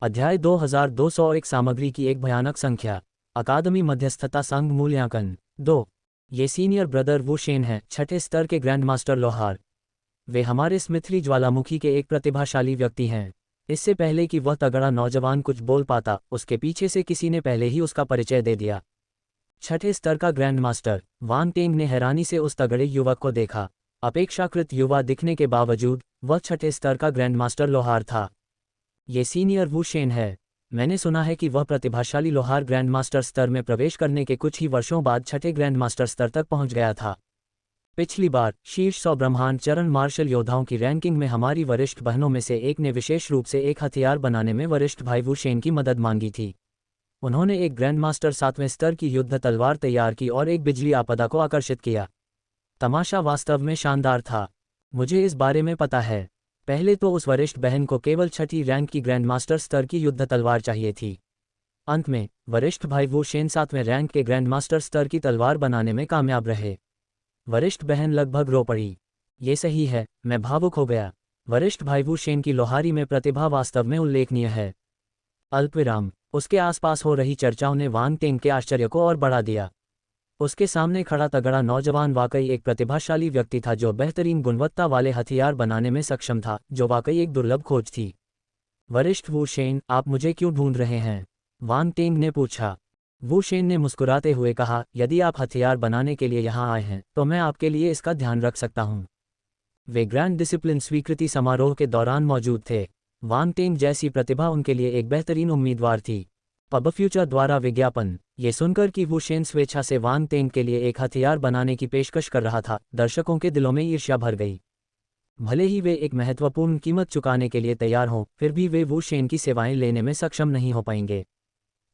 अध्याय 2201 सामग्री की एक भयानक संख्या। अकादमी मध्यस्थता संघ मूल्यांकन 2। ये सीनियर ब्रदर वू शेन हैं, छठे स्तर के ग्रैंड मास्टर लोहार। वे हमारे स्मिथली ज्वालामुखी के एक प्रतिभाशाली व्यक्ति हैं। इससे पहले कि वह तगड़ा नौजवान कुछ बोल पाता, उसके पीछे से किसी ने पहले ही उसका परिचय दे दिया। छठे स्तर का ग्रैंड मास्टर वांग टेंग ने हैरानी से उस तगड़े युवक को देखा। अपेक्षाकृत युवा दिखने के बावजूद वह छठे स्तर का ग्रैंड मास्टर लोहार था। ये सीनियर वू शेन है। मैंने सुना है कि वह प्रतिभाशाली लोहार ग्रैंड मास्टर स्तर में प्रवेश करने के कुछ ही वर्षों बाद छठे ग्रैंड मास्टर स्तर तक पहुंच गया था। पिछली बार शीर्ष 100 ब्रह्मांड चरण मार्शल योद्धाओं की रैंकिंग में हमारी वरिष्ठ बहनों में से एक ने विशेष रूप से एक हथियार बनाने में वरिष्ठ भाई वू शेन की मदद मांगी थी। उन्होंने एक ग्रैंड मास्टर 7वें स्तर की युद्ध तलवार तैयार की और एक बिजली आपदा को आकर्षित किया। तमाशा वास्तव में शानदार था। मुझे इस बारे में पता है। पहले तो उस वरिष्ठ बहन को केवल छठी रैंक की ग्रैंड मास्टर स्तर की युद्ध तलवार चाहिए थी। अंत में वरिष्ठ भाई वू शेन 7वें रैंक के ग्रैंड मास्टर स्तर की तलवार बनाने में कामयाब रहे। वरिष्ठ बहन लगभग रो पड़ी। ये सही है, मैं भावुक हो गया। वरिष्ठ भाई वू शेन की लोहारी में प्रतिभा वास्तव में उल्लेखनीय है। अल्पविराम। उसके आसपास हो रही चर्चाओं ने वांग टेंग के आश्चर्य को और बढ़ा दिया। उसके सामने खड़ा तगड़ा नौजवान वाकई एक प्रतिभाशाली व्यक्ति था जो बेहतरीन गुणवत्ता वाले हथियार बनाने में सक्षम था, जो वाकई एक दुर्लभ खोज थी। वरिष्ठ वू शेन, आप मुझे क्यों ढूंढ रहे हैं? वांग टेंग ने पूछा। वू शेन ने मुस्कुराते हुए कहा, यदि आप हथियार बनाने के लिए यहाँ आए हैं तो मैं आपके लिए इसका ध्यान रख सकता हूँ। वे ग्रैंड डिसिप्लिन स्वीकृति समारोह के दौरान मौजूद थे। वांग टेंग जैसी प्रतिभा उनके लिए एक बेहतरीन उम्मीदवार थी। पब फ्यूचर द्वारा विज्ञापन। ये सुनकर कि वू शेन स्वेच्छा से वांग टेंग के लिए एक हथियार बनाने की पेशकश कर रहा था, दर्शकों के दिलों में ईर्ष्या भर गई। भले ही वे एक महत्वपूर्ण कीमत चुकाने के लिए तैयार हों, फिर भी वे वू शेन की सेवाएं लेने में सक्षम नहीं हो पाएंगे।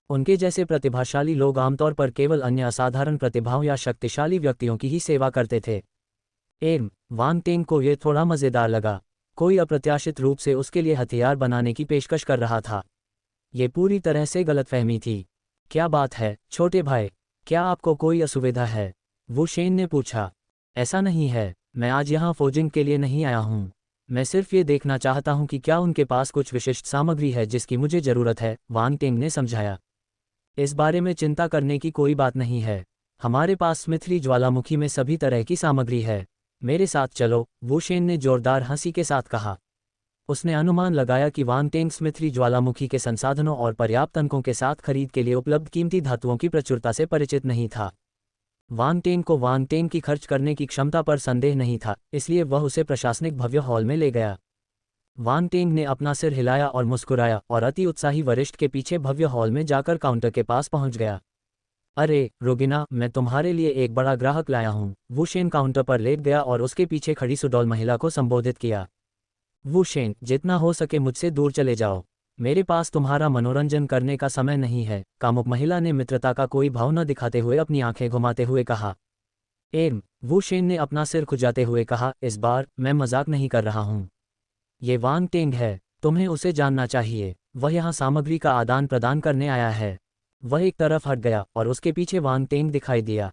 उनके जैसे प्रतिभाशाली लोग आमतौर पर केवल अन्य असाधारण प्रतिभाओं या शक्तिशाली व्यक्तियों की ही सेवा करते थे। वांग टेंग को यह थोड़ा मज़ेदार लगा। कोई अप्रत्याशित रूप से उसके लिए हथियार बनाने की पेशकश कर रहा था। ये पूरी तरह से गलतफहमी थी। क्या बात है छोटे भाई, क्या आपको कोई असुविधा है? वू शेन ने पूछा। ऐसा नहीं है, मैं आज यहाँ फोजिंग के लिए नहीं आया हूँ। मैं सिर्फ ये देखना चाहता हूँ कि क्या उनके पास कुछ विशिष्ट सामग्री है जिसकी मुझे ज़रूरत है, वांग टेंग ने समझाया। इस बारे में चिंता करने की कोई बात नहीं है। हमारे पास स्मिथली ज्वालामुखी में सभी तरह की सामग्री है। मेरे साथ चलो, वू शेन ने जोरदार हंसी के साथ कहा। उसने अनुमान लगाया कि वांग टेंग स्मिथली ज्वालामुखी के संसाधनों और पर्याप्त अंकों के साथ खरीद के लिए उपलब्ध कीमती धातुओं की प्रचुरता से परिचित नहीं था। वांग टेंग को वांग टेंग की खर्च करने की क्षमता पर संदेह नहीं था, इसलिए वह उसे प्रशासनिक भव्य हॉल में ले गया। वांग टेंग ने अपना सिर हिलाया और मुस्कुराया और अति उत्साही वरिष्ठ के पीछे भव्य हॉल में जाकर काउंटर के पास पहुंच गया। अरे रोगिना, मैं तुम्हारे लिए एक बड़ा ग्राहक लाया हूं। वू शेन काउंटर पर लेट गया और उसके पीछे खड़ी सुडौल महिला को संबोधित किया। वू शेन, जितना हो सके मुझसे दूर चले जाओ। मेरे पास तुम्हारा मनोरंजन करने का समय नहीं है, कामुक महिला ने मित्रता का कोई भाव न दिखाते हुए अपनी आंखें घुमाते हुए कहा। वू शेन ने अपना सिर खुजाते हुए कहा, इस बार मैं मजाक नहीं कर रहा हूँ। ये वांग टेंग है, तुम्हें उसे जानना चाहिए। वह यहाँ सामग्री का आदान प्रदान करने आया है। वह एक तरफ हट गया और उसके पीछे वांग टेंग दिखाई दिया।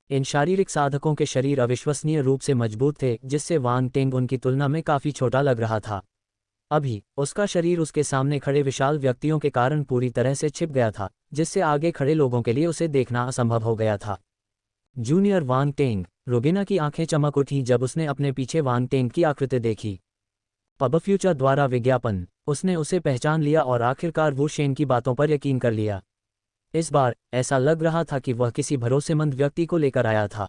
इन शारीरिक साधकों के शरीर अविश्वसनीय रूप से मजबूत थे, जिससे वांग टेंग उनकी तुलना में काफ़ी छोटा लग रहा था। अभी उसका शरीर उसके सामने खड़े विशाल व्यक्तियों के कारण पूरी तरह से छिप गया था, जिससे आगे खड़े लोगों के लिए उसे देखना असंभव हो गया था। जूनियर वांग टेंग। रोगिना की आंखें चमक उठी जब उसने अपने पीछे वांग टेंग की आकृति देखी। पब फ्यूचर द्वारा विज्ञापन। उसने उसे पहचान लिया और आखिरकार वू शेन की बातों पर यकीन कर लिया। इस बार ऐसा लग रहा था कि वह किसी भरोसेमंद व्यक्ति को लेकर आया था।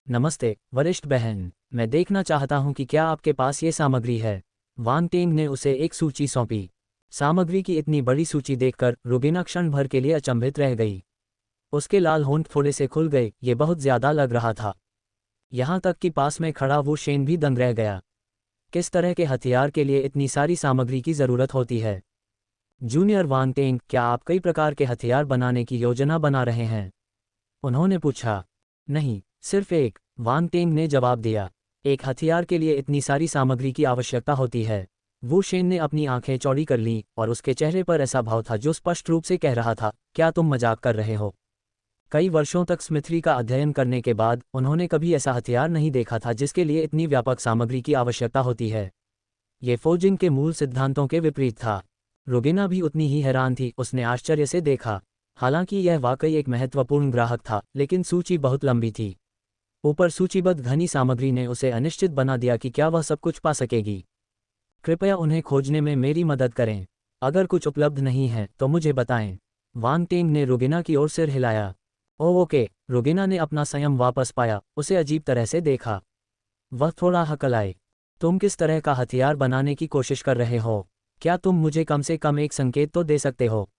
नमस्ते वरिष्ठ बहन, मैं देखना चाहता हूं कि क्या आपके पास ये सामग्री है। वांग टेंग ने उसे एक सूची सौंपी। सामग्री की इतनी बड़ी सूची देखकर रोगिना क्षण भर के लिए अचंभित रह गई। उसके लाल होंठ थोड़े से खुल गए, ये बहुत ज्यादा लग रहा था। यहाँ तक कि पास में खड़ा वू शेन भी दंग रह गया। किस तरह के हथियार के लिए इतनी सारी सामग्री की जरूरत होती है? जूनियर वांग टेंग, क्या आप कई प्रकार के हथियार बनाने की योजना बना रहे हैं? उन्होंने पूछा। नहीं, सिर्फ एक, वांग टेंग ने जवाब दिया। एक हथियार के लिए इतनी सारी सामग्री की आवश्यकता होती है? वू शेन ने अपनी आंखें चौड़ी कर लीं और उसके चेहरे पर ऐसा भाव था जो स्पष्ट रूप से कह रहा था, क्या तुम मजाक कर रहे हो? कई वर्षों तक स्मिथली का अध्ययन करने के बाद उन्होंने कभी ऐसा हथियार नहीं देखा था जिसके लिए इतनी व्यापक सामग्री की आवश्यकता होती है। ये फोजिंग के मूल सिद्धांतों के विपरीत था। रुबीना भी उतनी ही हैरान थी, उसने आश्चर्य से देखा। हालांकि यह वाकई एक महत्वपूर्ण ग्राहक था, लेकिन सूची बहुत लंबी थी। ऊपर सूचीबद्ध घनी सामग्री ने उसे अनिश्चित बना दिया कि क्या वह सब कुछ पा सकेगी। कृपया उन्हें खोजने में मेरी मदद करें। अगर कुछ उपलब्ध नहीं है तो मुझे बताएं। वांग टेंग ने रुबीना की ओर सिर हिलाया। Oh okay. रुबीना ने अपना संयम वापस पाया, उसे अजीब तरह से देखा। वह थोड़ा हकलाए। तुम किस तरह का हथियार बनाने की कोशिश कर रहे हो? क्या तुम मुझे कम से कम एक संकेत तो दे सकते हो?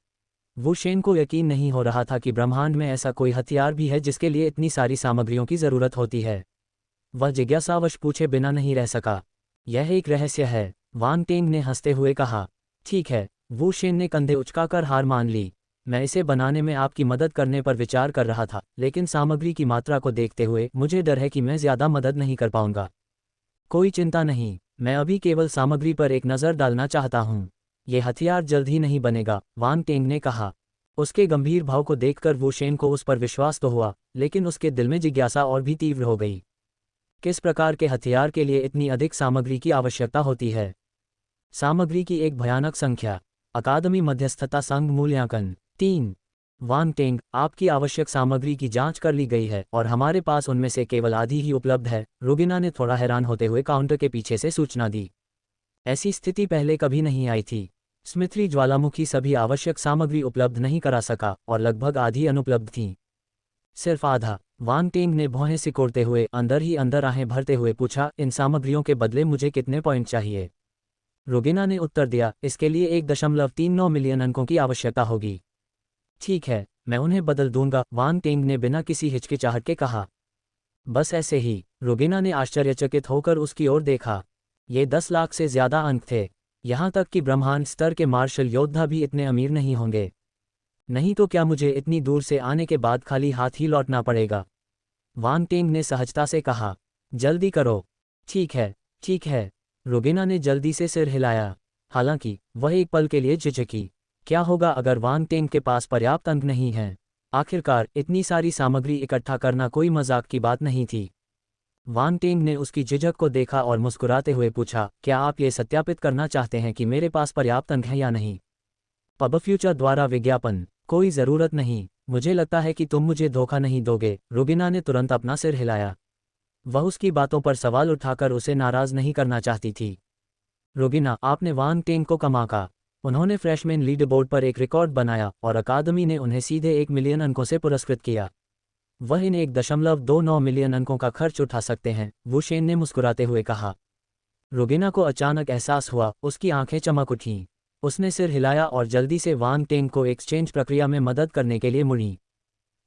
वू शेन को यकीन नहीं हो रहा था कि ब्रह्मांड में ऐसा कोई हथियार भी है जिसके लिए इतनी सारी सामग्रियों की जरूरत होती है। वह जिज्ञासावश पूछे बिना नहीं रह सका। यह एक रहस्य है, वांग टेंग ने हंसते हुए कहा। ठीक है। वू शेन ने कंधे उचकाकर हार मान ली। मैं इसे बनाने में आपकी मदद करने पर विचार कर रहा था, लेकिन सामग्री की मात्रा को देखते हुए मुझे डर है कि मैं ज्यादा मदद नहीं कर पाऊंगा। कोई चिंता नहीं, मैं अभी केवल सामग्री पर एक नज़र डालना चाहता हूँ। ये हथियार जल्द ही नहीं बनेगा, वांग टेंग ने कहा। उसके गंभीर भाव को देखकर वू शेन को उस पर विश्वास तो हुआ, लेकिन उसके दिल में जिज्ञासा और भी तीव्र हो गई। किस प्रकार के हथियार के लिए इतनी अधिक सामग्री की आवश्यकता होती है? सामग्री की एक भयानक संख्या। अकादमी मध्यस्थता संघ मूल्यांकन 3। वांग टेंग, आपकी आवश्यक सामग्री की जांच कर ली गई है और हमारे पास उनमें से केवल आधी ही उपलब्ध है। रुबीना ने थोड़ा हैरान होते हुए काउंटर के पीछे से सूचना दी। ऐसी स्थिति पहले कभी नहीं आई थी। स्मिथ्री ज्वालामुखी सभी आवश्यक सामग्री उपलब्ध नहीं करा सका और लगभग आधी अनुपलब्ध थी। सिर्फ आधा। वांग टेंग ने भौहें सिकोड़ते हुए अंदर ही अंदर आहें भरते हुए पूछा, इन सामग्रियों के बदले मुझे कितने पॉइंट चाहिए? रुबीना ने उत्तर दिया, इसके लिए 1.39 मिलियन अंकों की आवश्यकता होगी। ठीक है, मैं उन्हें बदल दूंगा, वांग टेंग ने बिना किसी हिचकिचाहट के कहा। बस ऐसे ही? रुबीना ने आश्चर्यचकित होकर उसकी ओर देखा। ये 10 लाख से ज्यादा अंक थे। यहाँ तक कि ब्रह्मांड स्तर के मार्शल योद्धा भी इतने अमीर नहीं होंगे। नहीं तो क्या मुझे इतनी दूर से आने के बाद खाली हाथ ही लौटना पड़ेगा? वांग टेंग ने सहजता से कहा। जल्दी करो। ठीक है, ठीक है। रुबीना ने जल्दी से सिर हिलाया। हालांकि वह एक पल के लिए झिझकी। क्या होगा अगर वांग टेंग के पास पर्याप्त अंक नहीं हैं? आखिरकार इतनी सारी सामग्री इकट्ठा करना कोई मजाक की बात नहीं थी। वांग टेंग ने उसकी झिझक को देखा और मुस्कुराते हुए पूछा, क्या आप ये सत्यापित करना चाहते हैं कि मेरे पास पर्याप्त अंक हैं या नहीं? पब फ्यूचर द्वारा विज्ञापन। कोई ज़रूरत नहीं, मुझे लगता है कि तुम मुझे धोखा नहीं दोगे। रुबीना ने तुरंत अपना सिर हिलाया। वह उसकी बातों पर सवाल उठाकर उसे नाराज नहीं करना चाहती थी। रुबीना, आपने वांग टेंग को कमा का। उन्होंने फ्रेशमैन लीडर बोर्ड पर एक रिकॉर्ड बनाया और अकादमी ने उन्हें सीधे 1 मिलियन अंकों से पुरस्कृत किया। वह इन 1.29 मिलियन अंकों का खर्च उठा सकते हैं, वू शेन ने मुस्कुराते हुए कहा। रुबीना को अचानक एहसास हुआ, उसकी आंखें चमक उठीं। उसने सिर हिलाया और जल्दी से वांग टेंग को एक्सचेंज प्रक्रिया में मदद करने के लिए मुड़ी।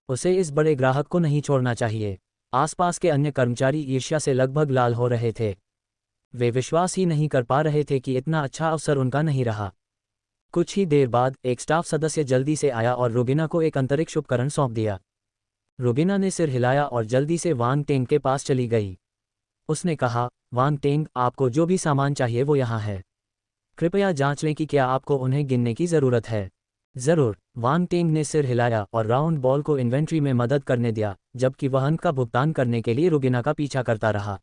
उसे इस बड़े ग्राहक को नहीं छोड़ना चाहिए। आसपास के अन्य कर्मचारी ईर्ष्या से लगभग लाल हो रहे थे। वे विश्वास ही नहीं कर पा रहे थे कि इतना अच्छा अवसर उनका नहीं रहा। कुछ ही देर बाद एक स्टाफ सदस्य जल्दी से आया और रुबीना को एक अंतरिक्ष उपकरण सौंप दिया। रुबीना ने सिर हिलाया और जल्दी से वांग टेंग के पास चली गई। उसने कहा, वांग टेंग, आपको जो भी सामान चाहिए वो यहाँ है। कृपया जांच लें कि क्या आपको उन्हें गिनने की ज़रूरत है। ज़रूर। वांग टेंग ने सिर हिलाया और राउंड बॉल को इन्वेंट्री में मदद करने दिया, जबकि वह अंक का भुगतान करने के लिए रुबीना का पीछा करता रहा।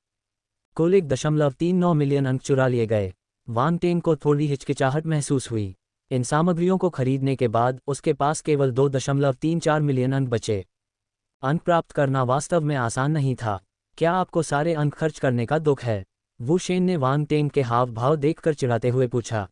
कुल 1.39 मिलियन अंक चुरा लिए गए। वांग टेंग को थोड़ी हिचकिचाहट महसूस हुई। इन सामग्रियों को खरीदने के बाद उसके पास केवल 2.34 मिलियन अंक बचे। अंक प्राप्त करना वास्तव में आसान नहीं था। क्या आपको सारे अंक खर्च करने का दुख है? वू शेन ने वांग टेंग के हाव भाव देखकर चिढ़ाते हुए पूछा।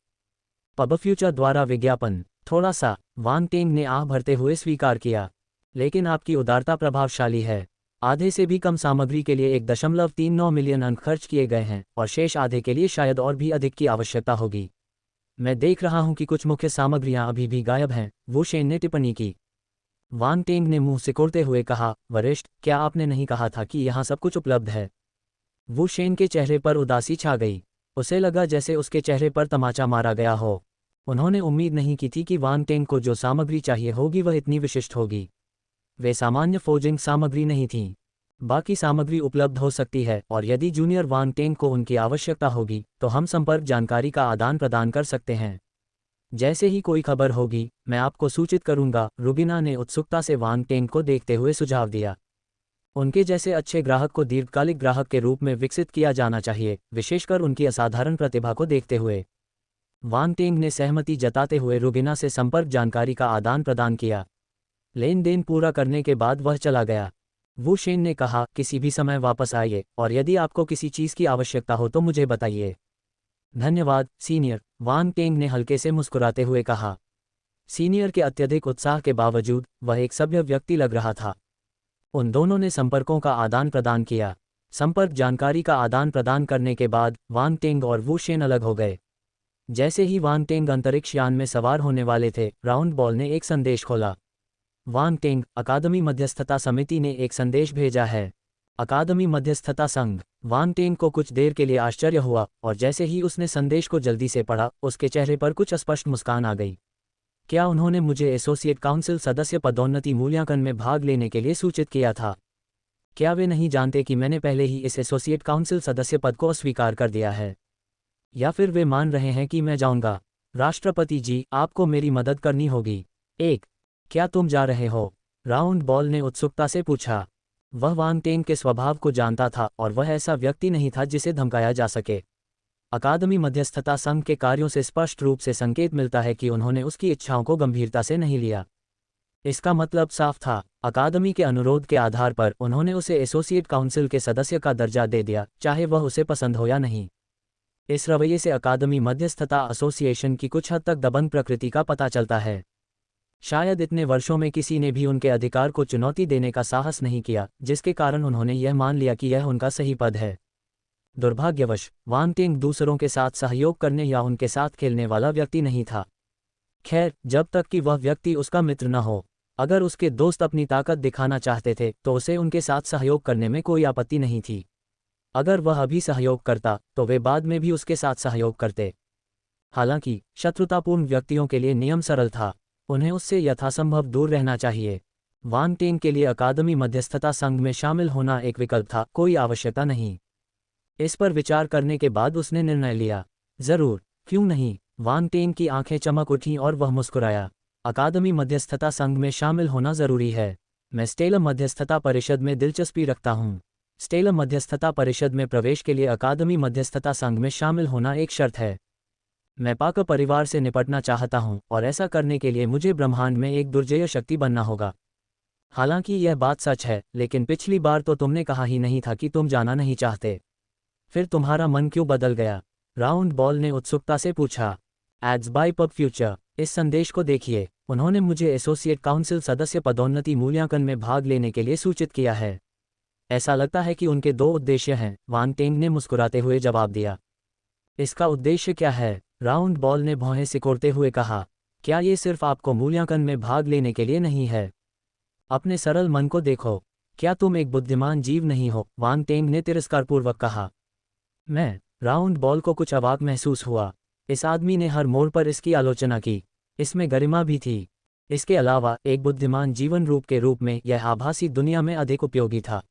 पब फ्यूचर द्वारा विज्ञापन। थोड़ा सा, वांग टेंग ने आह भरते हुए स्वीकार किया। लेकिन आपकी उदारता प्रभावशाली है। आधे से भी कम सामग्री के लिए 1.39 मिलियन अंक खर्च किए गए हैं और शेष आधे के लिए शायद और भी अधिक की आवश्यकता होगी। मैं देख रहा हूं कि कुछ मुख्य सामग्रियां अभी भी गायब हैं, वू शेन ने टिप्पणी की। वांग टेंग ने मुंह सिकोड़ते हुए कहा, वरिष्ठ, क्या आपने नहीं कहा था कि यहाँ सब कुछ उपलब्ध है? वू शेन के चेहरे पर उदासी छा गई। उसे लगा जैसे उसके चेहरे पर तमाचा मारा गया हो। उन्होंने उम्मीद नहीं की थी कि वांग टेंग को जो सामग्री चाहिए होगी वह इतनी विशिष्ट होगी। वे सामान्य फोर्जिंग सामग्री नहीं थीं। बाकी सामग्री उपलब्ध हो सकती है और यदि जूनियर वांग टेंग को उनकी आवश्यकता होगी तो हम संपर्क जानकारी का आदान प्रदान कर सकते हैं। जैसे ही कोई खबर होगी मैं आपको सूचित करूंगा, रुबीना ने उत्सुकता से वांग टेंग को देखते हुए सुझाव दिया। उनके जैसे अच्छे ग्राहक को दीर्घकालिक ग्राहक के रूप में विकसित किया जाना चाहिए, विशेषकर उनकी असाधारण प्रतिभा को देखते हुए। वांग टेंग ने सहमति जताते हुए रुबिना से संपर्क जानकारी का आदान प्रदान किया। लेन देन पूरा करने के बाद वह चला गया। वू शेन ने कहा, किसी भी समय वापस आइए और यदि आपको किसी चीज़ की आवश्यकता हो तो मुझे बताइए। धन्यवाद सीनियर, वांग टेंग ने हल्के से मुस्कुराते हुए कहा। सीनियर के अत्यधिक उत्साह के बावजूद वह एक सभ्य व्यक्ति लग रहा था। उन दोनों ने संपर्कों का आदान प्रदान किया। संपर्क जानकारी का आदान प्रदान करने के बाद वांग टेंग और वू शेन अलग हो गए। जैसे ही वांग टेंग अंतरिक्ष यान में सवार होने वाले थे, राउंड बॉल ने एक संदेश खोला। वांग टेंग, अकादमी मध्यस्थता समिति ने एक संदेश भेजा है। अकादमी मध्यस्थता संघ। वांग टेंग को कुछ देर के लिए आश्चर्य हुआ और जैसे ही उसने संदेश को जल्दी से पढ़ा, उसके चेहरे पर कुछ अस्पष्ट मुस्कान आ गई। क्या उन्होंने मुझे एसोसिएट काउंसिल सदस्य पदोन्नति मूल्यांकन में भाग लेने के लिए सूचित किया था? क्या वे नहीं जानते कि मैंने पहले ही इस एसोसिएट काउंसिल सदस्य पद को अस्वीकार कर दिया है? या फिर वे मान रहे हैं कि मैं जाऊंगा? राष्ट्रपति जी, आपको मेरी मदद करनी होगी। क्या तुम जा रहे हो? राउंड बॉल ने उत्सुकता से पूछा। वह वांग टेंग के स्वभाव को जानता था और वह ऐसा व्यक्ति नहीं था जिसे धमकाया जा सके। अकादमी मध्यस्थता संघ के कार्यों से स्पष्ट रूप से संकेत मिलता है कि उन्होंने उसकी इच्छाओं को गंभीरता से नहीं लिया। इसका मतलब साफ था, अकादमी के अनुरोध के आधार पर उन्होंने उसे एसोसिएट काउंसिल के सदस्य का दर्जा दे दिया, चाहे वह उसे पसंद हो या नहीं। इस रवैये से अकादमी मध्यस्थता एसोसिएशन की कुछ हद तक दबंग प्रकृति का पता चलता है। शायद इतने वर्षों में किसी ने भी उनके अधिकार को चुनौती देने का साहस नहीं किया, जिसके कारण उन्होंने यह मान लिया कि यह उनका सही पद है। दुर्भाग्यवश वांग टेंग दूसरों के साथ सहयोग करने या उनके साथ खेलने वाला व्यक्ति नहीं था। खैर, जब तक कि वह व्यक्ति उसका मित्र न हो। अगर उसके दोस्त अपनी ताकत दिखाना चाहते थे तो उसे उनके साथ सहयोग करने में कोई आपत्ति नहीं थी। अगर वह अभी सहयोग करता तो वे बाद में भी उसके साथ सहयोग करते। हालांकि शत्रुतापूर्ण व्यक्तियों के लिए नियम सरल था, उन्हें उससे यथासंभव दूर रहना चाहिए। वांग टेंग के लिए अकादमी मध्यस्थता संघ में शामिल होना एक विकल्प था, कोई आवश्यकता नहीं। इस पर विचार करने के बाद उसने निर्णय लिया, जरूर, क्यों नहीं। वांग टेंग की आंखें चमक उठीं और वह मुस्कुराया। अकादमी मध्यस्थता संघ में शामिल होना जरूरी है। मैं स्टेलम मध्यस्थता परिषद में दिलचस्पी रखता हूँ। स्टेलम मध्यस्थता परिषद में प्रवेश के लिए अकादमी मध्यस्थता संघ में शामिल होना एक शर्त है। मैं पाक परिवार से निपटना चाहता हूँ और ऐसा करने के लिए मुझे ब्रह्मांड में एक दुर्जय शक्ति बनना होगा। हालांकि यह बात सच है, लेकिन पिछली बार तो तुमने कहा ही नहीं था कि तुम जाना नहीं चाहते। फिर तुम्हारा मन क्यों बदल गया? राउंड बॉल ने उत्सुकता से पूछा। Ads by pub future. इस संदेश को देखिए, उन्होंने मुझे एसोसिएट काउंसिल सदस्य पदोन्नति मूल्यांकन में भाग लेने के लिए सूचित किया है। ऐसा लगता है कि उनके दो उद्देश्य हैं, वांग टेंग ने मुस्कुराते हुए जवाब दिया। इसका उद्देश्य क्या है? राउंड बॉल ने भौहें सिकोड़ते हुए कहा। क्या ये सिर्फ आपको मूल्यांकन में भाग लेने के लिए नहीं है? अपने सरल मन को देखो, क्या तुम एक बुद्धिमान जीव नहीं हो? वांग टेंग ने तिरस्कारपूर्वक कहा। मैं? राउंड बॉल को कुछ अवाक महसूस हुआ। इस आदमी ने हर मोड़ पर इसकी आलोचना की। इसमें गरिमा भी थी। इसके अलावा एक बुद्धिमान जीवन रूप के रूप में यह आभासी दुनिया में अधिक उपयोगी था।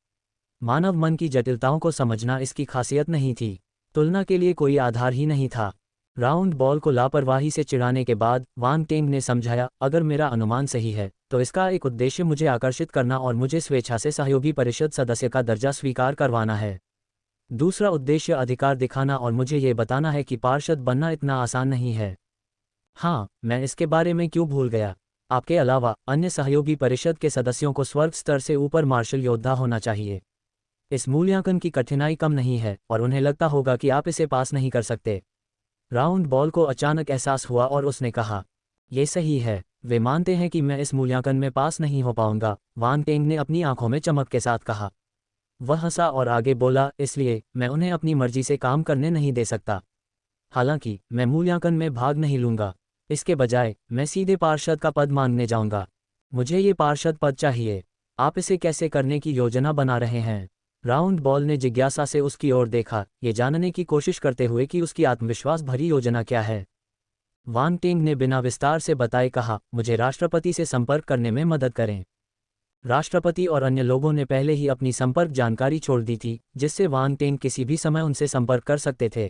मानव मन की जटिलताओं को समझना इसकी खासियत नहीं थी। तुलना के लिए कोई आधार ही नहीं था। राउंड बॉल को लापरवाही से चिढ़ाने के बाद वांग टेंग ने समझाया, अगर मेरा अनुमान सही है तो इसका एक उद्देश्य मुझे आकर्षित करना और मुझे स्वेच्छा से सहयोगी परिषद सदस्य का दर्जा स्वीकार करवाना है। दूसरा उद्देश्य अधिकार दिखाना और मुझे ये बताना है कि पार्षद बनना इतना आसान नहीं है। हाँ, मैं इसके बारे में क्यों भूल गया। आपके अलावा अन्य सहयोगी परिषद के सदस्यों को स्वर्ग स्तर से ऊपर मार्शल योद्धा होना चाहिए। इस मूल्यांकन की कठिनाई कम नहीं है और उन्हें लगता होगा कि आप इसे पास नहीं कर सकते। राउंड बॉल को अचानक एहसास हुआ और उसने कहा, यह सही है, वे मानते हैं कि मैं इस मूल्यांकन में पास नहीं हो पाऊंगा। वांग टेंग ने अपनी आंखों में चमक के साथ कहा। वह हंसा और आगे बोला, इसलिए मैं उन्हें अपनी मर्जी से काम करने नहीं दे सकता। हालांकि मैं मूल्यांकन में भाग नहीं लूंगा। इसके बजाय मैं सीधे पार्षद का पद मांगने जाऊंगा। मुझे ये पार्षद पद चाहिए। आप इसे कैसे करने की योजना बना रहे हैं? राउंड बॉल ने जिज्ञासा से उसकी ओर देखा, ये जानने की कोशिश करते हुए कि उसकी आत्मविश्वास भरी योजना क्या है। वांग टेंग ने बिना विस्तार से बताए कहा, मुझे राष्ट्रपति से संपर्क करने में मदद करें। राष्ट्रपति और अन्य लोगों ने पहले ही अपनी संपर्क जानकारी छोड़ दी थी, जिससे वांग टेंग किसी भी समय उनसे संपर्क कर सकते थे।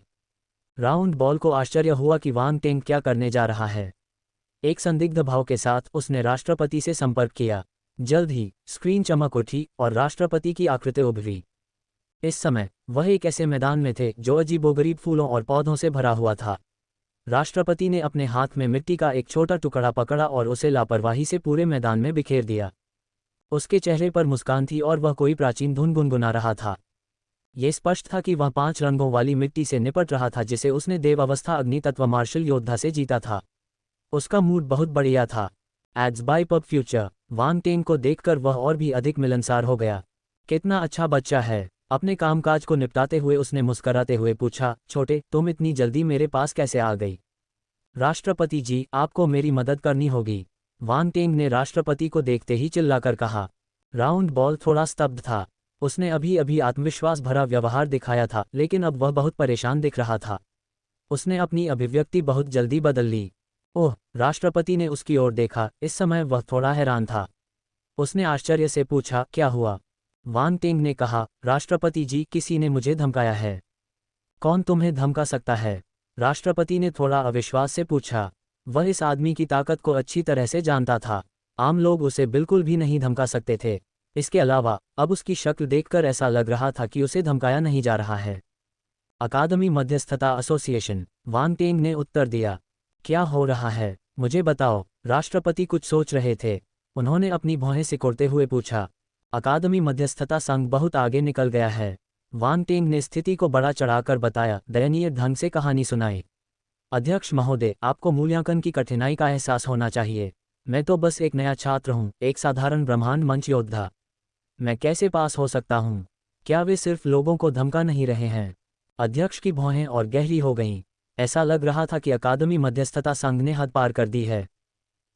राउंड बॉल को आश्चर्य हुआ कि वांग टेंग क्या करने जा रहा है। एक संदिग्ध भाव के साथ उसने राष्ट्रपति से संपर्क किया। जल्द ही स्क्रीन चमक उठी और राष्ट्रपति की आकृति उभरी। इस समय वह एक ऐसे मैदान में थे जो अजीबोगरीब फूलों और पौधों से भरा हुआ था। राष्ट्रपति ने अपने हाथ में मिट्टी का एक छोटा टुकड़ा पकड़ा और उसे लापरवाही से पूरे मैदान में बिखेर दिया। उसके चेहरे पर मुस्कान थी और वह कोई प्राचीन धुन गुनगुना रहा था। ये स्पष्ट था कि वह 5 रंगों वाली मिट्टी से निपट रहा था जिसे उसने देव अवस्था अग्नि तत्व मार्शल योद्धा से जीता था। उसका मूड बहुत बढ़िया था। Ads by pub future. Wang Teng को देखकर वह और भी अधिक मिलनसार हो गया। कितना अच्छा बच्चा है। अपने कामकाज को निपटाते हुए उसने मुस्कराते हुए पूछा, छोटे, तुम इतनी जल्दी मेरे पास कैसे आ गई? राष्ट्रपति जी, आपको मेरी मदद करनी होगी, वांग टेंग ने राष्ट्रपति को देखते ही चिल्लाकर कहा। राउंड बॉल थोड़ा स्तब्ध था। उसने अभी अभी आत्मविश्वास भरा व्यवहार दिखाया था, लेकिन अब वह बहुत परेशान दिख रहा था। उसने अपनी अभिव्यक्ति बहुत जल्दी बदल ली। ओह! राष्ट्रपति ने उसकी ओर देखा। इस समय वह थोड़ा हैरान था। उसने आश्चर्य से पूछा, क्या हुआ? वांग टेंग ने कहा, राष्ट्रपति जी, किसी ने मुझे धमकाया है। कौन तुम्हें धमका सकता है? राष्ट्रपति ने थोड़ा अविश्वास से पूछा। वह इस आदमी की ताकत को अच्छी तरह से जानता था। आम लोग उसे बिल्कुल भी नहीं धमका सकते थे। इसके अलावा अब उसकी शक्ल देखकर ऐसा लग रहा था कि उसे धमकाया नहीं जा रहा है। अकादमी मध्यस्थता एसोसिएशन, वांग टेंग ने उत्तर दिया। क्या हो रहा है? मुझे बताओ। राष्ट्रपति कुछ सोच रहे थे। उन्होंने अपनी भौहें सिकोड़ते हुए पूछा। अकादमी मध्यस्थता संघ बहुत आगे निकल गया है, वांग टेंग ने स्थिति को बड़ा चढ़ाकर बताया, दयनीय ढंग से कहानी सुनाई। अध्यक्ष महोदय, आपको मूल्यांकन की कठिनाई का एहसास होना चाहिए। मैं तो बस एक नया छात्र हूँ, एक साधारण ब्रह्मांड मंच योद्धा। मैं कैसे पास हो सकता हूँ? क्या वे सिर्फ लोगों को धमका नहीं रहे हैं? अध्यक्ष की भौहें और गहरी हो गईं। ऐसा लग रहा था कि अकादमी मध्यस्थता संघ ने हद पार कर दी है।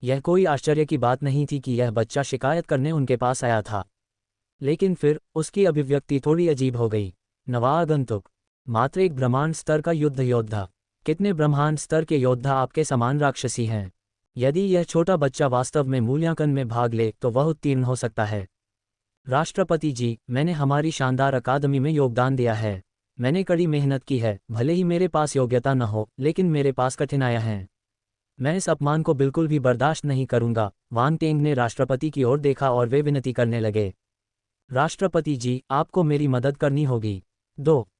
यह कोई आश्चर्य की बात नहीं थी कि यह बच्चा शिकायत करने उनके पास आया था। लेकिन फिर उसकी अभिव्यक्ति थोड़ी अजीब हो गई। नवा आगंतुक, मात्र एक ब्रह्मांड स्तर का युद्ध योद्धा। कितने ब्रह्मांड स्तर के योद्धा आपके समान राक्षसी हैं? यदि यह छोटा बच्चा वास्तव में मूल्यांकन में भाग ले तो वह उत्तीर्ण हो सकता है। राष्ट्रपति जी, मैंने हमारी शानदार अकादमी में योगदान दिया है। मैंने कड़ी मेहनत की है। भले ही मेरे पास योग्यता न हो, लेकिन मेरे पास कठिनाइयां हैं। मैं इस अपमान को बिल्कुल भी बर्दाश्त नहीं करूंगा। वांग टेंग ने राष्ट्रपति की ओर देखा और वे विनती करने लगे। राष्ट्रपति जी, आपको मेरी मदद करनी होगी।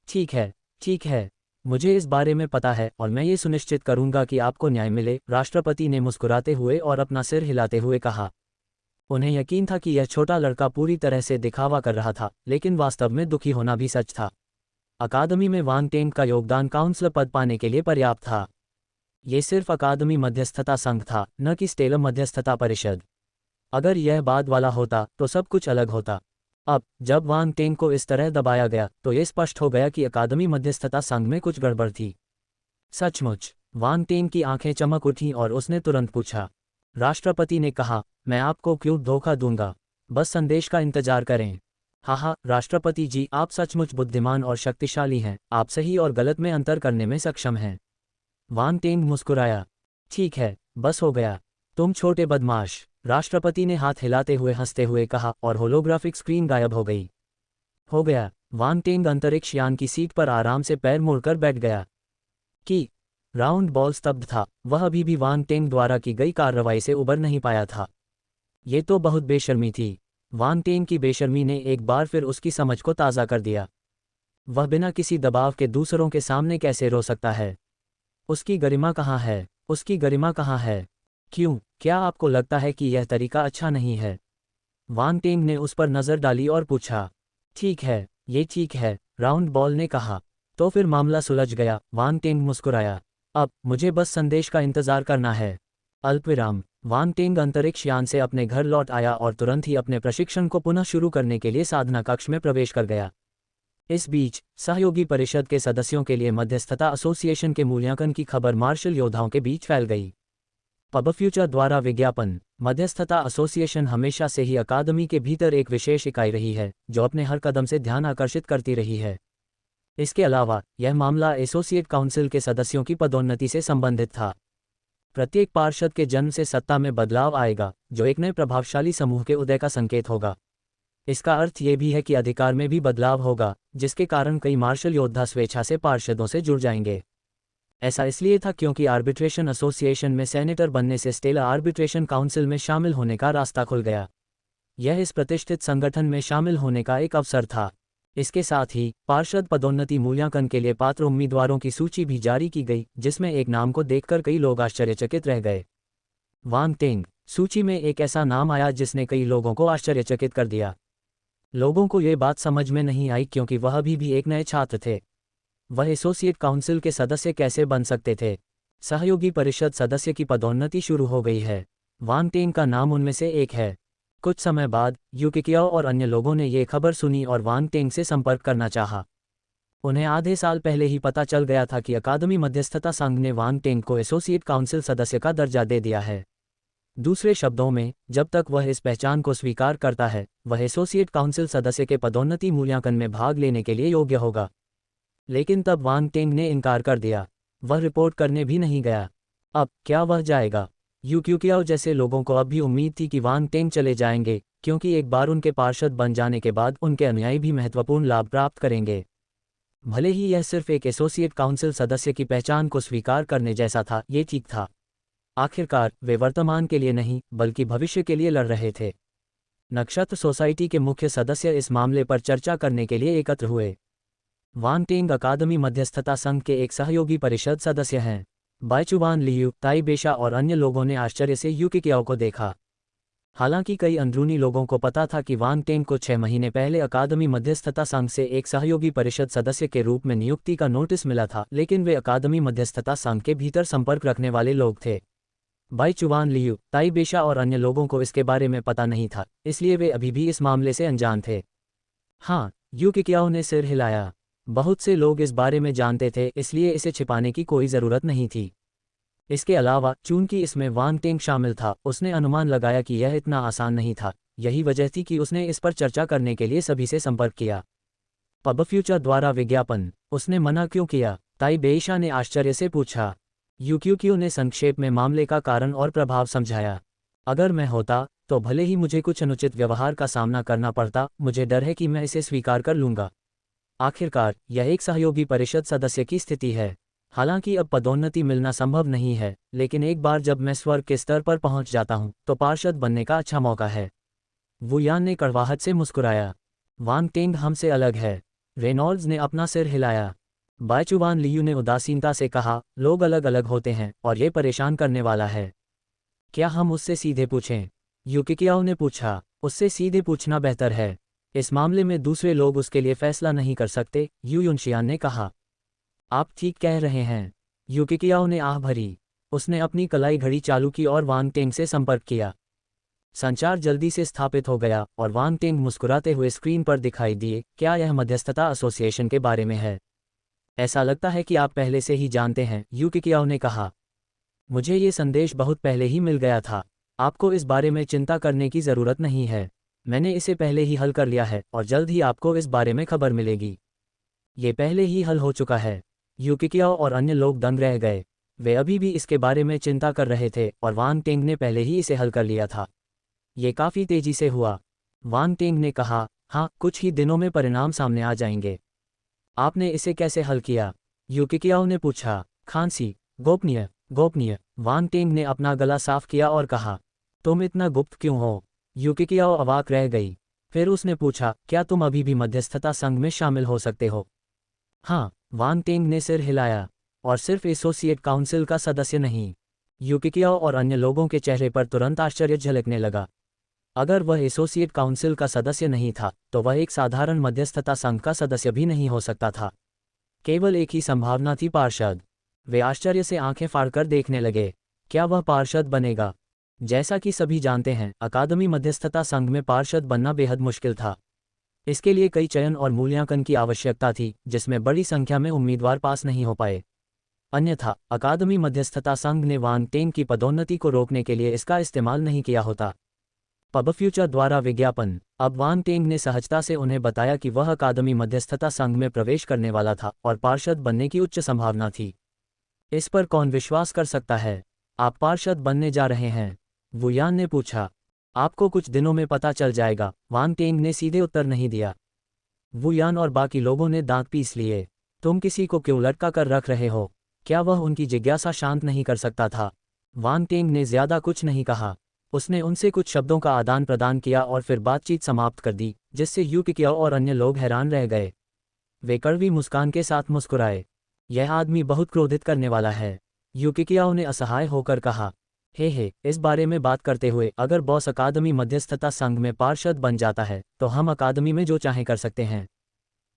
ठीक है, ठीक है। मुझे इस बारे में पता है और मैं ये सुनिश्चित करूंगा कि आपको न्याय मिले, राष्ट्रपति ने मुस्कुराते हुए और अपना सिर हिलाते हुए कहा। उन्हें यकीन था कि यह छोटा लड़का पूरी तरह से दिखावा कर रहा था, लेकिन वास्तव में दुखी होना भी सच था। अकादमी में वांग टेंग का योगदान काउंसलर पद पाने के लिए पर्याप्त था। ये सिर्फ अकादमी मध्यस्थता संघ था, न कि स्टेलम मध्यस्थता परिषद। अगर यह बाद वाला होता तो सब कुछ अलग होता। अब जब वांग टेंग को इस तरह दबाया गया तो ये स्पष्ट हो गया कि अकादमी मध्यस्थता संघ में कुछ गड़बड़ थी। सचमुच? वांग टेंग की आंखें चमक उठीं और उसने तुरंत पूछा। राष्ट्रपति ने कहा, मैं आपको क्यों धोखा दूंगा? बस संदेश का इंतजार करें। हाँ, राष्ट्रपति जी, आप सचमुच बुद्धिमान और शक्तिशाली हैं। आप सही और गलत में अंतर करने में सक्षम हैं। वांग टेंग मुस्कुराया। ठीक है, बस हो गया। तुम छोटे बदमाश, राष्ट्रपति ने हाथ हिलाते हुए हंसते हुए कहा और होलोग्राफिक स्क्रीन गायब हो गई। हो गया। वांग टेंग अंतरिक्ष यान की सीट पर आराम से पैर मोड़कर बैठ गया। कि राउंड बॉल स्तब्ध था। वह अभी भी वांग टेंग द्वारा की गई कार्रवाई से उबर नहीं पाया था। ये तो बहुत बेशर्मी थी। वांग टेंग की बेशर्मी ने एक बार फिर उसकी समझ को ताज़ा कर दिया। वह बिना किसी दबाव के दूसरों के सामने कैसे रो सकता है? उसकी गरिमा कहाँ है? उसकी गरिमा कहाँ है? क्यों? क्या आपको लगता है कि यह तरीका अच्छा नहीं है? वांग टेंग ने उस पर नज़र डाली और पूछा। ठीक है, ये ठीक है, राउंड बॉल ने कहा। तो फिर मामला सुलझ गया। वांग टेंग मुस्कुराया। अब मुझे बस संदेश का इंतजार करना है। अल्पविराम। वांग टेंग अंतरिक्ष यान से अपने घर लौट आया और तुरंत ही अपने प्रशिक्षण को पुनः शुरू करने के लिए साधना कक्ष में प्रवेश कर गया। इस बीच सहयोगी परिषद के सदस्यों के लिए मध्यस्थता एसोसिएशन के मूल्यांकन की खबर मार्शल योद्धाओं के बीच फैल गई। पब फ्यूचर द्वारा विज्ञापन। मध्यस्थता एसोसिएशन हमेशा से ही अकादमी के भीतर एक विशेष इकाई रही है, जो अपने हर कदम से ध्यान आकर्षित करती रही है। इसके अलावा यह मामला एसोसिएट काउंसिल के सदस्यों की पदोन्नति से संबंधित था। प्रत्येक पार्षद के जन्म से सत्ता में बदलाव आएगा, जो एक नए प्रभावशाली समूह के उदय का संकेत होगा। इसका अर्थ ये भी है कि अधिकार में भी बदलाव होगा, जिसके कारण कई मार्शल योद्धा स्वेच्छा से पार्षदों से जुड़ जाएंगे। ऐसा इसलिए था क्योंकि आर्बिट्रेशन एसोसिएशन में सेनेटर बनने से स्टेलर आर्बिट्रेशन काउंसिल में शामिल होने का रास्ता खुल गया। यह इस प्रतिष्ठित संगठन में शामिल होने का एक अवसर था। इसके साथ ही पार्षद पदोन्नति मूल्यांकन के लिए पात्र उम्मीदवारों की सूची भी जारी की गई, जिसमें एक नाम को देखकर कई लोग आश्चर्यचकित रह गए। वांग टेंग। सूची में एक ऐसा नाम आया जिसने कई लोगों को आश्चर्यचकित कर दिया। लोगों को ये बात समझ में नहीं आई क्योंकि वह अभी भी एक नए छात्र थे। वह एसोसिएट काउंसिल के सदस्य कैसे बन सकते थे? सहयोगी परिषद सदस्य की पदोन्नति शुरू हो गई है। वांग टेंग का नाम उनमें से एक है। कुछ समय बाद यू किकियाओ और अन्य लोगों ने ये खबर सुनी और वांग टेंग से संपर्क करना चाहा। उन्हें आधे साल पहले ही पता चल गया था कि अकादमी मध्यस्थता संघ ने वांग टेंग को एसोसिएट काउंसिल सदस्य का दर्जा दे दिया है। दूसरे शब्दों में, जब तक वह इस पहचान को स्वीकार करता है, वह एसोसिएट काउंसिल सदस्य के पदोन्नति मूल्यांकन में भाग लेने के लिए योग्य होगा। लेकिन तब वांग टेंग ने इनकार कर दिया। वह रिपोर्ट करने भी नहीं गया। अब क्या वह जाएगा? यू किकियाओ जैसे लोगों को अब भी उम्मीद थी कि वांग टेंग चले जाएंगे, क्योंकि एक बार उनके पार्षद बन जाने के बाद उनके अनुयायी भी महत्वपूर्ण लाभ प्राप्त करेंगे। भले ही यह सिर्फ एक एसोसिएट काउंसिल सदस्य की पहचान को स्वीकार करने जैसा था, ये ठीक था। आखिरकार वे वर्तमान के लिए नहीं बल्कि भविष्य के लिए लड़ रहे थे। नक्षत्र सोसाइटी के मुख्य सदस्य इस मामले पर चर्चा करने के लिए एकत्र हुए। वांग टेंग अकादमी मध्यस्थता संघ के एक सहयोगी परिषद सदस्य हैं। बाइचुवान लियू, ताई बेशा और अन्य लोगों ने आश्चर्य से यू किकियाओ को देखा। हालांकि कई अंदरूनी लोगों को पता था कि वांग टेंग को 6 महीने पहले अकादमी मध्यस्थता संघ से एक सहयोगी परिषद सदस्य के रूप में नियुक्ति का नोटिस मिला था, लेकिन वे अकादमी मध्यस्थता संघ के भीतर संपर्क रखने वाले लोग थे। बाइचुवान लियू, ताई बेशा और अन्य लोगों को इसके बारे में पता नहीं था, इसलिए वे अभी भी इस मामले से अनजान थे। हाँ, यू किकियाओ ने सिर हिलाया। बहुत से लोग इस बारे में जानते थे, इसलिए इसे छिपाने की कोई ज़रूरत नहीं थी। इसके अलावा चूंकि इसमें वांग टेंग शामिल था, उसने अनुमान लगाया कि यह इतना आसान नहीं था। यही वजह थी कि उसने इस पर चर्चा करने के लिए सभी से संपर्क किया। पब फ्यूचर द्वारा विज्ञापन, उसने मना क्यों किया? ताई बेइशा ने आश्चर्य से पूछा। यू किकियाओ ने संक्षेप में मामले का कारण और प्रभाव समझाया। अगर मैं होता तो भले ही मुझे कुछ अनुचित व्यवहार का सामना करना पड़ता, मुझे डर है कि मैं इसे स्वीकार कर लूंगा। आखिरकार यह एक सहयोगी परिषद सदस्य की स्थिति है। हालांकि अब पदोन्नति मिलना संभव नहीं है, लेकिन एक बार जब मैं स्वर्ग के स्तर पर पहुंच जाता हूं, तो पार्षद बनने का अच्छा मौका है। वू यान ने कड़वाहट से मुस्कुराया। वांग टेंग हमसे अलग है। रेनॉल्ड्स ने अपना सिर हिलाया। बाइचुवान लियू ने उदासीनता से कहा, लोग अलग अलग होते हैं और ये परेशान करने वाला है। क्या हम उससे सीधे पूछें? यू किकियाओ ने पूछा। उससे सीधे पूछना बेहतर है। इस मामले में दूसरे लोग उसके लिए फैसला नहीं कर सकते, यू युनशियान ने कहा। आप ठीक कह रहे हैं। यू किकियाओ ने आह भरी। उसने अपनी कलाई घड़ी चालू की और वांग टेंग से संपर्क किया। संचार जल्दी से स्थापित हो गया और वांग टेंग मुस्कुराते हुए स्क्रीन पर दिखाई दिए। क्या यह मध्यस्थता एसोसिएशन के बारे में है? ऐसा लगता है कि आप पहले से ही जानते हैं, यू किकियाओ ने कहा। मुझे ये संदेश बहुत पहले ही मिल गया था। आपको इस बारे में चिंता करने की ज़रूरत नहीं है। मैंने इसे पहले ही हल कर लिया है और जल्द ही आपको इस बारे में खबर मिलेगी। ये पहले ही हल हो चुका है। यू किकियाओ और अन्य लोग दंग रह गए। वे अभी भी इसके बारे में चिंता कर रहे थे और वांग टेंग ने पहले ही इसे हल कर लिया था। ये काफ़ी तेजी से हुआ। वांग टेंग ने कहा, हाँ, कुछ ही दिनों में परिणाम सामने आ जाएंगे। आपने इसे कैसे हल किया? यू किकियाओ ने पूछा। खांसी। गोपनीय। गोपनीय। वांग टेंग ने अपना गला साफ किया और कहा, तुम इतना गुप्त क्यों हो? यू किकियाओ अवाक रह गई। फिर उसने पूछा, क्या तुम अभी भी मध्यस्थता संघ में शामिल हो सकते हो? हाँ, वांग टेंग ने सिर हिलाया। और सिर्फ एसोसिएट काउंसिल का सदस्य नहीं। यू किकियाओ और अन्य लोगों के चेहरे पर तुरंत आश्चर्य झलकने लगा। अगर वह एसोसिएट काउंसिल का सदस्य नहीं था, तो वह एक साधारण मध्यस्थता संघ का सदस्य भी नहीं हो सकता था। केवल एक ही संभावना थी, पार्षद। वे आश्चर्य से आंखें फाड़कर देखने लगे। क्या वह पार्षद बनेगा? जैसा कि सभी जानते हैं, अकादमी मध्यस्थता संघ में पार्षद बनना बेहद मुश्किल था। इसके लिए कई चयन और मूल्यांकन की आवश्यकता थी, जिसमें बड़ी संख्या में उम्मीदवार पास नहीं हो पाए। अन्यथा अकादमी मध्यस्थता संघ ने वांग टेंग की पदोन्नति को रोकने के लिए इसका इस्तेमाल नहीं किया होता। पब फ्यूचर द्वारा विज्ञापन। अब वांग टेंग ने सहजता से उन्हें बताया कि वह अकादमी मध्यस्थता संघ में प्रवेश करने वाला था और पार्षद बनने की उच्च संभावना थी। इस पर कौन विश्वास कर सकता है? आप पार्षद बनने जा रहे हैं? वू यान ने पूछा। आपको कुछ दिनों में पता चल जाएगा, वांग टेंग ने सीधे उत्तर नहीं दिया। वू यान और बाकी लोगों ने दांत पीस लिए। तुम किसी को क्यों लटका कर रख रहे हो? क्या वह उनकी जिज्ञासा शांत नहीं कर सकता था? वांग टेंग ने ज्यादा कुछ नहीं कहा। उसने उनसे कुछ शब्दों का आदान प्रदान किया और फिर बातचीत समाप्त कर दी, जिससे यूकिकियो और अन्य लोग हैरान रह गए। वे कड़वी मुस्कान के साथ मुस्कुराए। यह आदमी बहुत क्रोधित करने वाला है, यूकिकियो ने असहाय होकर कहा। हे, इस बारे में बात करते हुए, अगर बॉस अकादमी मध्यस्थता संघ में पार्षद बन जाता है तो हम अकादमी में जो चाहें कर सकते हैं।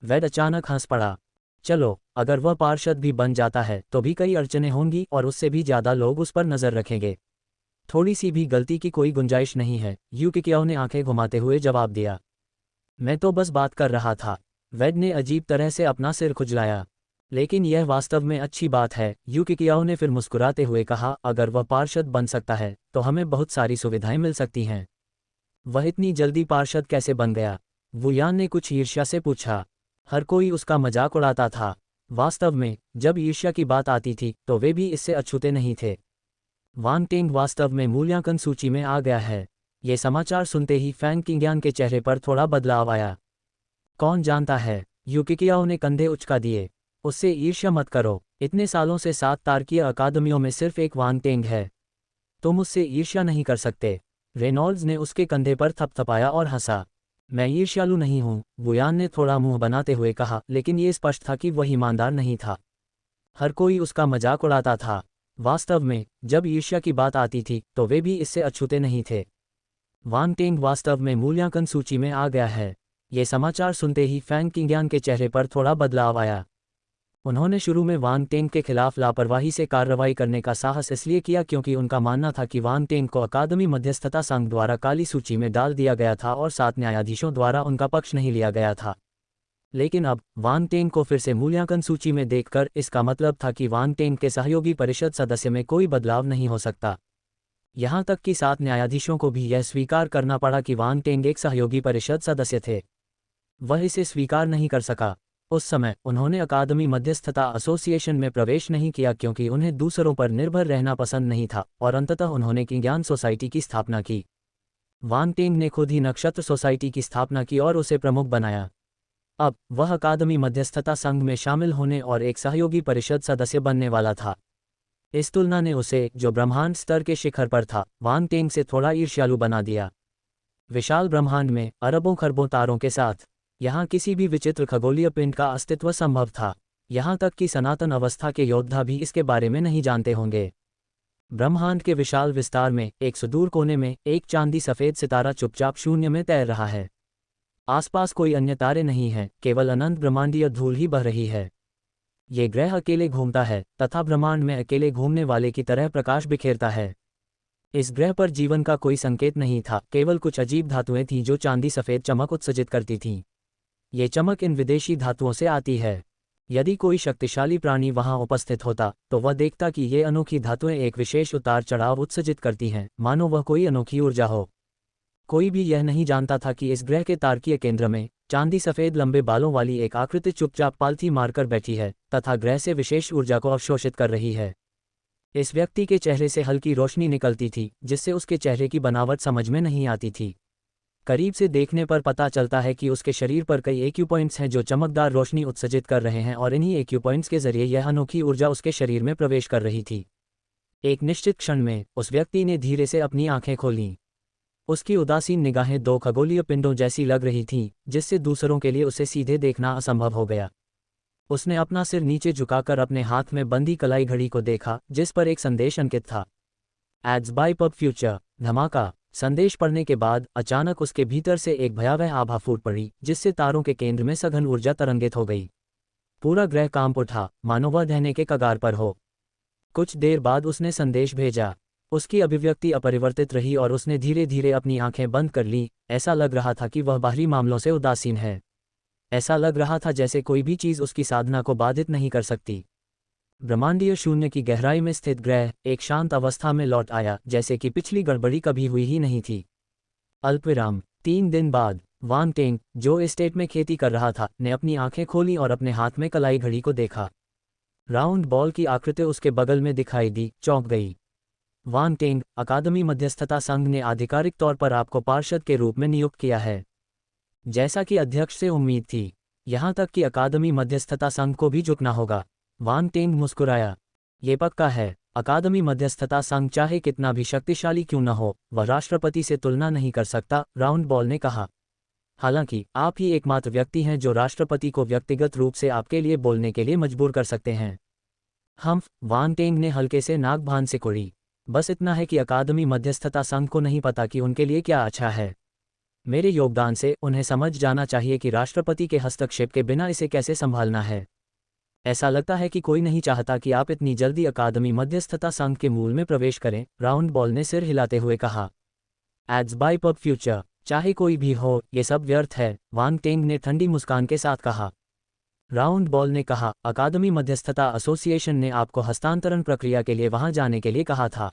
वेड अचानक हंस पड़ा। चलो, अगर वह पार्षद भी बन जाता है तो भी कई अड़चनें होंगी और उससे भी ज़्यादा लोग उस पर नज़र रखेंगे। थोड़ी सी भी गलती की कोई गुंजाइश नहीं है, यूकिकियो ने आंखें घुमाते हुए जवाब दिया। मैं तो बस बात कर रहा था। वेड ने अजीब तरह से अपना सिर खुजलाया। लेकिन यह वास्तव में अच्छी बात है, यूकिकियो ने फिर मुस्कुराते हुए कहा, अगर वह पार्षद बन सकता है तो हमें बहुत सारी सुविधाएं मिल सकती हैं। वह इतनी जल्दी पार्षद कैसे बन गया? वुयान ने कुछ ईर्ष्या से पूछा। हर कोई उसका मजाक उड़ाता था। वास्तव में जब ईर्ष्या की बात आती थी तो वे भी इससे अछूते नहीं थे। वांग टेंग वास्तव में मूल्यांकन सूची में आ गया है। ये समाचार सुनते ही फैंग किंग्यान के चेहरे पर थोड़ा बदलाव आया। कौन जानता है? यूकिकियो ने कंधे उचका दिए। उससे ईर्ष्या मत करो। इतने सालों से 7 तारकीय अकादमियों में सिर्फ एक वांग टेंग है। तुम उससे ईर्ष्या नहीं कर सकते। रेनॉल्ड्स ने उसके कंधे पर थपथपाया और हंसा। मैं ईर्ष्यालु नहीं हूं, वुयान ने थोड़ा मुंह बनाते हुए कहा, लेकिन ये स्पष्ट था कि वह ईमानदार नहीं था। हर कोई उसका मजाक उड़ाता था। वास्तव में जब ईर्ष्या की बात आती थी तो वे भी इससे अछूते नहीं थे। वांग टेंग वास्तव में मूल्यांकन सूची में आ गया है। ये समाचार सुनते ही फैंग किंग्यान के चेहरे पर थोड़ा बदलाव आया। उन्होंने शुरू में वांग टेंग के खिलाफ लापरवाही से कार्रवाई करने का साहस इसलिए किया क्योंकि उनका मानना था कि वांग टेंग को अकादमी मध्यस्थता संघ द्वारा काली सूची में डाल दिया गया था और 7 न्यायाधीशों द्वारा उनका पक्ष नहीं लिया गया था। लेकिन अब वांग टेंग को फिर से मूल्यांकन सूची में देखकर इसका मतलब था कि वांग टेंग के सहयोगी परिषद सदस्य में कोई बदलाव नहीं हो सकता। यहाँ तक कि 7 न्यायाधीशों को भी यह स्वीकार करना पड़ा कि वांग टेंग एक सहयोगी परिषद सदस्य थे। वह इसे स्वीकार नहीं कर सका। उस समय उन्होंने अकादमी मध्यस्थता एसोसिएशन में प्रवेश नहीं किया क्योंकि उन्हें दूसरों पर निर्भर रहना पसंद नहीं था, और अंततः उन्होंने किंग्यान सोसाइटी की स्थापना की। वांग टेंग ने खुद ही नक्षत्र सोसाइटी की स्थापना की और उसे प्रमुख बनाया। अब वह अकादमी मध्यस्थता संघ में शामिल होने और एक सहयोगी परिषद सदस्य बनने वाला था। इस तुलना ने उसे, जो ब्रह्मांड स्तर के शिखर पर था, वांग टेंग से थोड़ा ईर्ष्यालु बना दिया। विशाल ब्रह्मांड में अरबों खरबों तारों के साथ यहाँ किसी भी विचित्र खगोलीय पिंड का अस्तित्व संभव था। यहाँ तक कि सनातन अवस्था के योद्धा भी इसके बारे में नहीं जानते होंगे। ब्रह्मांड के विशाल विस्तार में एक सुदूर कोने में एक चांदी सफेद सितारा चुपचाप शून्य में तैर रहा है। आसपास कोई अन्य तारे नहीं हैं, केवल अनंत ब्रह्मांडीय धूल ही बह रही है। ये ग्रह अकेले घूमता है तथा ब्रह्मांड में अकेले घूमने वाले की तरह प्रकाश बिखेरता है। इस ग्रह पर जीवन का कोई संकेत नहीं था, केवल कुछ अजीब धातुएं थीं जो चांदी सफेद चमक उत्सर्जित करती थीं। ये चमक इन विदेशी धातुओं से आती है। यदि कोई शक्तिशाली प्राणी वहां उपस्थित होता तो वह देखता कि ये अनोखी धातुएं एक विशेष उतार चढ़ाव उत्सर्जित करती हैं, मानो वह कोई अनोखी ऊर्जा हो। कोई भी यह नहीं जानता था कि इस ग्रह के तारकीय केंद्र में चांदी सफेद लंबे बालों वाली एक आकृति चुपचाप पालथी मारकर बैठी है तथा ग्रह से विशेष ऊर्जा को अवशोषित कर रही है। इस व्यक्ति के चेहरे से हल्की रोशनी निकलती थी, जिससे उसके चेहरे की बनावट समझ में नहीं आती थी। करीब से देखने पर पता चलता है कि उसके शरीर पर कई एक्यूपॉइंट्स हैं जो चमकदार रोशनी उत्सर्जित कर रहे हैं, और इन्हीं एक्यूपॉइंट्स के जरिए यह अनोखी ऊर्जा उसके शरीर में प्रवेश कर रही थी। एक निश्चित क्षण में उस व्यक्ति ने धीरे से अपनी आंखें खोलीं। उसकी उदासीन निगाहें 2 खगोलीय पिंडों जैसी लग रही थीं, जिससे दूसरों के लिए उसे सीधे देखना असंभव हो गया। उसने अपना सिर नीचे झुकाकर अपने हाथ में बंधी कलाई घड़ी को देखा, जिस पर एक संदेश अंकित था। Ads by pub future. धमाका। संदेश पढ़ने के बाद अचानक उसके भीतर से एक भयावह आभा फूट पड़ी, जिससे तारों के केंद्र में सघन ऊर्जा तरंगित हो गई। पूरा ग्रह कांप उठा, मानो वह ढहने के कगार पर हो। कुछ देर बाद उसने संदेश भेजा। उसकी अभिव्यक्ति अपरिवर्तित रही और उसने धीरे धीरे अपनी आंखें बंद कर लीं। ऐसा लग रहा था कि वह बाहरी मामलों से उदासीन है। ऐसा लग रहा था जैसे कोई भी चीज़ उसकी साधना को बाधित नहीं कर सकती। ब्रह्मांडीय शून्य की गहराई में स्थित ग्रह एक शांत अवस्था में लौट आया, जैसे कि पिछली गड़बड़ी कभी हुई ही नहीं थी। अल्पविराम। 3 दिन बाद वांग टेंग, जो एस्टेट में खेती कर रहा था, ने अपनी आंखें खोली और अपने हाथ में कलाई घड़ी को देखा। राउंड बॉल की आकृति उसके बगल में दिखाई दी। चौंक गई। वांग टेंग, अकादमी मध्यस्थता संघ ने आधिकारिक तौर पर आपको पार्षद के रूप में नियुक्त किया है, जैसा कि अध्यक्ष से उम्मीद थी। यहाँ तक कि अकादमी मध्यस्थता संघ को भी झुकना होगा। वांग टेंग मुस्कुराया। ये पक्का है। अकादमी मध्यस्थता संघ चाहे कितना भी शक्तिशाली क्यों न हो, वह राष्ट्रपति से तुलना नहीं कर सकता, राउंड बॉल ने कहा। हालांकि आप ही एकमात्र व्यक्ति हैं जो राष्ट्रपति को व्यक्तिगत रूप से आपके लिए बोलने के लिए मजबूर कर सकते हैं। वान टेंग ने हल्के से नाक भान से कुड़ी। बस इतना है कि अकादमी मध्यस्थता संघ को नहीं पता कि उनके लिए क्या अच्छा है। मेरे योगदान से उन्हें समझ जाना चाहिए कि राष्ट्रपति के हस्तक्षेप के बिना इसे कैसे संभालना है। ऐसा लगता है कि कोई नहीं चाहता कि आप इतनी जल्दी अकादमी मध्यस्थता संघ के मूल में प्रवेश करें, राउंड बॉल ने सिर हिलाते हुए कहा। एड्स बाय पब फ्यूचर, चाहे कोई भी हो, ये सब व्यर्थ है, वान टेंग ने ठंडी मुस्कान के साथ कहा। राउंड बॉल ने कहा, अकादमी मध्यस्थता एसोसिएशन ने आपको हस्तांतरण प्रक्रिया के लिए वहां जाने के लिए कहा था।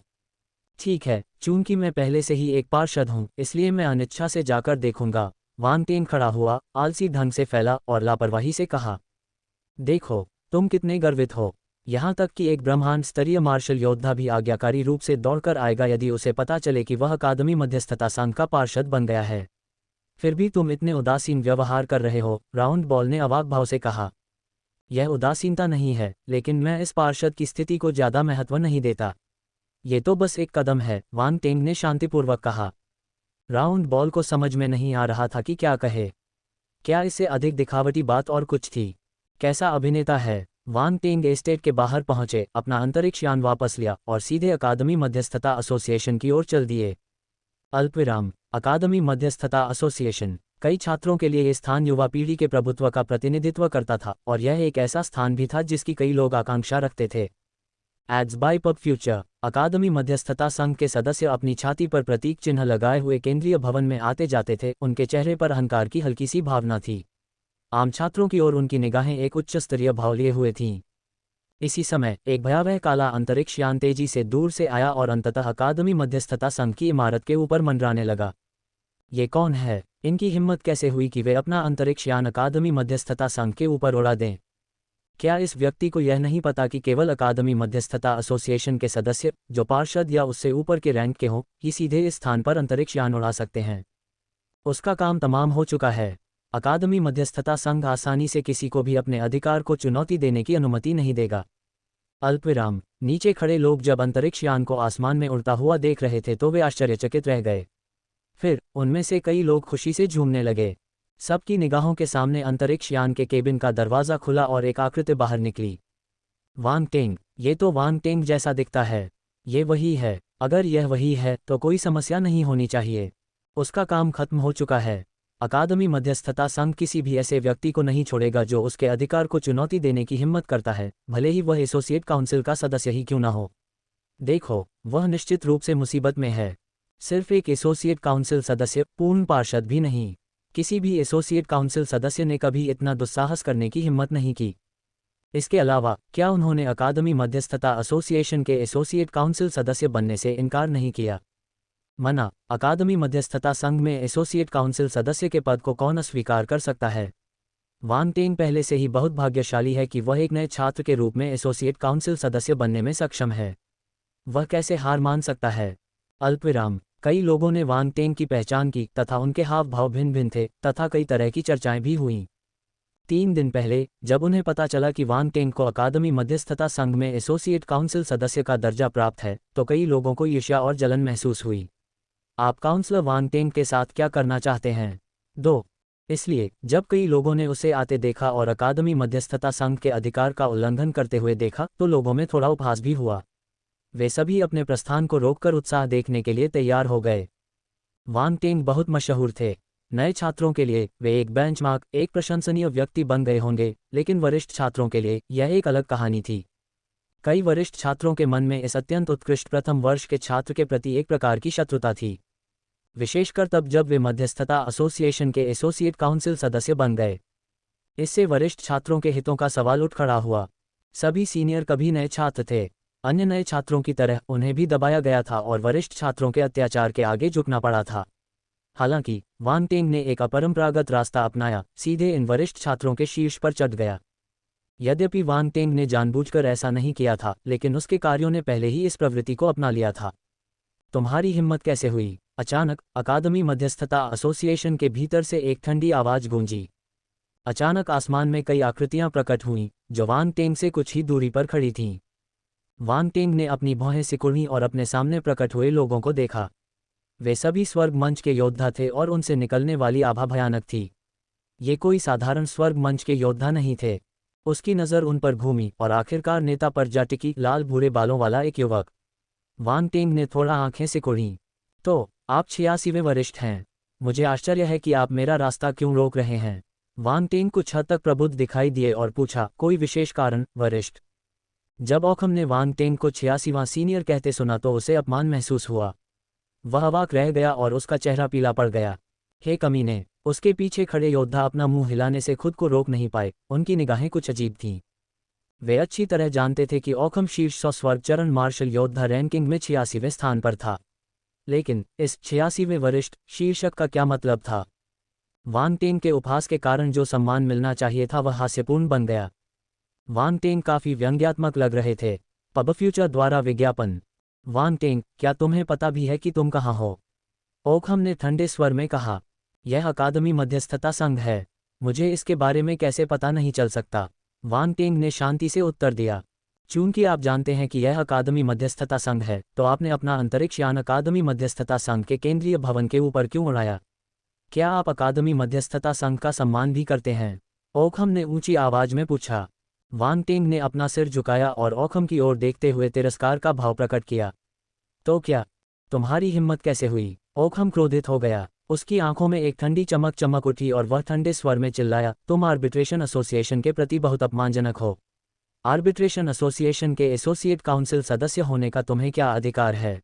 ठीक है, चूंकि मैं पहले से ही एक पार्षद हूं, इसलिए मैं अनिच्छा से जाकर देखूंगा। वान टेंग खड़ा हुआ, आलसी ढंग से फैला और लापरवाही से कहा। देखो, तुम कितने गर्वित हो। यहां तक कि एक ब्रह्मांड स्तरीय मार्शल योद्धा भी आज्ञाकारी रूप से दौड़कर आएगा यदि उसे पता चले कि वह अकादमी मध्यस्थता संघ का पार्षद बन गया है। फिर भी तुम इतने उदासीन व्यवहार कर रहे हो, राउंड बॉल ने अवाक भाव से कहा। यह उदासीनता नहीं है, लेकिन मैं इस पार्षद की स्थिति को ज्यादा महत्व नहीं देता। ये तो बस एक कदम है, वान टेंग ने शांतिपूर्वक कहा। राउंड बॉल को समझ में नहीं आ रहा था कि क्या कहे। क्या इससे अधिक दिखावटी बात और कुछ थी? कैसा अभिनेता है। वान टेंग एस्टेट के बाहर पहुंचे, अपना अंतरिक्ष यान वापस लिया और सीधे अकादमी मध्यस्थता एसोसिएशन की ओर चल दिए। अल्पविराम। अकादमी मध्यस्थता एसोसिएशन। कई छात्रों के लिए ये स्थान युवा पीढ़ी के प्रभुत्व का प्रतिनिधित्व करता था और यह एक ऐसा स्थान भी था जिसकी कई लोग आकांक्षा रखते थे। Ads by pub future. अकादमी मध्यस्थता संघ के सदस्य अपनी छाती पर प्रतीक चिन्ह लगाए हुए केंद्रीय भवन में आते जाते थे, उनके चेहरे पर अहंकार की हल्की सी भावना थी। आम छात्रों की ओर उनकी निगाहें एक उच्च स्तरीय भाव लिए हुए थीं। इसी समय एक भयावह काला अंतरिक्ष यान तेजी से दूर से आया और अंततः अकादमी मध्यस्थता संघ की इमारत के ऊपर मंडराने लगा। ये कौन है? इनकी हिम्मत कैसे हुई कि वे अपना अंतरिक्ष यान अकादमी मध्यस्थता संघ के ऊपर उड़ा दें? क्या इस व्यक्ति को यह नहीं पता कि केवल अकादमी मध्यस्थता एसोसिएशन के सदस्य, जो पार्षद या उससे ऊपर के रैंक के हों, ही सीधे इस स्थान पर अंतरिक्ष यान उड़ा सकते हैं? उसका काम तमाम हो चुका है। अकादमी मध्यस्थता संघ आसानी से किसी को भी अपने अधिकार को चुनौती देने की अनुमति नहीं देगा। अल्पविराम। नीचे खड़े लोग जब अंतरिक्ष यान को आसमान में उड़ता हुआ देख रहे थे तो वे आश्चर्यचकित रह गए। फिर उनमें से कई लोग खुशी से झूमने लगे। सबकी निगाहों के सामने अंतरिक्ष यान के केबिन का दरवाजा खुला और एक आकृति बाहर निकली। वान टेंग। ये तो वान टेंग जैसा दिखता है। ये वही है। अगर यह वही है तो कोई समस्या नहीं होनी चाहिए। उसका काम खत्म हो चुका है। अकादमी मध्यस्थता संघ किसी भी ऐसे व्यक्ति को नहीं छोड़ेगा जो उसके अधिकार को चुनौती देने की हिम्मत करता है, भले ही वह एसोसिएट काउंसिल का सदस्य ही क्यों न हो। देखो, वह निश्चित रूप से मुसीबत में है। सिर्फ एक एसोसिएट काउंसिल सदस्य, पूर्ण पार्षद भी नहीं। किसी भी एसोसिएट काउंसिल सदस्य ने कभी इतना दुस्साहस करने की हिम्मत नहीं की। इसके अलावा क्या उन्होंने अकादमी मध्यस्थता एसोसिएशन के एसोसिएट काउंसिल सदस्य बनने से इनकार नहीं किया? मना। अकादमी मध्यस्थता संघ में एसोसिएट काउंसिल सदस्य के पद को कौन अस्वीकार कर सकता है? वान टेंग पहले से ही बहुत भाग्यशाली है कि वह एक नए छात्र के रूप में एसोसिएट काउंसिल सदस्य बनने में सक्षम है। वह कैसे हार मान सकता है? अल्पविराम। कई लोगों ने वान टेंग की पहचान की तथा उनके हाव भाव भिन्न भिन्न थे तथा कई तरह की चर्चाएं भी हुईं। 3 दिन पहले जब उन्हें पता चला कि वान टेंग को अकादमी मध्यस्थता संघ में एसोसिएट काउंसिल सदस्य का दर्जा प्राप्त है, तो कई लोगों को ईर्ष्या और जलन महसूस हुई। आप काउंसलर वान टेंग के साथ क्या करना चाहते हैं? 2। इसलिए जब कई लोगों ने उसे आते देखा और अकादमी मध्यस्थता संघ के अधिकार का उल्लंघन करते हुए देखा तो लोगों में थोड़ा उपहास भी हुआ। वे सभी अपने प्रस्थान को रोककर उत्साह देखने के लिए तैयार हो गए। वान टेंग बहुत मशहूर थे। नए छात्रों के लिए वे एक बेंचमार्क, एक प्रशंसनीय व्यक्ति बन गए होंगे, लेकिन वरिष्ठ छात्रों के लिए यह एक अलग कहानी थी। कई वरिष्ठ छात्रों के मन में इस अत्यंत उत्कृष्ट प्रथम वर्ष के छात्र के प्रति एक प्रकार की शत्रुता थी, विशेषकर तब जब वे मध्यस्थता एसोसिएशन के एसोसिएट काउंसिल सदस्य बन गए। इससे वरिष्ठ छात्रों के हितों का सवाल उठ खड़ा हुआ। सभी सीनियर कभी नए छात्र थे। अन्य नए छात्रों की तरह उन्हें भी दबाया गया था और वरिष्ठ छात्रों के अत्याचार के आगे झुकना पड़ा था। हालांकि वान टेंग ने एक अपरंपरागत रास्ता अपनाया, सीधे इन वरिष्ठ छात्रों के शीर्ष पर चढ़ गया। यद्यपि वान टेंग ने जानबूझकर ऐसा नहीं किया था, लेकिन उसके कार्यों ने पहले ही इस प्रवृत्ति को अपना लिया था। तुम्हारी हिम्मत कैसे हुई? अचानक अकादमी मध्यस्थता एसोसिएशन के भीतर से एक ठंडी आवाज गूंजी। अचानक आसमान में कई आकृतियां प्रकट हुईं, जो वान टेंग से कुछ ही दूरी पर खड़ी थीं। वांग टेंग ने अपनी भौहें सिकुड़ी और अपने सामने प्रकट हुए लोगों को देखा। वे सभी स्वर्ग मंच के योद्धा थे और उनसे निकलने वाली आभा भयानक थी। ये कोई साधारण स्वर्ग मंच के योद्धा नहीं थे। उसकी नज़र उन पर घूमी और आखिरकार नेता पर जा टिकी, लाल भूरे बालों वाला एक युवक। वांग टेंग ने थोड़ा आंखें सिकुड़ी। तो आप 86वें वरिष्ठ हैं। मुझे आश्चर्य है कि आप मेरा रास्ता क्यों रोक रहे हैं। वांग टेंग कुछ हद तक प्रबुद्ध दिखाई दिए और पूछा, कोई विशेष कारण वरिष्ठ? जब ओखम ने वांग टेंग को 86वां सीनियर कहते सुना तो उसे अपमान महसूस हुआ। वह अवाक रह गया और उसका चेहरा पीला पड़ गया। हे कमीने! उसके पीछे खड़े योद्धा अपना मुंह हिलाने से खुद को रोक नहीं पाए। उनकी निगाहें कुछ अजीब थीं। वे अच्छी तरह जानते थे कि ओखम शीर्ष 100 स्वर्ग चरण मार्शल योद्धा रैंकिंग में 86वें स्थान पर था। लेकिन इस 86वें वरिष्ठ शीर्षक का क्या मतलब था? वांग टेंग के उपहास के कारण जो सम्मान मिलना चाहिए था वह हास्यपूर्ण बन गया। वांग टेंग काफी व्यंग्यात्मक लग रहे थे। पब फ्यूचर द्वारा विज्ञापन। वांग टेंग, क्या तुम्हें पता भी है कि तुम कहाँ हो? ओखम ने ठंडे स्वर में कहा। यह अकादमी मध्यस्थता संघ है। मुझे इसके बारे में कैसे पता नहीं चल सकता? वांग टेंग ने शांति से उत्तर दिया। चूंकि आप जानते हैं कि यह अकादमी मध्यस्थता संघ है, तो आपने अपना अंतरिक्ष यान अकादमी मध्यस्थता संघ के केंद्रीय भवन के ऊपर क्यों उड़ाया? क्या आप अकादमी मध्यस्थता संघ का सम्मान भी करते हैं? ओखम ने ऊंची आवाज में पूछा। वांग टेंग ने अपना सिर झुकाया और ओखम की ओर देखते हुए तिरस्कार का भाव प्रकट किया। तो क्या? तुम्हारी हिम्मत कैसे हुई? ओखम क्रोधित हो गया। उसकी आंखों में एक ठंडी चमक चमक उठी और वह ठंडे स्वर में चिल्लाया, तुम आर्बिट्रेशन एसोसिएशन के प्रति बहुत अपमानजनक हो। आर्बिट्रेशन एसोसिएशन के एसोसिएट काउंसिल सदस्य होने का तुम्हें क्या अधिकार है?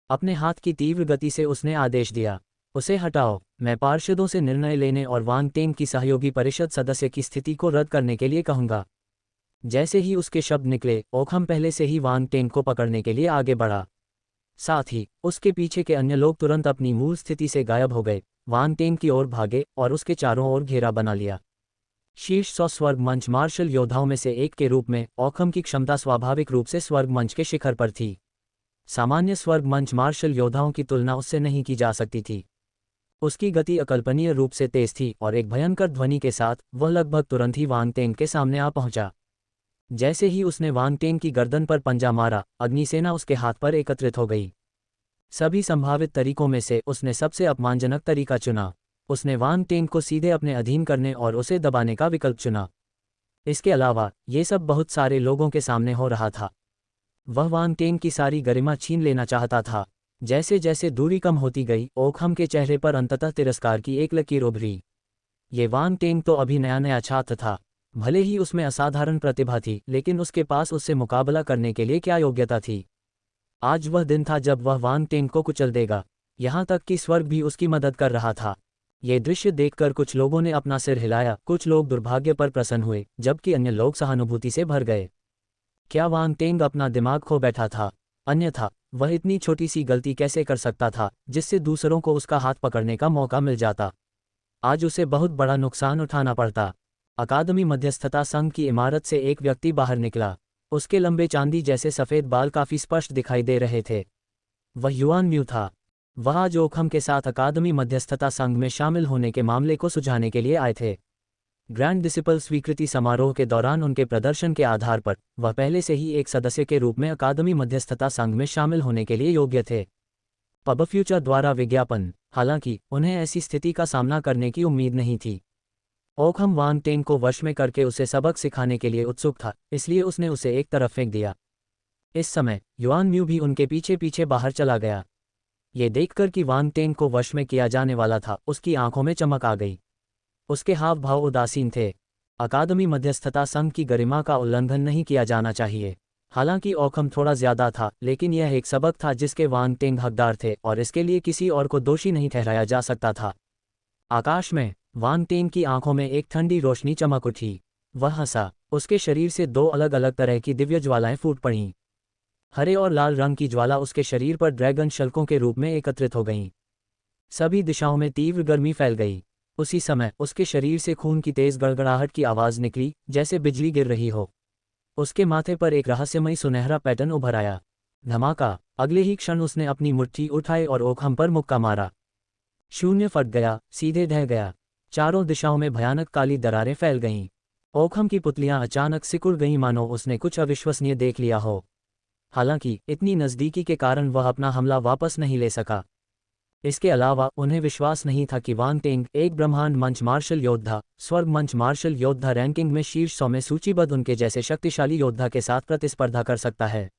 अपने हाथ की तीव्र गति से उसने आदेश दिया, उसे हटाओ। मैं पार्षदों से निर्णय लेने और वांग टेंग की सहयोगी परिषद सदस्य की स्थिति को रद्द करने के लिए कहूंगा। जैसे ही उसके शब्द निकले, ओखम पहले से ही वांग टेंग को पकड़ने के लिए आगे बढ़ा। साथ ही उसके पीछे के अन्य लोग तुरंत अपनी मूल स्थिति से गायब हो गए, वांग टेंग की ओर भागे और उसके चारों ओर घेरा बना लिया। शीर्ष 100 स्वर्ग मंच मार्शल योद्धाओं में से एक के रूप में ओखम की क्षमता स्वाभाविक रूप से स्वर्ग मंच के शिखर पर थी। सामान्य स्वर्ग मंच मार्शल योद्धाओं की तुलना उससे नहीं की जा सकती थी। उसकी गति अकल्पनीय रूप से तेज थी और एक भयंकर ध्वनि के साथ वह लगभग तुरंत ही वांग टेंग के सामने आ पहुंचा। जैसे ही उसने वांग टेंग की गर्दन पर पंजा मारा, अग्निसेना उसके हाथ पर एकत्रित हो गई। सभी संभावित तरीकों में से उसने सबसे अपमानजनक तरीका चुना। उसने वांग टेंग को सीधे अपने अधीन करने और उसे दबाने का विकल्प चुना। इसके अलावा ये सब बहुत सारे लोगों के सामने हो रहा था। वह वांग टेंग की सारी गरिमा छीन लेना चाहता था। जैसे जैसे दूरी कम होती गई, ओखम के चेहरे पर अंततः तिरस्कार की एक लकीर उभरी। ये वांग टेंग तो अभी नया नया छात्र था। भले ही उसमें असाधारण प्रतिभा थी, लेकिन उसके पास उससे मुकाबला करने के लिए क्या योग्यता थी? आज वह दिन था जब वह वांग टेंग को कुचल देगा। यहाँ तक कि स्वर्ग भी उसकी मदद कर रहा था। ये दृश्य देखकर कुछ लोगों ने अपना सिर हिलाया, कुछ लोग दुर्भाग्य पर प्रसन्न हुए, जबकि अन्य लोग सहानुभूति से भर गए। क्या वांग टेंग अपना दिमाग खो बैठा था? अन्यथा वह इतनी छोटी सी गलती कैसे कर सकता था जिससे दूसरों को उसका हाथ पकड़ने का मौका मिल जाता? आज उसे बहुत बड़ा नुकसान उठाना पड़ता। अकादमी मध्यस्थता संघ की इमारत से एक व्यक्ति बाहर निकला। उसके लंबे चांदी जैसे सफ़ेद बाल काफ़ी स्पष्ट दिखाई दे रहे थे। वह युआन म्यू था। वह आज ओखम के साथ अकादमी मध्यस्थता संघ में शामिल होने के मामले को सुलझाने के लिए आए थे। ग्रैंड डिसिपल स्वीकृति समारोह के दौरान उनके प्रदर्शन के आधार पर वह पहले से ही एक सदस्य के रूप में अकादमी मध्यस्थता संघ में शामिल होने के लिए योग्य थे। पब फ्यूचर द्वारा विज्ञापन। हालांकि उन्हें ऐसी स्थिति का सामना करने की उम्मीद नहीं थी। ओखम वांग टेंग को वश में करके उसे सबक सिखाने के लिए उत्सुक था, इसलिए उसने उसे एक तरफ फेंक दिया। इस समय युआन म्यू भी उनके पीछे पीछे बाहर चला गया। ये देखकर कि वांग टेंग को वश में किया जाने वाला था, उसकी आंखों में चमक आ गई। उसके हाव भाव उदासीन थे। अकादमी मध्यस्थता संघ की गरिमा का उल्लंघन नहीं किया जाना चाहिए। हालांकि ओखम थोड़ा ज्यादा था, लेकिन यह एक सबक था जिसके वांग टेंग हकदार थे और इसके लिए किसी और को दोषी नहीं ठहराया जा सकता था। आकाश में वांग टेंग की आंखों में एक ठंडी रोशनी चमक उठी। वह हंसा। उसके शरीर से दो अलग अलग तरह की दिव्य ज्वालाएं फूट पड़ीं। हरे और लाल रंग की ज्वाला उसके शरीर पर ड्रैगन शल्कों के रूप में एकत्रित हो गईं। सभी दिशाओं में तीव्र गर्मी फैल गई। उसी समय उसके शरीर से खून की तेज गड़गड़ाहट की आवाज निकली, जैसे बिजली गिर रही हो। उसके माथे पर एक रहस्यमयी सुनहरा पैटर्न उभर आया। धमाका! अगले ही क्षण उसने अपनी मुट्ठी उठाई और ओखम पर मुक्का मारा। शून्य फट गया, सीधे ढह गया। चारों दिशाओं में भयानक काली दरारें फैल गईं। ओखम की पुतलियां अचानक सिकुड़ गईं, मानो उसने कुछ अविश्वसनीय देख लिया हो। हालांकि इतनी नज़दीकी के कारण वह अपना हमला वापस नहीं ले सका। इसके अलावा उन्हें विश्वास नहीं था कि वांग टेंग एक ब्रह्मांड मंच मार्शल योद्धा, स्वर्ग मंच मार्शल योद्धा रैंकिंग में शीर्ष 100 में सूचीबद्ध उनके जैसे शक्तिशाली योद्धा के साथ प्रतिस्पर्धा कर सकता है।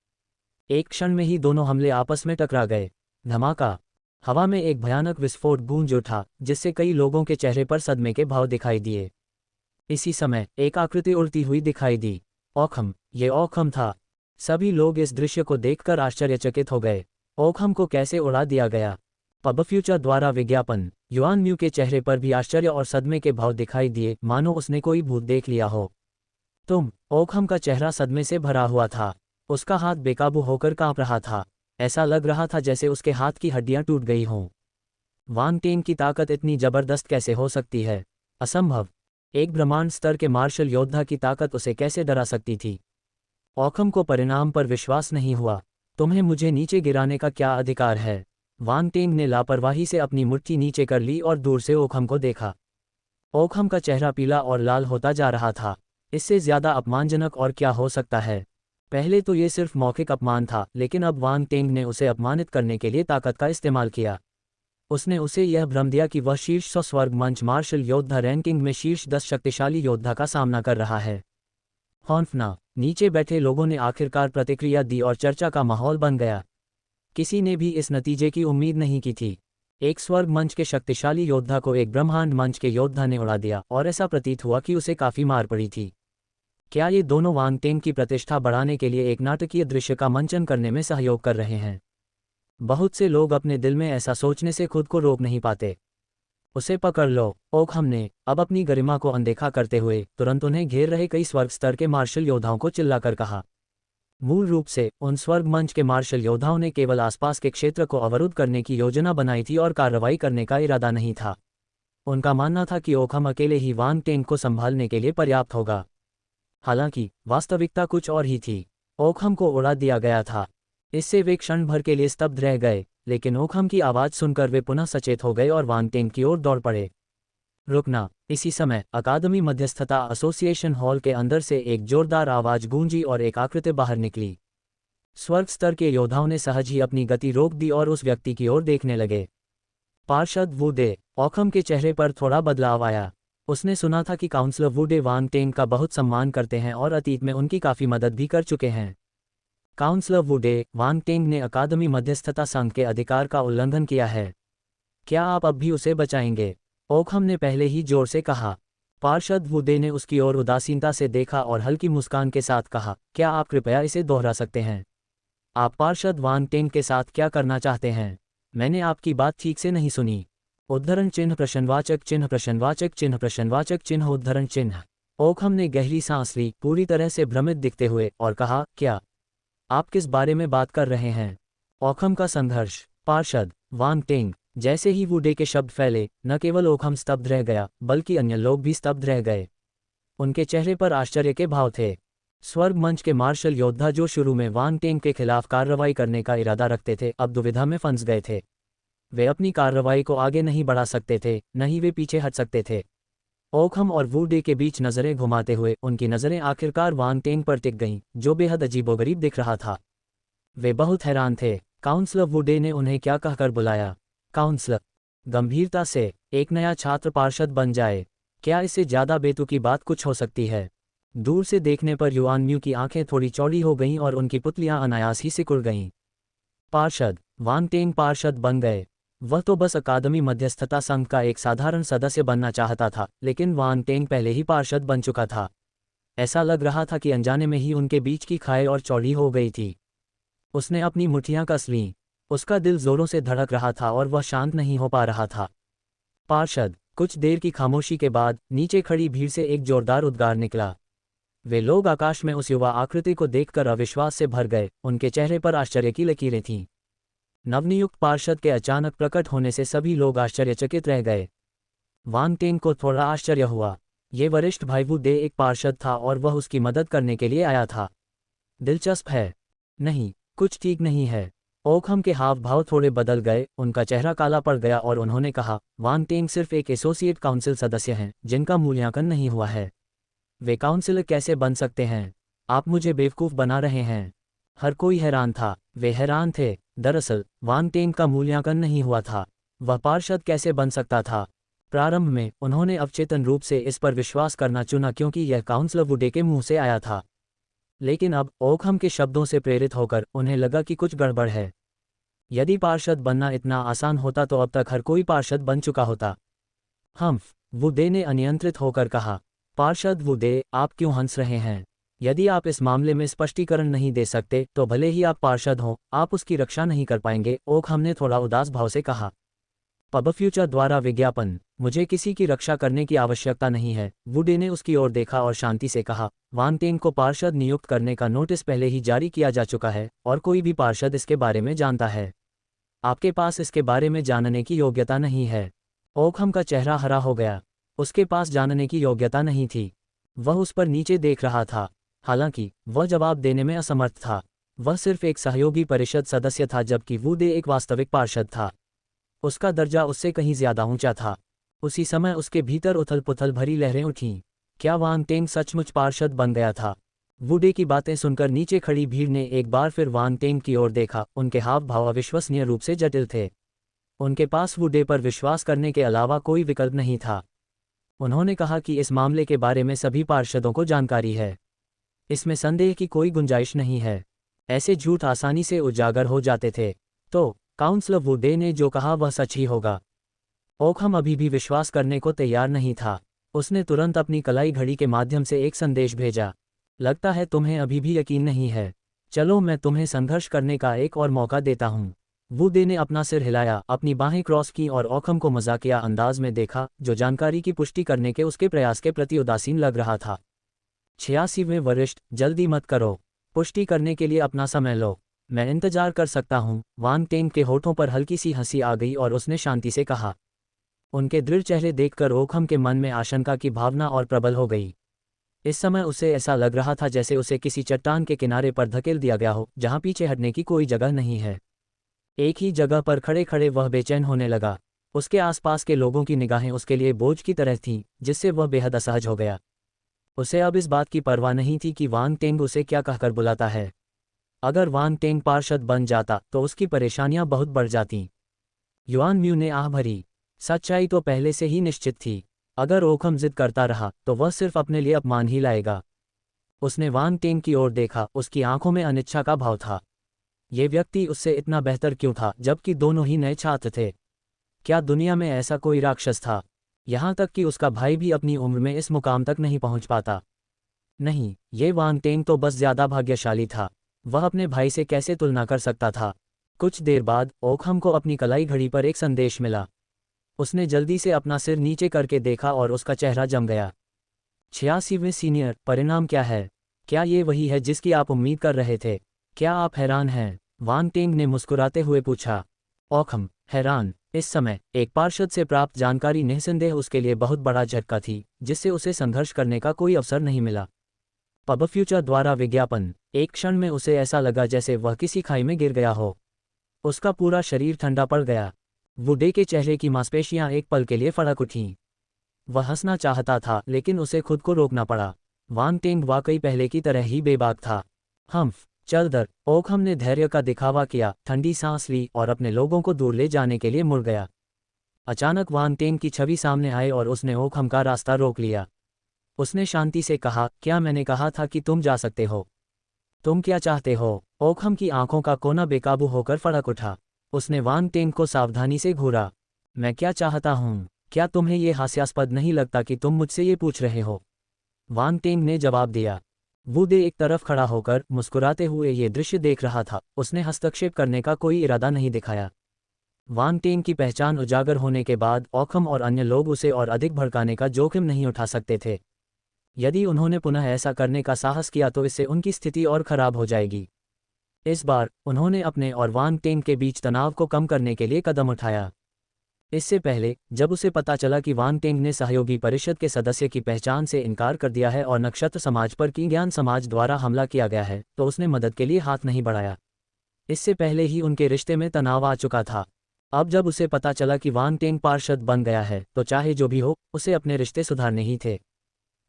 एक क्षण में ही दोनों हमले आपस में टकरा गए। धमाका! हवा में एक भयानक विस्फोट गूंज उठा, जिससे कई लोगों के चेहरे पर सदमे के भाव दिखाई दिए। इसी समय एक आकृति उड़ती हुई दिखाई दी। ओखम! ये ओखम था। सभी लोग इस दृश्य को देखकर आश्चर्यचकित हो गए। ओखम को कैसे उड़ा दिया गया? पब फ्यूचर द्वारा विज्ञापन। युआन म्यू के चेहरे पर भी आश्चर्य और सदमे के भाव दिखाई दिए, मानो उसने कोई भूत देख लिया हो। ओखम का चेहरा सदमे से भरा हुआ था। उसका हाथ बेकाबू होकर कांप रहा था। ऐसा लग रहा था जैसे उसके हाथ की हड्डियां टूट गई हों। वांग टेंग की ताकत इतनी जबरदस्त कैसे हो सकती है? असंभव। एक ब्रह्मांड स्तर के मार्शल योद्धा की ताकत उसे कैसे डरा सकती थी? ओखम को परिणाम पर विश्वास नहीं हुआ। तुम्हें मुझे नीचे गिराने का क्या अधिकार है? वांग टेंग ने लापरवाही से अपनी मुट्ठी नीचे कर ली और दूर से ओखम को देखा। ओखम का चेहरा पीला और लाल होता जा रहा था। इससे ज्यादा अपमानजनक और क्या हो सकता है? पहले तो ये सिर्फ मौखिक अपमान था, लेकिन अब वांग टेंग ने उसे अपमानित करने के लिए ताकत का इस्तेमाल किया। उसने उसे यह भ्रम दिया कि वह शीर्ष 100 स्वर्ग मंच मार्शल योद्धा रैंकिंग में शीर्ष 10 शक्तिशाली योद्धा का सामना कर रहा है। हौंफना! नीचे बैठे लोगों ने आखिरकार प्रतिक्रिया दी और चर्चा का माहौल बन गया। किसी ने भी इस नतीजे की उम्मीद नहीं की थी। एक स्वर्ग मंच के शक्तिशाली योद्धा को एक ब्रह्मांड मंच के योद्धा ने उड़ा दिया और ऐसा प्रतीत हुआ कि उसे काफी मार पड़ी थी। क्या ये दोनों वांग टेंग की प्रतिष्ठा बढ़ाने के लिए एक नाटकीय दृश्य का मंचन करने में सहयोग कर रहे हैं? बहुत से लोग अपने दिल में ऐसा सोचने से खुद को रोक नहीं पाते। उसे पकड़ लो! ओखम ने अब अपनी गरिमा को अनदेखा करते हुए तुरंत उन्हें घेर रहे कई स्वर्ग स्तर के मार्शल योद्धाओं को चिल्लाकर कहा। मूल रूप से उन स्वर्ग मंच के मार्शल योद्धाओं ने केवल आसपास के क्षेत्र को अवरुद्ध करने की योजना बनाई थी और कार्रवाई करने का इरादा नहीं था। उनका मानना था कि ओखम अकेले ही वांग टेंग को संभालने के लिए पर्याप्त होगा। हालांकि वास्तविकता कुछ और ही थी। ओखम को उड़ा दिया गया था। इससे वे क्षण भर के लिए स्तब्ध रह गए, लेकिन ओखम की आवाज़ सुनकर वे पुनः सचेत हो गए और वांग टेंग की ओर दौड़ पड़े। रुकना! इसी समय अकादमी मध्यस्थता एसोसिएशन हॉल के अंदर से एक जोरदार आवाज़ गूंजी और एक आकृति बाहर निकली। स्वर्ग स्तर के योद्धाओं ने सहज ही अपनी गति रोक दी और उस व्यक्ति की ओर देखने लगे। पार्षद वू डे! ओखम के चेहरे पर थोड़ा बदलाव आया। उसने सुना था कि काउंसलर वू डे वांग टेंग का बहुत सम्मान करते हैं और अतीत में उनकी काफ़ी मदद भी कर चुके हैं। काउंसलर वू डे, वांग टेंग ने अकादमी मध्यस्थता संघ के अधिकार का उल्लंघन किया है। क्या आप अब भी उसे बचाएंगे? ओखम ने पहले ही जोर से कहा। पार्षद वू डे ने उसकी ओर उदासीनता से देखा और हल्की मुस्कान के साथ कहा, क्या आप कृपया इसे दोहरा सकते हैं? आप पार्षद वांग टेंग के साथ क्या करना चाहते हैं? मैंने आपकी बात ठीक से नहीं सुनी। उद्धरण चिन्ह प्रश्नवाचक चिन्ह प्रश्नवाचक चिन्ह प्रश्नवाचक चिन्ह उद्धरण चिन्ह। ओखम ने गहरी सांस ली, पूरी तरह से भ्रमित दिखते हुए, और कहा, क्या? आप किस बारे में बात कर रहे हैं? ओखम का संघर्ष। पार्षद वांग टेंग! जैसे ही वू डे के शब्द फैले, न केवल ओखम स्तब्ध रह गया, बल्कि अन्य लोग भी स्तब्ध रह गए। उनके चेहरे पर आश्चर्य के भाव थे। स्वर्ग मंच के मार्शल योद्धा जो शुरू में वांग टेंग के खिलाफ कार्रवाई करने का इरादा रखते थे, अब दुविधा में फंस गए थे। वे अपनी कार्रवाई को आगे नहीं बढ़ा सकते थे, न ही वे पीछे हट सकते थे। ओखम और वू डे के बीच नज़रें घुमाते हुए उनकी नज़रें आखिरकार वांग टेंग पर टिक गईं, जो बेहद अजीबोगरीब दिख रहा था। वे बहुत हैरान थे। काउंसलर वू डे ने उन्हें क्या कहकर बुलाया? काउंसलर! गंभीरता से, एक नया छात्र पार्षद बन जाए, क्या इससे ज़्यादा बेतुकी बात कुछ हो सकती है? दूर से देखने पर युआन म्यू की आंखें थोड़ी चौड़ी हो गईं और उनकी पुतलियां अनायास ही सिकुड़ गईं। पार्षद वांग टेंग पार्षद बन गए। वह तो बस अकादमी मध्यस्थता संघ का एक साधारण सदस्य बनना चाहता था, लेकिन वांग टेंग पहले ही पार्षद बन चुका था। ऐसा लग रहा था कि अनजाने में ही उनके बीच की खाई और चौड़ी हो गई थी। उसने अपनी मुट्ठियां कस लीं। उसका दिल जोरों से धड़क रहा था और वह शांत नहीं हो पा रहा था। पार्षद! कुछ देर की खामोशी के बाद नीचे खड़ी भीड़ से एक जोरदार उद्गार निकला। वे लोग आकाश में उस युवा आकृति को देखकर अविश्वास से भर गए। उनके चेहरे पर आश्चर्य की लकीरें थीं। नवनियुक्त पार्षद के अचानक प्रकट होने से सभी लोग आश्चर्यचकित रह गए। वांग टेंग को थोड़ा आश्चर्य हुआ। ये वरिष्ठ भाई वू डे एक पार्षद था और वह उसकी मदद करने के लिए आया था। दिलचस्प है। नहीं, कुछ ठीक नहीं है। ओखम के हाव भाव थोड़े बदल गए, उनका चेहरा काला पड़ गया और उन्होंने कहा, वांग टेंग सिर्फ एक एसोसिएट काउंसिल सदस्य हैं, जिनका मूल्यांकन नहीं हुआ है। वे काउंसिलर कैसे बन सकते हैं? आप मुझे बेवकूफ़ बना रहे हैं। हर कोई हैरान था। वे हैरान थे। दरअसल वांग टेंग का मूल्यांकन नहीं हुआ था। वह पार्षद कैसे बन सकता था? प्रारंभ में उन्होंने अवचेतन रूप से इस पर विश्वास करना चुना क्योंकि यह काउंसलर वुडे के मुंह से आया था। लेकिन अब ओकहम के शब्दों से प्रेरित होकर उन्हें लगा कि कुछ गड़बड़ है। यदि पार्षद बनना इतना आसान होता तो अब तक हर कोई पार्षद बन चुका होता। हम्फ, वुडे ने अनियंत्रित होकर कहा। पार्षद वुडे, आप क्यों हंस रहे हैं? यदि आप इस मामले में स्पष्टीकरण नहीं दे सकते तो भले ही आप पार्षद हों, आप उसकी रक्षा नहीं कर पाएंगे, ओकहम ने थोड़ा उदास भाव से कहा। पब फ्यूचर द्वारा विज्ञापन, मुझे किसी की रक्षा करने की आवश्यकता नहीं है। वुडे ने उसकी ओर देखा और शांति से कहा, वांग टेंग को पार्षद नियुक्त करने का नोटिस पहले ही जारी किया जा चुका है और कोई भी पार्षद इसके बारे में जानता है। आपके पास इसके बारे में जानने की योग्यता नहीं है। ओकहम का चेहरा हरा हो गया। उसके पास जानने की योग्यता नहीं थी। वह उस पर नीचे देख रहा था। हालांकि वह जवाब देने में असमर्थ था। वह सिर्फ एक सहयोगी परिषद सदस्य था जबकि वुडे एक वास्तविक पार्षद था। उसका दर्जा उससे कहीं ज्यादा ऊंचा था। उसी समय उसके भीतर उथल पुथल भरी लहरें उठीं। क्या वांग टेंग सचमुच पार्षद बन गया था? वुडे की बातें सुनकर नीचे खड़ी भीड़ ने एक बार फिर वांग टेंग की ओर देखा। उनके हाव भाव अविश्वसनीय रूप से जटिल थे। उनके पास वुडे पर विश्वास करने के अलावा कोई विकल्प नहीं था। उन्होंने कहा कि इस मामले के बारे में सभी पार्षदों को जानकारी है। इसमें संदेह की कोई गुंजाइश नहीं है। ऐसे झूठ आसानी से उजागर हो जाते थे। तो काउंसलर वुडे ने जो कहा वह सच ही होगा। ओकहम अभी भी विश्वास करने को तैयार नहीं था। उसने तुरंत अपनी कलाई घड़ी के माध्यम से एक संदेश भेजा। लगता है तुम्हें अभी भी यकीन नहीं है। चलो मैं तुम्हें संघर्ष करने का एक और मौका देता हूँ। वुडे ने अपना सिर हिलाया, अपनी बाहें क्रॉस की और ओकहम को मजाकिया अंदाज में देखा, जो जानकारी की पुष्टि करने के उसके प्रयास के प्रति उदासीन लग रहा था। 86वें वरिष्ठ, जल्दी मत करो। पुष्टि करने के लिए अपना समय लो। मैं इंतजार कर सकता हूँ। वांग टेंग के होठों पर हल्की सी हंसी आ गई और उसने शांति से कहा। उनके दृढ़ चेहरे देखकर ओकहम के मन में आशंका की भावना और प्रबल हो गई। इस समय उसे ऐसा लग रहा था जैसे उसे किसी चट्टान के किनारे पर धकेल दिया गया हो, जहां पीछे हटने की कोई जगह नहीं है। एक ही जगह पर खड़े खड़े वह बेचैन होने लगा। उसके आसपास के लोगों की निगाहें उसके लिए बोझ की तरह थीं, जिससे वह बेहद असहज हो गया। उसे अब इस बात की परवाह नहीं थी कि वांग टेंग उसे क्या कहकर बुलाता है। अगर वांग टेंग पार्षद बन जाता तो उसकी परेशानियां बहुत बढ़ जातीं। युआन म्यू ने आह भरी। सच्चाई तो पहले से ही निश्चित थी। अगर ओकहम जिद करता रहा तो वह सिर्फ अपने लिए अपमान ही लाएगा। उसने वांग टेंग की ओर देखा। उसकी आंखों में अनिच्छा का भाव था। ये व्यक्ति उससे इतना बेहतर क्यों था जबकि दोनों ही नए छात्र थे? क्या दुनिया में ऐसा कोई राक्षस था? यहाँ तक कि उसका भाई भी अपनी उम्र में इस मुकाम तक नहीं पहुँच पाता। नहीं, ये वांग टेंग तो बस ज्यादा भाग्यशाली था। वह अपने भाई से कैसे तुलना कर सकता था? कुछ देर बाद ओकहम को अपनी कलाई घड़ी पर एक संदेश मिला। उसने जल्दी से अपना सिर नीचे करके देखा और उसका चेहरा जम गया। 86वें सीनियर, परिणाम क्या है? क्या ये वही है जिसकी आप उम्मीद कर रहे थे? क्या आप हैरान हैं? वांग टेंग ने मुस्कुराते हुए पूछा। ओकहम, हैरान? इस समय एक पार्षद से प्राप्त जानकारी निस्संदेह उसके लिए बहुत बड़ा झटका थी, जिससे उसे संघर्ष करने का कोई अवसर नहीं मिला। पब फ्यूचर द्वारा विज्ञापन। एक क्षण में उसे ऐसा लगा जैसे वह किसी खाई में गिर गया हो। उसका पूरा शरीर ठंडा पड़ गया। वुडे के चेहरे की मांसपेशियां एक पल के लिए फड़क उठीं। वह हंसना चाहता था लेकिन उसे खुद को रोकना पड़ा। वांग टेंग वाकई पहले की तरह ही बेबाक था। हम्फ, चल दर। ओकहम ने धैर्य का दिखावा किया, ठंडी सांस ली और अपने लोगों को दूर ले जाने के लिए मुड़ गया। अचानक वांग टेंग की छवि सामने आई और उसने ओकहम का रास्ता रोक लिया। उसने शांति से कहा, क्या मैंने कहा था कि तुम जा सकते हो? तुम क्या चाहते हो? ओकहम की आंखों का कोना बेकाबू होकर फड़क उठा। उसने वांग टेंग को सावधानी से घूरा। मैं क्या चाहता हूँ? क्या तुम्हें ये हास्यास्पद नहीं लगता कि तुम मुझसे ये पूछ रहे हो? वांग टेंग ने जवाब दिया। वुडे एक तरफ खड़ा होकर मुस्कुराते हुए ये दृश्य देख रहा था। उसने हस्तक्षेप करने का कोई इरादा नहीं दिखाया। वांग टेंग की पहचान उजागर होने के बाद ओकहम और अन्य लोग उसे और अधिक भड़काने का जोखिम नहीं उठा सकते थे। यदि उन्होंने पुनः ऐसा करने का साहस किया तो इससे उनकी स्थिति और खराब हो जाएगी। इस बार उन्होंने अपने और वांग टेंग के बीच तनाव को कम करने के लिए कदम उठाया। इससे पहले जब उसे पता चला कि वांग टेंग ने सहयोगी परिषद के सदस्य की पहचान से इनकार कर दिया है और नक्षत्र समाज पर की ज्ञान समाज द्वारा हमला किया गया है, तो उसने मदद के लिए हाथ नहीं बढ़ाया। इससे पहले ही उनके रिश्ते में तनाव आ चुका था। अब जब उसे पता चला कि वांग टेंग पार्षद बन गया है तो चाहे जो भी हो, उसे अपने रिश्ते सुधारने ही थे।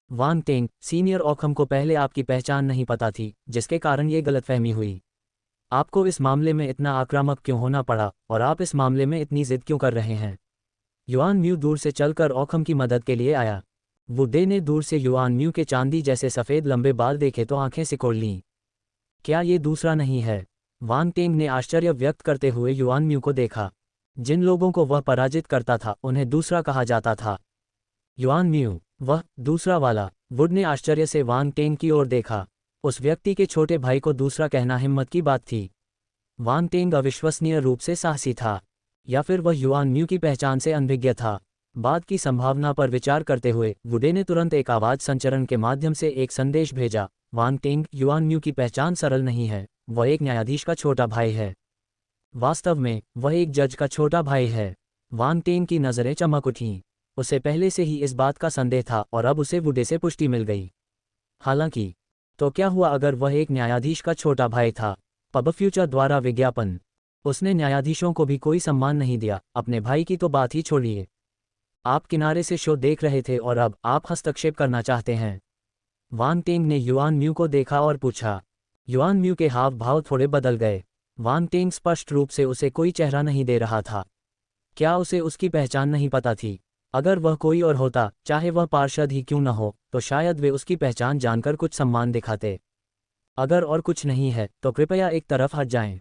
वांग टेंग सीनियर, ओकहम को पहले आपकी पहचान नहीं पता थी, जिसके कारण ये गलतफहमी हुई। आपको इस मामले में इतना आक्रामक क्यों होना पड़ा, और आप इस मामले में इतनी जिद क्यों कर रहे हैं? युआन म्यू दूर से चलकर ओखम की मदद के लिए आया। वु डे ने दूर से युआन म्यू के चांदी जैसे सफ़ेद लंबे बाल देखे तो आंखें सिकोड़ लीं। क्या ये दूसरा नहीं है? वांग टेंग ने आश्चर्य व्यक्त करते हुए युआन म्यू को देखा। जिन लोगों को वह पराजित करता था उन्हें दूसरा कहा जाता था। युआन म्यू, वह दूसरा वाला? वुड ने आश्चर्य से वांग टेंग की ओर देखा। उस व्यक्ति के छोटे भाई को दूसरा कहना हिम्मत की बात थी। वांग टेंग अविश्वसनीय रूप से साहसी था, या फिर वह युआन म्यू की पहचान से अनभिज्ञ था। बाद की संभावना पर विचार करते हुए वुडे ने तुरंत एक आवाज संचरण के माध्यम से एक संदेश भेजा। वांग टेंग, युआन म्यू की पहचान सरल नहीं है। वह एक न्यायाधीश का छोटा भाई है। वास्तव में वह एक जज का छोटा भाई है। वांग टेंग की नज़रें चमक उठीं। उसे पहले से ही इस बात का संदेह था और अब उसे वुडे से पुष्टि मिल गई। हालांकि, तो क्या हुआ अगर वह एक न्यायाधीश का छोटा भाई था? पब फ्यूचर द्वारा विज्ञापन। उसने न्यायाधीशों को भी कोई सम्मान नहीं दिया, अपने भाई की तो बात ही छोड़िए। आप किनारे से शो देख रहे थे और अब आप हस्तक्षेप करना चाहते हैं। वांग टेंग ने युआन म्यू को देखा और पूछा। युआन म्यू के हाव भाव थोड़े बदल गए। वांग टेंग स्पष्ट रूप से उसे कोई चेहरा नहीं दे रहा था। क्या उसे उसकी पहचान नहीं पता थी? अगर वह कोई और होता, चाहे वह पार्षद ही क्यों न हो, तो शायद वे उसकी पहचान जानकर कुछ सम्मान दिखाते। अगर और कुछ नहीं है तो कृपया एक तरफ हट जाएं।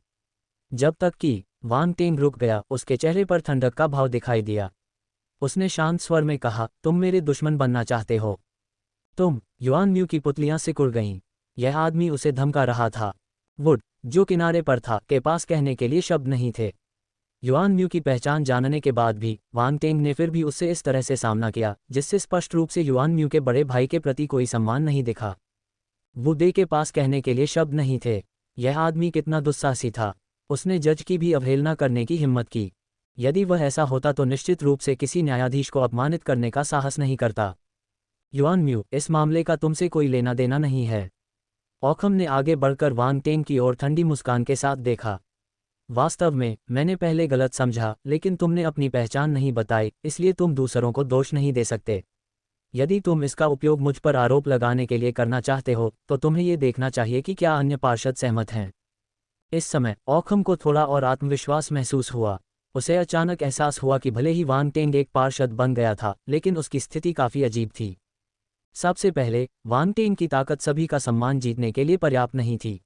जब तक कि वांग टेंग रुक गया, उसके चेहरे पर ठंडक का भाव दिखाई दिया। उसने शांत स्वर में कहा, तुम मेरे दुश्मन बनना चाहते हो? तुम? युआन म्यू की पुतलियां सिकुड़ गईं। यह आदमी उसे धमका रहा था। वुड, जो किनारे पर था, के पास कहने के लिए शब्द नहीं थे। युआन म्यू की पहचान जानने के बाद भी वांग टेंग ने फिर भी उससे इस तरह से सामना किया जिससे स्पष्ट रूप से युआन म्यू के बड़े भाई के प्रति कोई सम्मान नहीं दिखा। वुडे के पास कहने के लिए शब्द नहीं थे। यह आदमी कितना दुस्साहसी था। उसने जज की भी अवहेलना करने की हिम्मत की। यदि वह ऐसा होता तो निश्चित रूप से किसी न्यायाधीश को अपमानित करने का साहस नहीं करता। युआन म्यू, इस मामले का तुमसे कोई लेना देना नहीं है। ओखम ने आगे बढ़कर वांग टेंग की ओर ठंडी मुस्कान के साथ देखा। वास्तव में मैंने पहले गलत समझा, लेकिन तुमने अपनी पहचान नहीं बताई, इसलिए तुम दूसरों को दोष नहीं दे सकते। यदि तुम इसका उपयोग मुझ पर आरोप लगाने के लिए करना चाहते हो तो तुम्हें ये देखना चाहिए कि क्या अन्य पार्षद सहमत हैं। इस समय ओखम को थोड़ा और आत्मविश्वास महसूस हुआ। उसे अचानक एहसास हुआ कि भले ही वांग टेंग एक पार्षद बन गया था, लेकिन उसकी स्थिति काफ़ी अजीब थी। सबसे पहले, वांग टेंग की ताकत सभी का सम्मान जीतने के लिए पर्याप्त नहीं थी।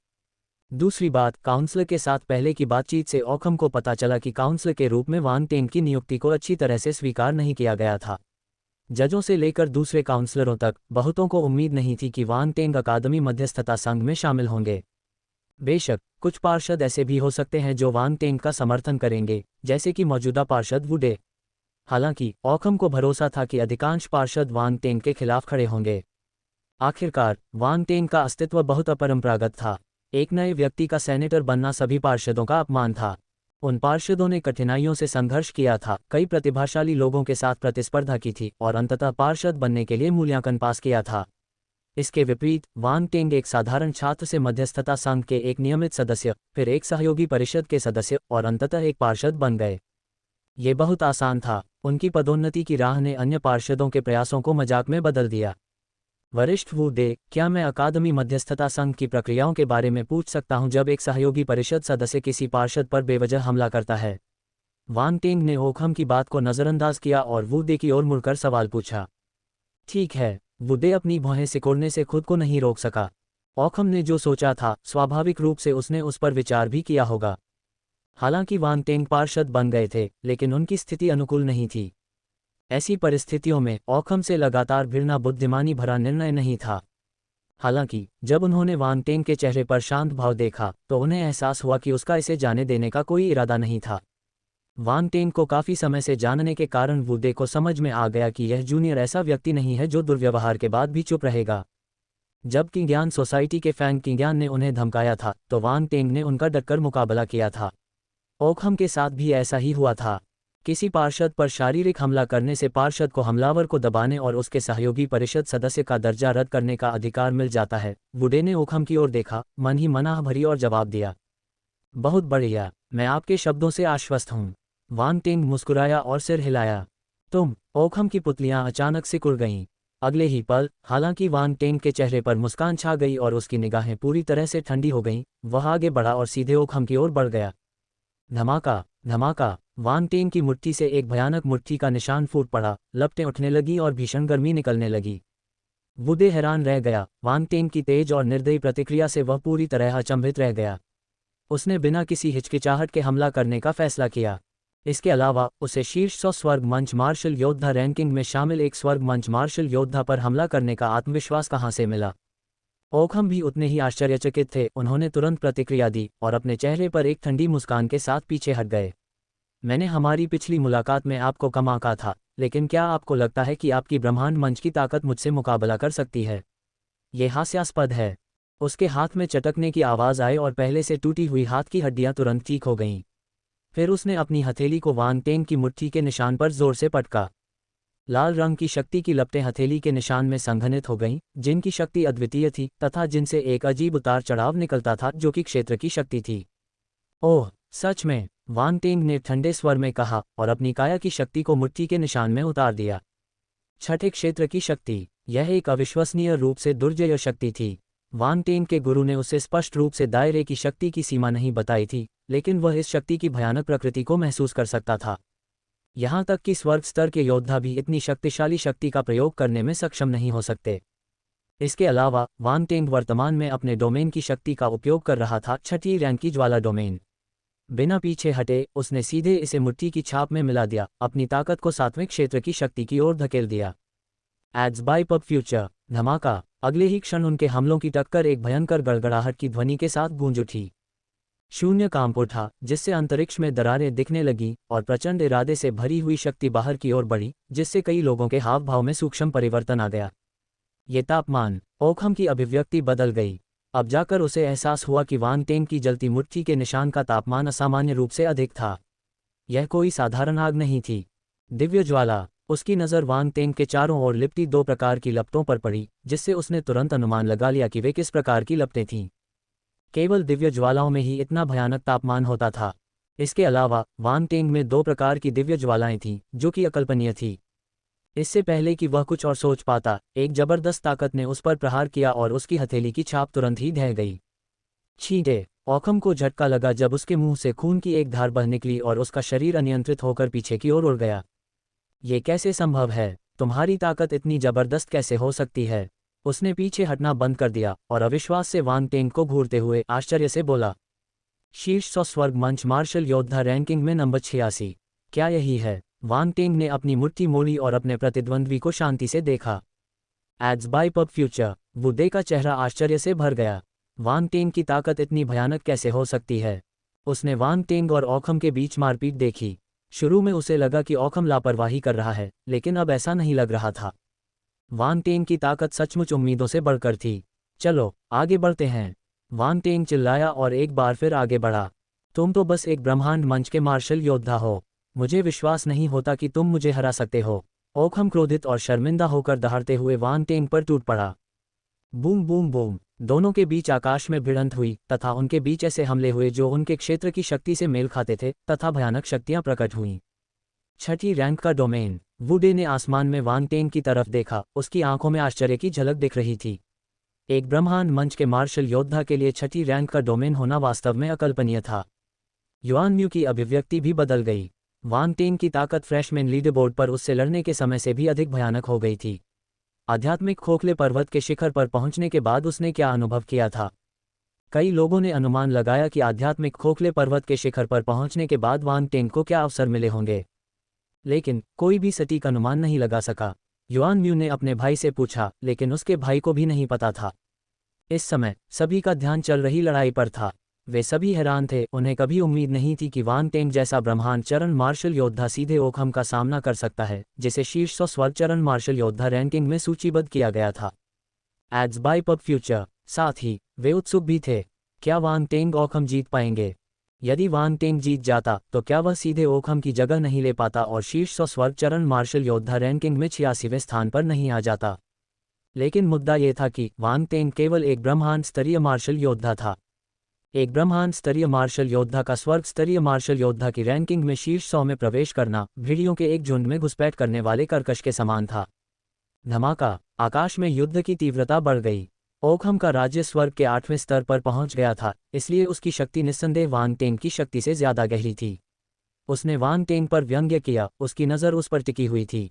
दूसरी बात, काउंसलर के साथ पहले की बातचीत से ओखम को पता चला कि काउंसलर के रूप में वांग टेंग की नियुक्ति को अच्छी तरह से स्वीकार नहीं किया गया था। जजों से लेकर दूसरे काउंसलरों तक बहुतों को उम्मीद नहीं थी कि वांग टेंग अकादमी मध्यस्थता संघ में शामिल होंगे। बेशक कुछ पार्षद ऐसे भी हो सकते हैं जो वांग टेंग का समर्थन करेंगे, जैसे कि मौजूदा पार्षद वुडे। हालांकि ओखम को भरोसा था कि अधिकांश पार्षद वांग टेंग के खिलाफ खड़े होंगे। आखिरकार वांग टेंग का अस्तित्व बहुत अपरंपरागत था। एक नए व्यक्ति का सेनेटर बनना सभी पार्षदों का अपमान था। उन पार्षदों ने कठिनाइयों से संघर्ष किया था, कई प्रतिभाशाली लोगों के साथ प्रतिस्पर्धा की थी और अंततः पार्षद बनने के लिए मूल्यांकन पास किया था। इसके विपरीत वांग टेंग एक साधारण छात्र से मध्यस्थता संघ के एक नियमित सदस्य, फिर एक सहयोगी परिषद के सदस्य और अंततः एक पार्षद बन गए। ये बहुत आसान था। उनकी पदोन्नति की राह ने अन्य पार्षदों के प्रयासों को मजाक में बदल दिया। वरिष्ठ वुडे, क्या मैं अकादमी मध्यस्थता संघ की प्रक्रियाओं के बारे में पूछ सकता हूं जब एक सहयोगी परिषद सदस्य किसी पार्षद पर बेवजह हमला करता है? वांग टेंग ने ओखम की बात को नज़रअंदाज किया और वुडे की ओर मुड़कर सवाल पूछा। ठीक है। वुडे अपनी भौहें सिकोड़ने से खुद को नहीं रोक सका। ओखम ने जो सोचा था, स्वाभाविक रूप से उसने उस पर विचार भी किया होगा। हालांकि वांग टेंग पार्षद बन गए थे, लेकिन उनकी स्थिति अनुकूल नहीं थी। ऐसी परिस्थितियों में ओखम से लगातार भिड़ना बुद्धिमानी भरा निर्णय नहीं था। हालांकि जब उन्होंने वांग टेंग के चेहरे पर शांत भाव देखा तो उन्हें एहसास हुआ कि उसका इसे जाने देने का कोई इरादा नहीं था। वांग टेंग को काफ़ी समय से जानने के कारण वुडे को समझ में आ गया कि यह जूनियर ऐसा व्यक्ति नहीं है जो दुर्व्यवहार के बाद भी चुप रहेगा। जब किंग्यान सोसाइटी के फैंग किंग्यान ने उन्हें धमकाया था तो वांग टेंग ने उनका डटकर मुकाबला किया था। ओखम के साथ भी ऐसा ही हुआ था। किसी पार्षद पर शारीरिक हमला करने से पार्षद को हमलावर को दबाने और उसके सहयोगी परिषद सदस्य का दर्जा रद्द करने का अधिकार मिल जाता है। वुडे ने ओखम की ओर देखा, मन ही मन आह भरी और जवाब दिया, बहुत बढ़िया, मैं आपके शब्दों से आश्वस्त हूँ। वांग टेंग मुस्कुराया और सिर हिलाया। तुम? ओखम की पुतलियां अचानक सिकुड़ गईं। अगले ही पल, हालांकि वान टेंग के चेहरे पर मुस्कान छा गई और उसकी निगाहें पूरी तरह से ठंडी हो गईं, वह आगे बढ़ा और सीधे ओखम की ओर बढ़ गया। धमाका, धमाका, वान टेंग की मुट्ठी से एक भयानक मुट्ठी का निशान फूट पड़ा, लपटें उठने लगीं और भीषण गर्मी निकलने लगी। वुडे हैरान रह गया। वान टेंग की तेज और निर्दयी प्रतिक्रिया से वह पूरी तरह अचंभित रह गया। उसने बिना किसी हिचकिचाहट के हमला करने का फैसला किया। इसके अलावा उसे शीर्ष 100 स्वर्ग मंच मार्शल योद्धा रैंकिंग में शामिल एक स्वर्ग मंच मार्शल योद्धा पर हमला करने का आत्मविश्वास कहाँ से मिला? ओखम भी उतने ही आश्चर्यचकित थे। उन्होंने तुरंत प्रतिक्रिया दी और अपने चेहरे पर एक ठंडी मुस्कान के साथ पीछे हट गए। मैंने हमारी पिछली मुलाकात में आपको कम आंका था, लेकिन क्या आपको लगता है कि आपकी ब्रह्मांड मंच की ताकत मुझसे मुकाबला कर सकती है? ये हास्यास्पद है। उसके हाथ में चटकने की आवाज़ आई और पहले से टूटी हुई हाथ की हड्डियां तुरंत ठीक हो गईं। फिर उसने अपनी हथेली को वान टेंग की मुट्ठी के निशान पर जोर से पटका। लाल रंग की शक्ति की लपटें हथेली के निशान में संघनित हो गईं, जिनकी शक्ति अद्वितीय थी तथा जिनसे एक अजीब उतार चढ़ाव निकलता था जो कि क्षेत्र की शक्ति थी। ओह, सच में, वान टेंग ने ठंडे स्वर में कहा और अपनी काया की शक्ति को मुट्ठी के निशान में उतार दिया। छठे क्षेत्र की शक्ति, यह एक अविश्वसनीय रूप से दुर्जय शक्ति थी। वान टेंग के गुरु ने उसे स्पष्ट रूप से दायरे की शक्ति की सीमा नहीं बताई थी, लेकिन वह इस शक्ति की भयानक प्रकृति को महसूस कर सकता था। यहाँ तक कि स्वर्ग स्तर के योद्धा भी इतनी शक्तिशाली शक्ति का प्रयोग करने में सक्षम नहीं हो सकते। इसके अलावा वान टेंग वर्तमान में अपने डोमेन की शक्ति का उपयोग कर रहा था, छठी रैंक की ज्वाला डोमेन। बिना पीछे हटे उसने सीधे इसे मुट्ठी की छाप में मिला दिया, अपनी ताकत को सातवें क्षेत्र की शक्ति की ओर धकेल दिया। एड्स बाय पब फ्यूचर, धमाका, अगले ही क्षण उनके हमलों की टक्कर एक भयंकर गड़गड़ाहट की ध्वनि के साथ गूंज उठी। शून्य कांप उठा, जिससे अंतरिक्ष में दरारें दिखने लगीं और प्रचंड इरादे से भरी हुई शक्ति बाहर की ओर बढ़ी, जिससे कई लोगों के हाव भाव में सूक्ष्म परिवर्तन आ गया। ये तापमान, ओखम की अभिव्यक्ति बदल गई। अब जाकर उसे एहसास हुआ कि वान टेंग की जलती मुट्ठी के निशान का तापमान असामान्य रूप से अधिक था। यह कोई साधारण आग नहीं थी। दिव्य ज्वाला। उसकी नज़र वान टेंग के चारों ओर लिपटी दो प्रकार की लपटों पर पड़ी, जिससे उसने तुरंत अनुमान लगा लिया कि वे किस प्रकार की लपटें थीं। केवल दिव्य ज्वालाओं में ही इतना भयानक तापमान होता था। इसके अलावा वान टेंग में दो प्रकार की दिव्य ज्वालाएं थीं, जो कि अकल्पनीय थी। इससे पहले कि वह कुछ और सोच पाता, एक जबरदस्त ताकत ने उस पर प्रहार किया और उसकी हथेली की छाप तुरंत ही ढह गई। छींटे। ओखम को झटका लगा जब उसके मुंह से खून की एक धार बह निकली और उसका शरीर अनियंत्रित होकर पीछे की ओर उड़ गया। ये कैसे संभव है? तुम्हारी ताकत इतनी जबरदस्त कैसे हो सकती है? उसने पीछे हटना बंद कर दिया और अविश्वास से वान टेंग को घूरते हुए आश्चर्य से बोला। शीर्ष 100 स्वर्ग मंच मार्शल योद्धा रैंकिंग में नंबर 86। क्या यही है? वान टेंग ने अपनी मुट्ठी मोड़ी और अपने प्रतिद्वंद्वी को शांति से देखा। एड्स बाय पब फ्यूचर, वुडे का चेहरा आश्चर्य से भर गया। वान टेंग की ताकत इतनी भयानक कैसे हो सकती है? उसने वान टेंग और ओखम के बीच मारपीट देखी। शुरू में उसे लगा कि ओखम लापरवाही कर रहा है, लेकिन अब ऐसा नहीं लग रहा था। वान टेंग की ताकत सचमुच उम्मीदों से बढ़कर थी। चलो आगे बढ़ते हैं, वान टेंग चिल्लाया और एक बार फिर आगे बढ़ा। तुम तो बस एक ब्रह्मांड मंच के मार्शल योद्धा हो। मुझे विश्वास नहीं होता कि तुम मुझे हरा सकते हो। ओखम क्रोधित और शर्मिंदा होकर दहाड़ते हुए वान टेंग पर टूट पड़ा। बूम बूम बूम, दोनों के बीच आकाश में भिड़ंत हुई तथा उनके बीच ऐसे हमले हुए जो उनके क्षेत्र की शक्ति से मेल खाते थे तथा भयानक शक्तियां प्रकट हुईं। छठी रैंक का डोमेन। वुडे ने आसमान में वान टेंग की तरफ देखा, उसकी आंखों में आश्चर्य की झलक दिख रही थी। एक ब्रह्मांड मंच के मार्शल योद्धा के लिए छठी रैंक का डोमेन होना वास्तव में अकल्पनीय था। युआन म्यू की अभिव्यक्ति भी बदल गई। वान टेंग की ताकत फ्रेशमैन लीडरबोर्ड पर उससे लड़ने के समय से भी अधिक भयानक हो गई थी। आध्यात्मिक खोखले पर्वत के शिखर पर पहुंचने के बाद उसने क्या अनुभव किया था? कई लोगों ने अनुमान लगाया कि आध्यात्मिक खोखले पर्वत के शिखर पर पहुंचने के बाद वान टेंग को क्या अवसर मिले होंगे, लेकिन कोई भी सटीक अनुमान नहीं लगा सका। युआन म्यू ने अपने भाई से पूछा, लेकिन उसके भाई को भी नहीं पता था। इस समय सभी का ध्यान चल रही लड़ाई पर था। वे सभी हैरान थे। उन्हें कभी उम्मीद नहीं थी कि वान टेंग जैसा ब्रह्मांड चरण मार्शल योद्धा सीधे ओखम का सामना कर सकता है, जिसे शीर्ष 100 स्वर्ग चरण मार्शल योद्धा रैंकिंग में सूचीबद्ध किया गया था। Ads by pub future. साथ ही वे उत्सुक भी थे। क्या वान टेंग ओखम जीत पाएंगे? यदि वान टेंग जीत जाता तो क्या वह सीधे ओखम की जगह नहीं ले पाता और शीर्ष 100 स्वर्ग चरण मार्शल योद्धा रैंकिंग में 86वें स्थान पर नहीं आ जाता? लेकिन मुद्दा यह था कि वान टेंग केवल एक ब्रह्मांड स्तरीय मार्शल योद्धा था। एक ब्रह्मांड स्तरीय मार्शल योद्धा का स्वर्ग स्तरीय मार्शल योद्धा की रैंकिंग में शीर्ष 100 में प्रवेश करना भेड़ियों के एक झुंड में घुसपैठ करने वाले कर्कश के समान था। धमाका, आकाश में युद्ध की तीव्रता बढ़ गई। ओकहम का राज्य स्वर्ग के 8वें स्तर पर पहुंच गया था, इसलिए उसकी शक्ति निस्संदेह वांग टेंग की शक्ति से ज्यादा गहरी थी। उसने वांग टेंग पर व्यंग्य किया, उसकी नज़र उस पर टिकी हुई थी।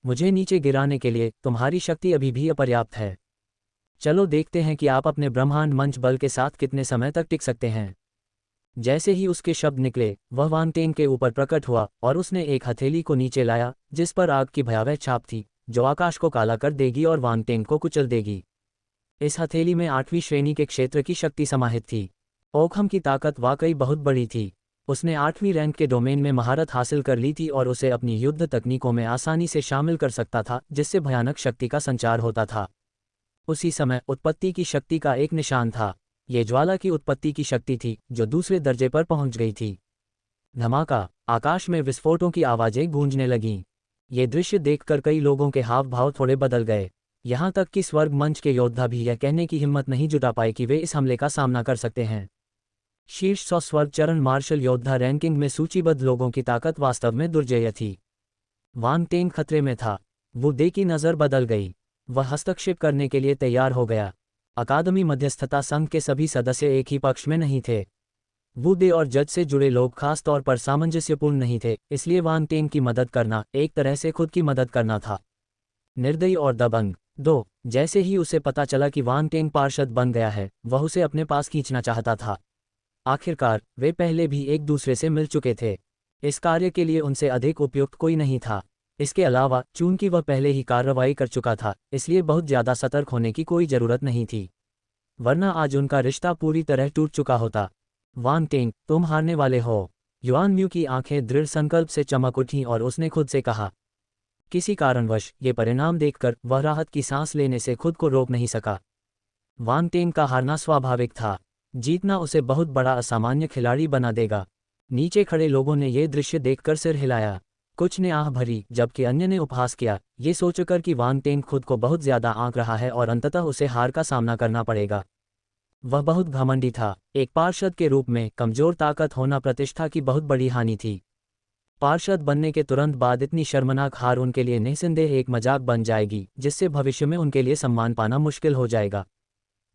मुझे नीचे गिराने के लिए तुम्हारी शक्ति अभी भी अपर्याप्त है। चलो देखते हैं कि आप अपने ब्रह्मांड मंच बल के साथ कितने समय तक टिक सकते हैं। जैसे ही उसके शब्द निकले, वह वांग टेंग के ऊपर प्रकट हुआ और उसने एक हथेली को नीचे लाया जिस पर आग की भयावह छाप थी, जो आकाश को काला कर देगी और वांग टेंग को कुचल देगी। इस हथेली में 8वीं श्रेणी के क्षेत्र की शक्ति समाहित थी। ओकहम की ताकत वाकई बहुत बड़ी थी। उसने 8वीं रैंक के डोमेन में महारत हासिल कर ली थी और उसे अपनी युद्ध तकनीकों में आसानी से शामिल कर सकता था, जिससे भयानक शक्ति का संचार होता था। उसी समय उत्पत्ति की शक्ति का एक निशान था। ये ज्वाला की उत्पत्ति की शक्ति थी, जो दूसरे दर्जे पर पहुंच गई थी। धमाका, आकाश में विस्फोटों की आवाजें गूंजने लगीं। ये दृश्य देखकर कई लोगों के हाव भाव थोड़े बदल गए। यहाँ तक कि स्वर्ग मंच के योद्धा भी यह कहने की हिम्मत नहीं जुटा पाए कि वे इस हमले का सामना कर सकते हैं। शीर्ष 100 स्वर्ग चरण मार्शल योद्धा रैंकिंग में सूचीबद्ध लोगों की ताकत वास्तव में दुर्जेय थी। वांग टेंग खतरे में था। वू दे की नज़र बदल गई। वह हस्तक्षेप करने के लिए तैयार हो गया। अकादमी मध्यस्थता संघ के सभी सदस्य एक ही पक्ष में नहीं थे। वू दे और जज से जुड़े लोग खास तौर पर सामंजस्यपूर्ण नहीं थे, इसलिए वांग टेंग की मदद करना एक तरह से खुद की मदद करना था। निर्दयी और दबंग। 2 जैसे ही उसे पता चला कि वांग टेंग पार्षद बन गया है, वह उसे अपने पास खींचना चाहता था। आखिरकार वे पहले भी एक दूसरे से मिल चुके थे। इस कार्य के लिए उनसे अधिक उपयुक्त कोई नहीं था। इसके अलावा चूंकि वह पहले ही कार्रवाई कर चुका था, इसलिए बहुत ज़्यादा सतर्क होने की कोई ज़रूरत नहीं थी, वरना आज उनका रिश्ता पूरी तरह टूट चुका होता। वांग टेंग, तुम हारने वाले हो। युआन म्यू की आंखें दृढ़ संकल्प से चमक उठीं और उसने खुद से कहा। किसी कारणवश ये परिणाम देखकर वह राहत की सांस लेने से खुद को रोक नहीं सका। वांग टेंग का हारना स्वाभाविक था। जीतना उसे बहुत बड़ा असामान्य खिलाड़ी बना देगा। नीचे खड़े लोगों ने यह दृश्य देखकर सिर हिलाया। कुछ ने आह भरी, जबकि अन्य ने उपहास किया, ये सोचकर कि वांग टेंग खुद को बहुत ज्यादा आंक रहा है और अंततः उसे हार का सामना करना पड़ेगा। वह बहुत घमंडी था। एक पार्षद के रूप में कमजोर ताकत होना प्रतिष्ठा की बहुत बड़ी हानि थी। पार्षद बनने के तुरंत बाद इतनी शर्मनाक हार उनके लिए निस्संदेह एक मजाक बन जाएगी, जिससे भविष्य में उनके लिए सम्मान पाना मुश्किल हो जाएगा।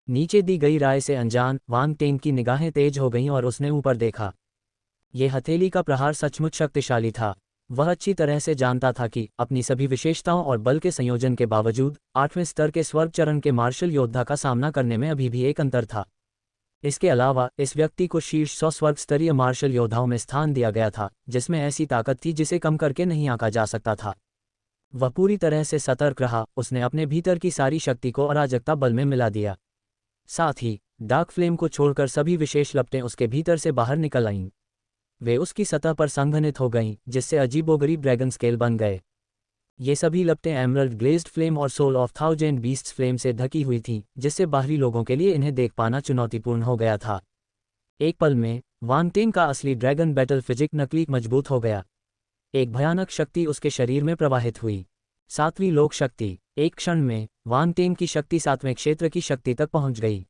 नीचे दी गई राय से अनजान वांग टेंग की निगाहें तेज हो गईं और उसने ऊपर देखा। यह हथेली का प्रहार सचमुच शक्तिशाली था। वह अच्छी तरह से जानता था कि अपनी सभी विशेषताओं और बल के संयोजन के बावजूद 8वें स्तर के स्वर्ग चरण के मार्शल योद्धा का सामना करने में अभी भी एक अंतर था। इसके अलावा इस व्यक्ति को शीर्ष 100 स्वर्ग स्तरीय मार्शल योद्धाओं में स्थान दिया गया था, जिसमें ऐसी ताकत थी जिसे कम करके नहीं आंका जा सकता था। वह पूरी तरह से सतर्क रहा। उसने अपने भीतर की सारी शक्ति को अराजकता बल में मिला दिया। साथ ही डार्क फ्लेम को छोड़कर सभी विशेष लपटें उसके भीतर से बाहर निकल आईं। वे उसकी सतह पर संघनित हो गईं, जिससे अजीबोगरीब ड्रैगन स्केल बन गए। ये सभी लपटें एमरल्ड ग्लेज्ड फ्लेम और soul of thousand beasts flame से ढकी हुई थीं, जिससे बाहरी लोगों के लिए इन्हें देख पाना चुनौतीपूर्ण हो गया था। एक पल में वांग टेंग का असली ड्रैगन बैटल फिजिक नकली मजबूत हो गया। एक भयानक शक्ति उसके शरीर में प्रवाहित हुई। 7वीं लोक शक्ति। एक क्षण में वांग टेंग की शक्ति 7वें क्षेत्र की शक्ति तक पहुंच गई।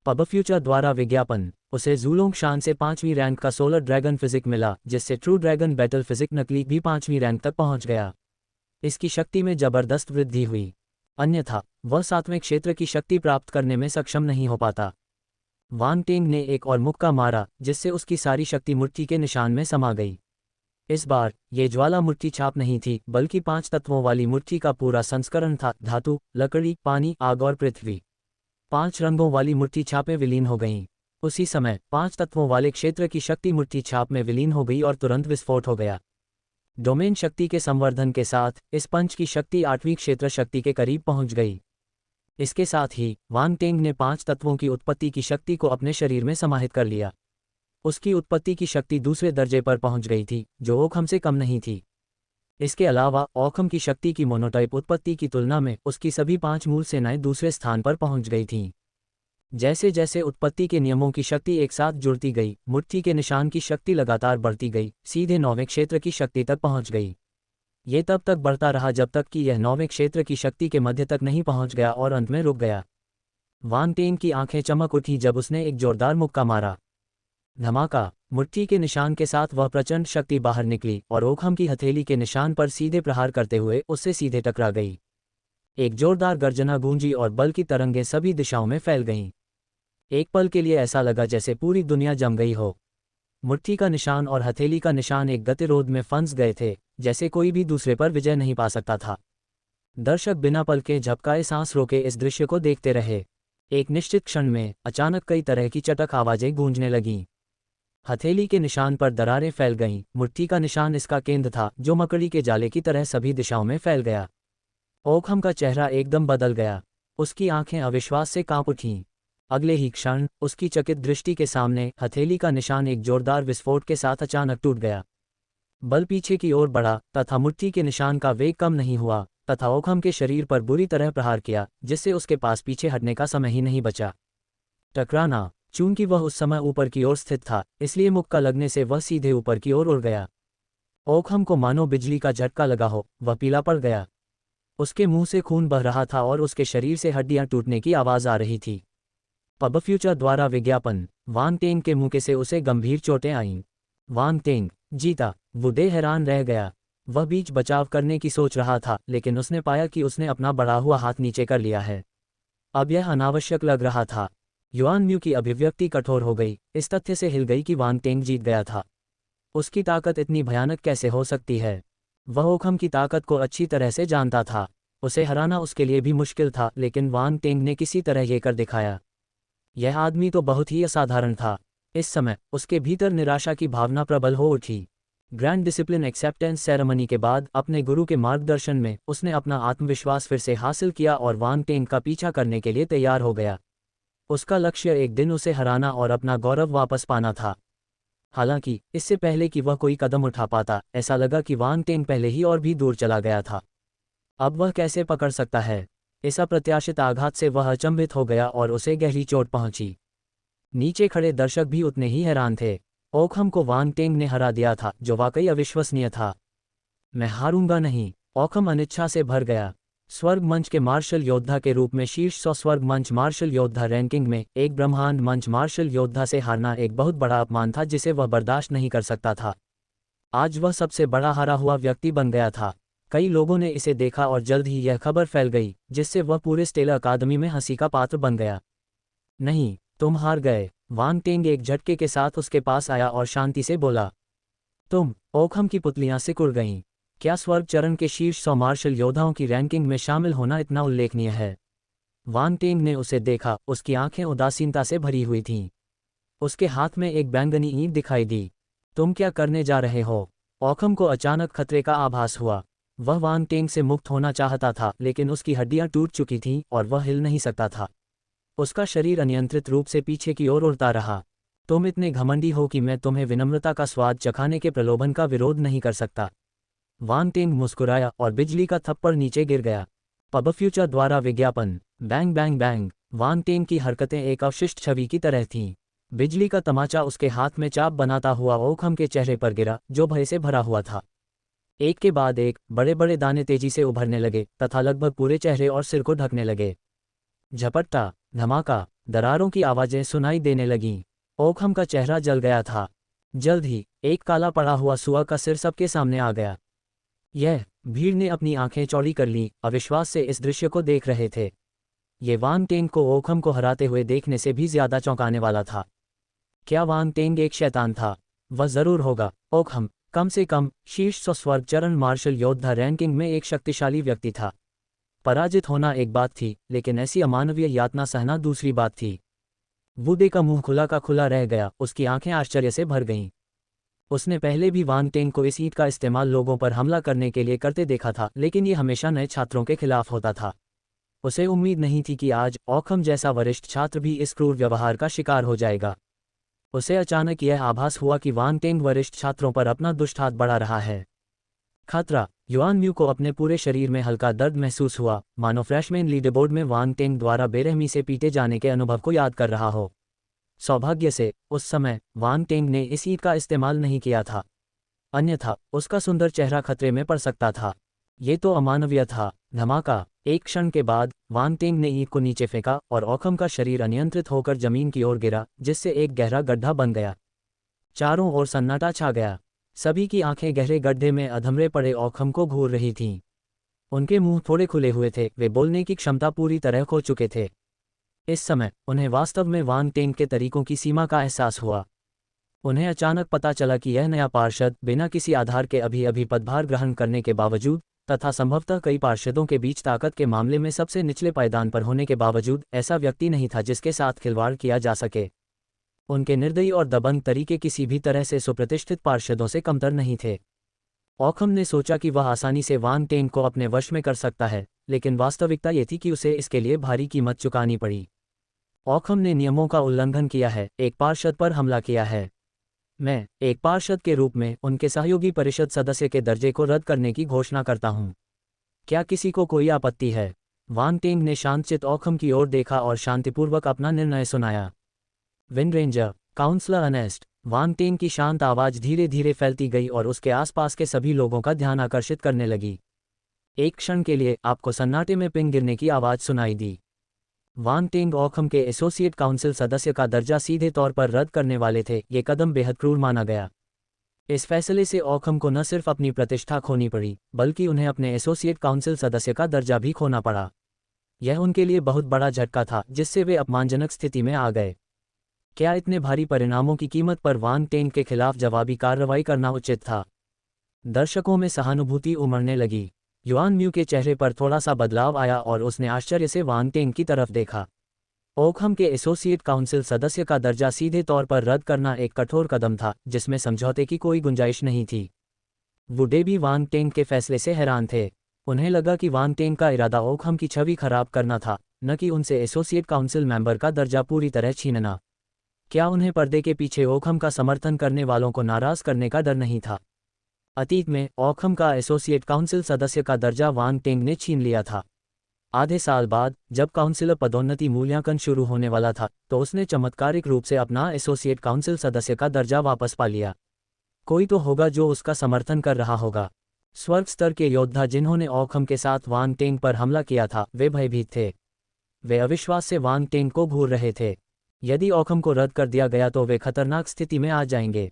पब फ्यूचर द्वारा विज्ञापन। उसे जूलोंग शान से 5वीं रैंक का सोलर ड्रैगन फिजिक मिला, जिससे ट्रू ड्रैगन बैटल फिजिक नकली भी 5वीं रैंक तक पहुंच गया। इसकी शक्ति में जबरदस्त वृद्धि हुई, अन्यथा वह 7वें क्षेत्र की शक्ति प्राप्त करने में सक्षम नहीं हो पाता। वांग टेंग ने एक और मुक्का मारा, जिससे उसकी सारी शक्ति मुट्ठी के निशान में समा गई। इस बार ये ज्वाला मुट्ठी छाप नहीं थी, बल्कि 5 तत्वों वाली मुट्ठी का पूरा संस्करण था। धातु, लकड़ी, पानी, आग और पृथ्वी। 5 रंगों वाली मुट्ठी छापें विलीन हो गईं। उसी समय 5 तत्वों वाले क्षेत्र की शक्ति मुट्ठी छाप में विलीन हो गई और तुरंत विस्फोट हो गया। डोमेन शक्ति के संवर्धन के साथ इस पंच की शक्ति 8वीं क्षेत्र शक्ति के करीब पहुंच गई। इसके साथ ही वांग टेंग ने 5 तत्वों की उत्पत्ति की शक्ति को अपने शरीर में समाहित कर लिया। उसकी उत्पत्ति की शक्ति दूसरे दर्जे पर पहुंच गई थी, जो ओकहम से कम नहीं थी। इसके अलावा ओकहम की शक्ति की मोनोटाइप उत्पत्ति की तुलना में उसकी सभी 5 मूल सेनाएं दूसरे स्थान पर पहुंच गई थीं। जैसे जैसे उत्पत्ति के नियमों की शक्ति एक साथ जुड़ती गई, मुट्ठी के निशान की शक्ति लगातार बढ़ती गई, सीधे 9वें क्षेत्र की शक्ति तक पहुंच गई। ये तब तक बढ़ता रहा जब तक कि यह 9वें क्षेत्र की शक्ति के मध्य तक नहीं पहुंच गया और अंत में रुक गया। वांग टेंग की आंखें चमक उठी जब उसने एक जोरदार मुक्का मारा। धमाका, मुट्ठी के निशान के साथ वह प्रचंड शक्ति बाहर निकली और ओकहम की हथेली के निशान पर सीधे प्रहार करते हुए उससे सीधे टकरा गई। एक जोरदार गर्जना गूंजी और बल की तरंगें सभी दिशाओं में फैल गईं। एक पल के लिए ऐसा लगा जैसे पूरी दुनिया जम गई हो। मुट्ठी का निशान और हथेली का निशान एक गतिरोध में फंस गए थे, जैसे कोई भी दूसरे पर विजय नहीं पा सकता था। दर्शक बिना पल के झपकाए सांस रोके इस दृश्य को देखते रहे। एक निश्चित क्षण में अचानक कई तरह की चटक आवाजें गूंजने लगीं। हथेली के निशान पर दरारें फैल गईं, मुट्ठी का निशान इसका केंद्र था जो मकड़ी के जाले की तरह सभी दिशाओं में फैल गया। ओकहम का चेहरा एकदम बदल गया। उसकी आंखें अविश्वास से कांप उठीं। अगले ही क्षण उसकी चकित दृष्टि के सामने हथेली का निशान एक जोरदार विस्फोट के साथ अचानक टूट गया। बल पीछे की ओर बढ़ा तथा मुट्ठी के निशान का वेग कम नहीं हुआ तथा ओकहम के शरीर पर बुरी तरह प्रहार किया, जिससे उसके पास पीछे हटने का समय ही नहीं बचा। टकराना। चूंकि वह उस समय ऊपर की ओर स्थित था, इसलिए मुक्का लगने से वह सीधे ऊपर की ओर उड़ गया। ओकहम को मानो बिजली का झटका लगा हो, वह पीला पड़ गया। उसके मुंह से खून बह रहा था और उसके शरीर से हड्डियां टूटने की आवाज आ रही थी। पब फ्यूचर द्वारा विज्ञापन। वांग टेंग के मुंह से उसे गंभीर चोटें आईं। वांग टेंग जीता। वुडे हैरान रह गया। वह बीच बचाव करने की सोच रहा था, लेकिन उसने पाया कि उसने अपना बढ़ा हुआ हाथ नीचे कर लिया है। अब यह अनावश्यक लग रहा था। युआन म्यू की अभिव्यक्ति कठोर हो गई, इस तथ्य से हिल गई कि वांग टेंग जीत गया था। उसकी ताकत इतनी भयानक कैसे हो सकती है? वह ओकहम की ताकत को अच्छी तरह से जानता था। उसे हराना उसके लिए भी मुश्किल था, लेकिन वांग टेंग ने किसी तरह ये कर दिखाया। यह आदमी तो बहुत ही असाधारण था। इस समय उसके भीतर निराशा की भावना प्रबल हो उठी। ग्रैंड डिसिप्लिन एक्सेप्टेंस सेरेमनी के बाद अपने गुरु के मार्गदर्शन में उसने अपना आत्मविश्वास फिर से हासिल किया और वांग टेंग का पीछा करने के लिए तैयार हो गया। उसका लक्ष्य एक दिन उसे हराना और अपना गौरव वापस पाना था। हालांकि इससे पहले कि वह कोई कदम उठा पाता, ऐसा लगा कि वांग टेंग पहले ही और भी दूर चला गया था। अब वह कैसे पकड़ सकता है? इस अप्रत्याशित आघात से वह अचंभित हो गया और उसे गहरी चोट पहुंची। नीचे खड़े दर्शक भी उतने ही हैरान थे। ओकहम को वांग टेंग ने हरा दिया था, जो वाकई अविश्वसनीय था। मैं हारूंगा नहीं। ओकहम अनिच्छा से भर गया। स्वर्ग मंच के मार्शल योद्धा के रूप में शीर्ष 100 स्वर्ग मंच मार्शल योद्धा रैंकिंग में एक ब्रह्मांड मंच मार्शल योद्धा से हारना एक बहुत बड़ा अपमान था जिसे वह बर्दाश्त नहीं कर सकता था। आज वह सबसे बड़ा हारा हुआ व्यक्ति बन गया था। कई लोगों ने इसे देखा और जल्द ही यह खबर फैल गई, जिससे वह पूरे स्टेला अकादमी में हंसी का पात्र बन गया। नहीं, तुम हार गए। वांग टेंग एक झटके के साथ उसके पास आया और शांति से बोला। तुम। ओकहम की पुतलियां सिकुड़ गईं। क्या स्वर्ग चरण के शीर्ष 100 मार्शल योद्धाओं की रैंकिंग में शामिल होना इतना उल्लेखनीय है? वांग टेंग ने उसे देखा, उसकी आंखें उदासीनता से भरी हुई थीं। उसके हाथ में एक बैंगनी ईंट दिखाई दी। तुम क्या करने जा रहे हो? ओकहम को अचानक खतरे का आभास हुआ। वह वांग टेंग से मुक्त होना चाहता था, लेकिन उसकी हड्डियां टूट चुकी थीं और वह हिल नहीं सकता था। उसका शरीर अनियंत्रित रूप से पीछे की ओर उड़ता रहा। तुम इतने घमंडी हो कि मैं तुम्हें विनम्रता का स्वाद चखाने के प्रलोभन का विरोध नहीं कर सकता। वांग टेंग मुस्कुराया और बिजली का थप्पड़ नीचे गिर गया। पब फ्यूचर द्वारा विज्ञापन। Bang bang bang. Wang Teng की हरकतें एक अवशिष्ट छवि की तरह थीं। बिजली का तमाचा उसके हाथ में चाप बनाता हुआ ओकहम के चेहरे पर गिरा, जो भय से भरा हुआ था। एक के बाद एक बड़े बड़े दाने तेजी से उभरने लगे तथा लगभग पूरे चेहरे और सिर को ढकने लगे। झपट्टा, धमाका, दरारों की आवाजें सुनाई देने लगीं। ओकहम का चेहरा जल गया था। जल्द ही एक काला पड़ा हुआ सुअर का सिर सबके सामने आ गया। यह। भीड़ ने अपनी आंखें चौड़ी कर लीं, अविश्वास से इस दृश्य को देख रहे थे। ये वांग टेंग को ओकहम को हराते हुए देखने से भी ज्यादा चौंकाने वाला था। क्या वांग टेंग एक शैतान था? वह जरूर होगा। ओकहम कम से कम शीर्ष 100 स्वर्ग चरण मार्शल योद्धा रैंकिंग में एक शक्तिशाली व्यक्ति था। पराजित होना एक बात थी, लेकिन ऐसी अमानवीय यातना सहना दूसरी बात थी। वुडे का मुंह खुला का खुला रह गया, उसकी आंखें आश्चर्य से भर गईं। उसने पहले भी वांग टेंग को इस ईंट का इस्तेमाल लोगों पर हमला करने के लिए करते देखा था, लेकिन ये हमेशा नए छात्रों के खिलाफ होता था। उसे उम्मीद नहीं थी कि आज ओकहम जैसा वरिष्ठ छात्र भी इस क्रूर व्यवहार का शिकार हो जाएगा। उसे अचानक यह आभास हुआ कि वांग टेंग वरिष्ठ छात्रों पर अपना दुष्ट हाथ बढ़ा रहा है। खतरा। युआन म्यू को अपने पूरे शरीर में हल्का दर्द महसूस हुआ, मानो फ्रेशमैन लीडरबोर्ड में वांग टेंग द्वारा बेरहमी से पीटे जाने के अनुभव को याद कर रहा हो। सौभाग्य से उस समय वांग टेंग ने इस ईंट का इस्तेमाल नहीं किया था, अन्यथा उसका सुंदर चेहरा खतरे में पड़ सकता था। ये तो अमानवीय था। धमाका। एक क्षण के बाद वांग टेंग ने ईंट को नीचे फेंका और ओकहम का शरीर अनियंत्रित होकर जमीन की ओर गिरा, जिससे एक गहरा गड्ढा बन गया। चारों ओर सन्नाटा छा गया। सभी की आंखें गहरे गड्ढे में अधमरे पड़े ओकहम को घूर रही थीं। उनके मुंह थोड़े खुले हुए थे, वे बोलने की क्षमता पूरी तरह खो चुके थे। इस समय उन्हें वास्तव में वान टेंग के तरीकों की सीमा का एहसास हुआ। उन्हें अचानक पता चला कि यह नया पार्षद बिना किसी आधार के अभी पदभार ग्रहण करने के बावजूद, तथा संभवतः कई पार्षदों के बीच ताकत के मामले में सबसे निचले पायदान पर होने के बावजूद, ऐसा व्यक्ति नहीं था जिसके साथ खिलवाड़ किया जा सके। उनके निर्दयी और दबंग तरीके किसी भी तरह से सुप्रतिष्ठित पार्षदों से कमतर नहीं थे। ऑकहम ने सोचा कि वह आसानी से वान टेंग को अपने वश में कर सकता है, लेकिन वास्तविकता ये थी कि उसे इसके लिए भारी कीमत चुकानी पड़ी। ऑकहम ने नियमों का उल्लंघन किया है, एक पार्षद पर हमला किया है। मैं एक पार्षद के रूप में उनके सहयोगी परिषद सदस्य के दर्जे को रद्द करने की घोषणा करता हूं। क्या किसी को कोई आपत्ति है? वान टेंग ने शांतचित्त ऑकहम की ओर देखा और शांतिपूर्वक अपना निर्णय सुनाया। विंडरेंजर, काउंसलर अनेस्ट। वान टेंग की शांत आवाज धीरे धीरे फैलती गई और उसके आसपास के सभी लोगों का ध्यान आकर्षित करने लगी। एक क्षण के लिए आपको सन्नाटे में पिंग गिरने की आवाज सुनाई दी। वान टेंग ऑकहम के एसोसिएट काउंसिल सदस्य का दर्जा सीधे तौर पर रद्द करने वाले थे। ये कदम बेहद क्रूर माना गया। इस फैसले से ऑकहम को न सिर्फ अपनी प्रतिष्ठा खोनी पड़ी, बल्कि उन्हें अपने एसोसिएट काउंसिल सदस्य का दर्जा भी खोना पड़ा। यह उनके लिए बहुत बड़ा झटका था, जिससे वे अपमानजनक स्थिति में आ गए। क्या इतने भारी परिणामों की कीमत पर वान टेंग के खिलाफ जवाबी कार्रवाई करना उचित था? दर्शकों में सहानुभूति उमड़ने लगी। युआन म्यू के चेहरे पर थोड़ा सा बदलाव आया और उसने आश्चर्य से वान टेंग की तरफ देखा। ऑकहम के एसोसिएट काउंसिल सदस्य का दर्जा सीधे तौर पर रद्द करना एक कठोर कदम था, जिसमें समझौते की कोई गुंजाइश नहीं थी। वुडे भी वान टेंग के फैसले से हैरान थे। उन्हें लगा कि वान टेंग का इरादा ऑकहम की छवि खराब करना था, न कि उनसे एसोसिएट काउंसिल मेंबर का दर्जा पूरी तरह छीनना। क्या उन्हें पर्दे के पीछे ऑकहम का समर्थन करने वालों को नाराज करने का डर नहीं था? अतीत में ऑकहम का एसोसिएट काउंसिल सदस्य का दर्जा वान टेंग ने छीन लिया था। आधे साल बाद, जब काउंसिलर पदोन्नति मूल्यांकन शुरू होने वाला था, तो उसने चमत्कारिक रूप से अपना एसोसिएट काउंसिल सदस्य का दर्जा वापस पा लिया। कोई तो होगा जो उसका समर्थन कर रहा होगा। स्वर्ग स्तर के योद्धा जिन्होंने ऑकहम के साथ वान टेंग पर हमला किया था, वे भयभीत थे। वे अविश्वास से वान टेंग को घूर रहे थे। यदि ऑकहम को रद्द कर दिया गया तो वे खतरनाक स्थिति में आ जाएंगे।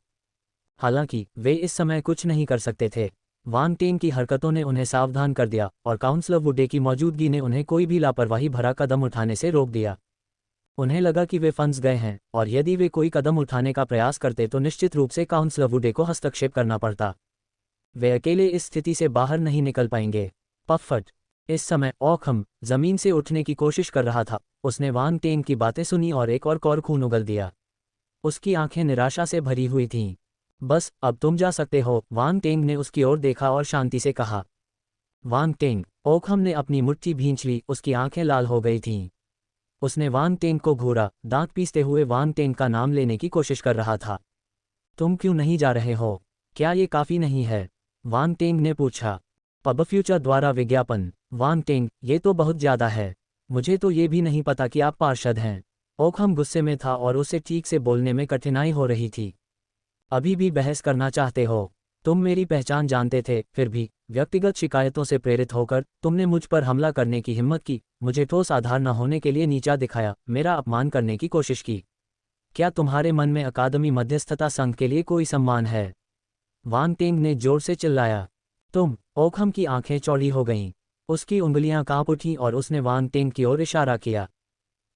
हालांकि वे इस समय कुछ नहीं कर सकते थे। वान टेंग की हरकतों ने उन्हें सावधान कर दिया और काउंसलर वुडे की मौजूदगी ने उन्हें कोई भी लापरवाही भरा कदम उठाने से रोक दिया। उन्हें लगा कि वे फंस गए हैं, और यदि वे कोई कदम उठाने का प्रयास करते तो निश्चित रूप से काउंसलर वुडे को हस्तक्षेप करना पड़ता। वे अकेले इस स्थिति से बाहर नहीं निकल पाएंगे। पफट। इस समय ऑकहम जमीन से उठने की कोशिश कर रहा था। उसने वान टेंग की बातें सुनी और एक और खून उगल दिया। उसकी आंखें निराशा से भरी हुई थीं। बस अब तुम जा सकते हो, वान टेंग ने उसकी ओर देखा और शांति से कहा। वान टेंग। ऑकहम ने अपनी मुट्ठी भींच ली, उसकी आंखें लाल हो गई थीं। उसने वान टेंग को घूरा, दांत पीसते हुए वान टेंग का नाम लेने की कोशिश कर रहा था। तुम क्यों नहीं जा रहे हो? क्या ये काफ़ी नहीं है? वान टेंग ने पूछा। पब फ्यूचर द्वारा विज्ञापन। वान टेंग, ये तो बहुत ज़्यादा है। मुझे तो ये भी नहीं पता कि आप पार्षद हैं। ऑकहम गुस्से में था और उसे ठीक से बोलने में कठिनाई हो रही थी। अभी भी बहस करना चाहते हो? तुम मेरी पहचान जानते थे, फिर भी व्यक्तिगत शिकायतों से प्रेरित होकर तुमने मुझ पर हमला करने की हिम्मत की, मुझे ठोस आधार न होने के लिए नीचा दिखाया, मेरा अपमान करने की कोशिश की। क्या तुम्हारे मन में अकादमी मध्यस्थता संघ के लिए कोई सम्मान है? वान टेंग ने जोर से चिल्लाया। तुम। ऑकहम की आंखें चौड़ी हो गईं। उसकी उंगलियां कांप उठीं और उसने वान टेंग की ओर इशारा किया।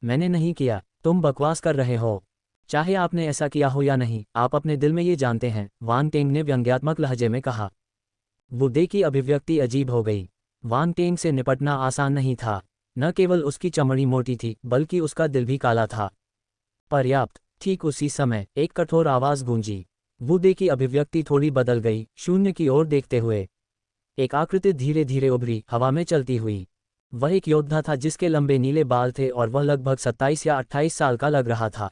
मैंने नहीं किया, तुम बकवास कर रहे हो। चाहे आपने ऐसा किया हो या नहीं, आप अपने दिल में ये जानते हैं, वान टेंग ने व्यंग्यात्मक लहजे में कहा। वुडे की अभिव्यक्ति अजीब हो गई। वान टेंग से निपटना आसान नहीं था। न केवल उसकी चमड़ी मोटी थी, बल्कि उसका दिल भी काला था। पर्याप्त। ठीक उसी समय एक कठोर आवाज गूंजी। वुडे की अभिव्यक्ति थोड़ी बदल गई, शून्य की ओर देखते हुए। एक आकृति धीरे धीरे उभरी, हवा में चलती हुई। वह एक योद्धा था जिसके लंबे नीले बाल थे और वह लगभग 27 या 28 साल का लग रहा था।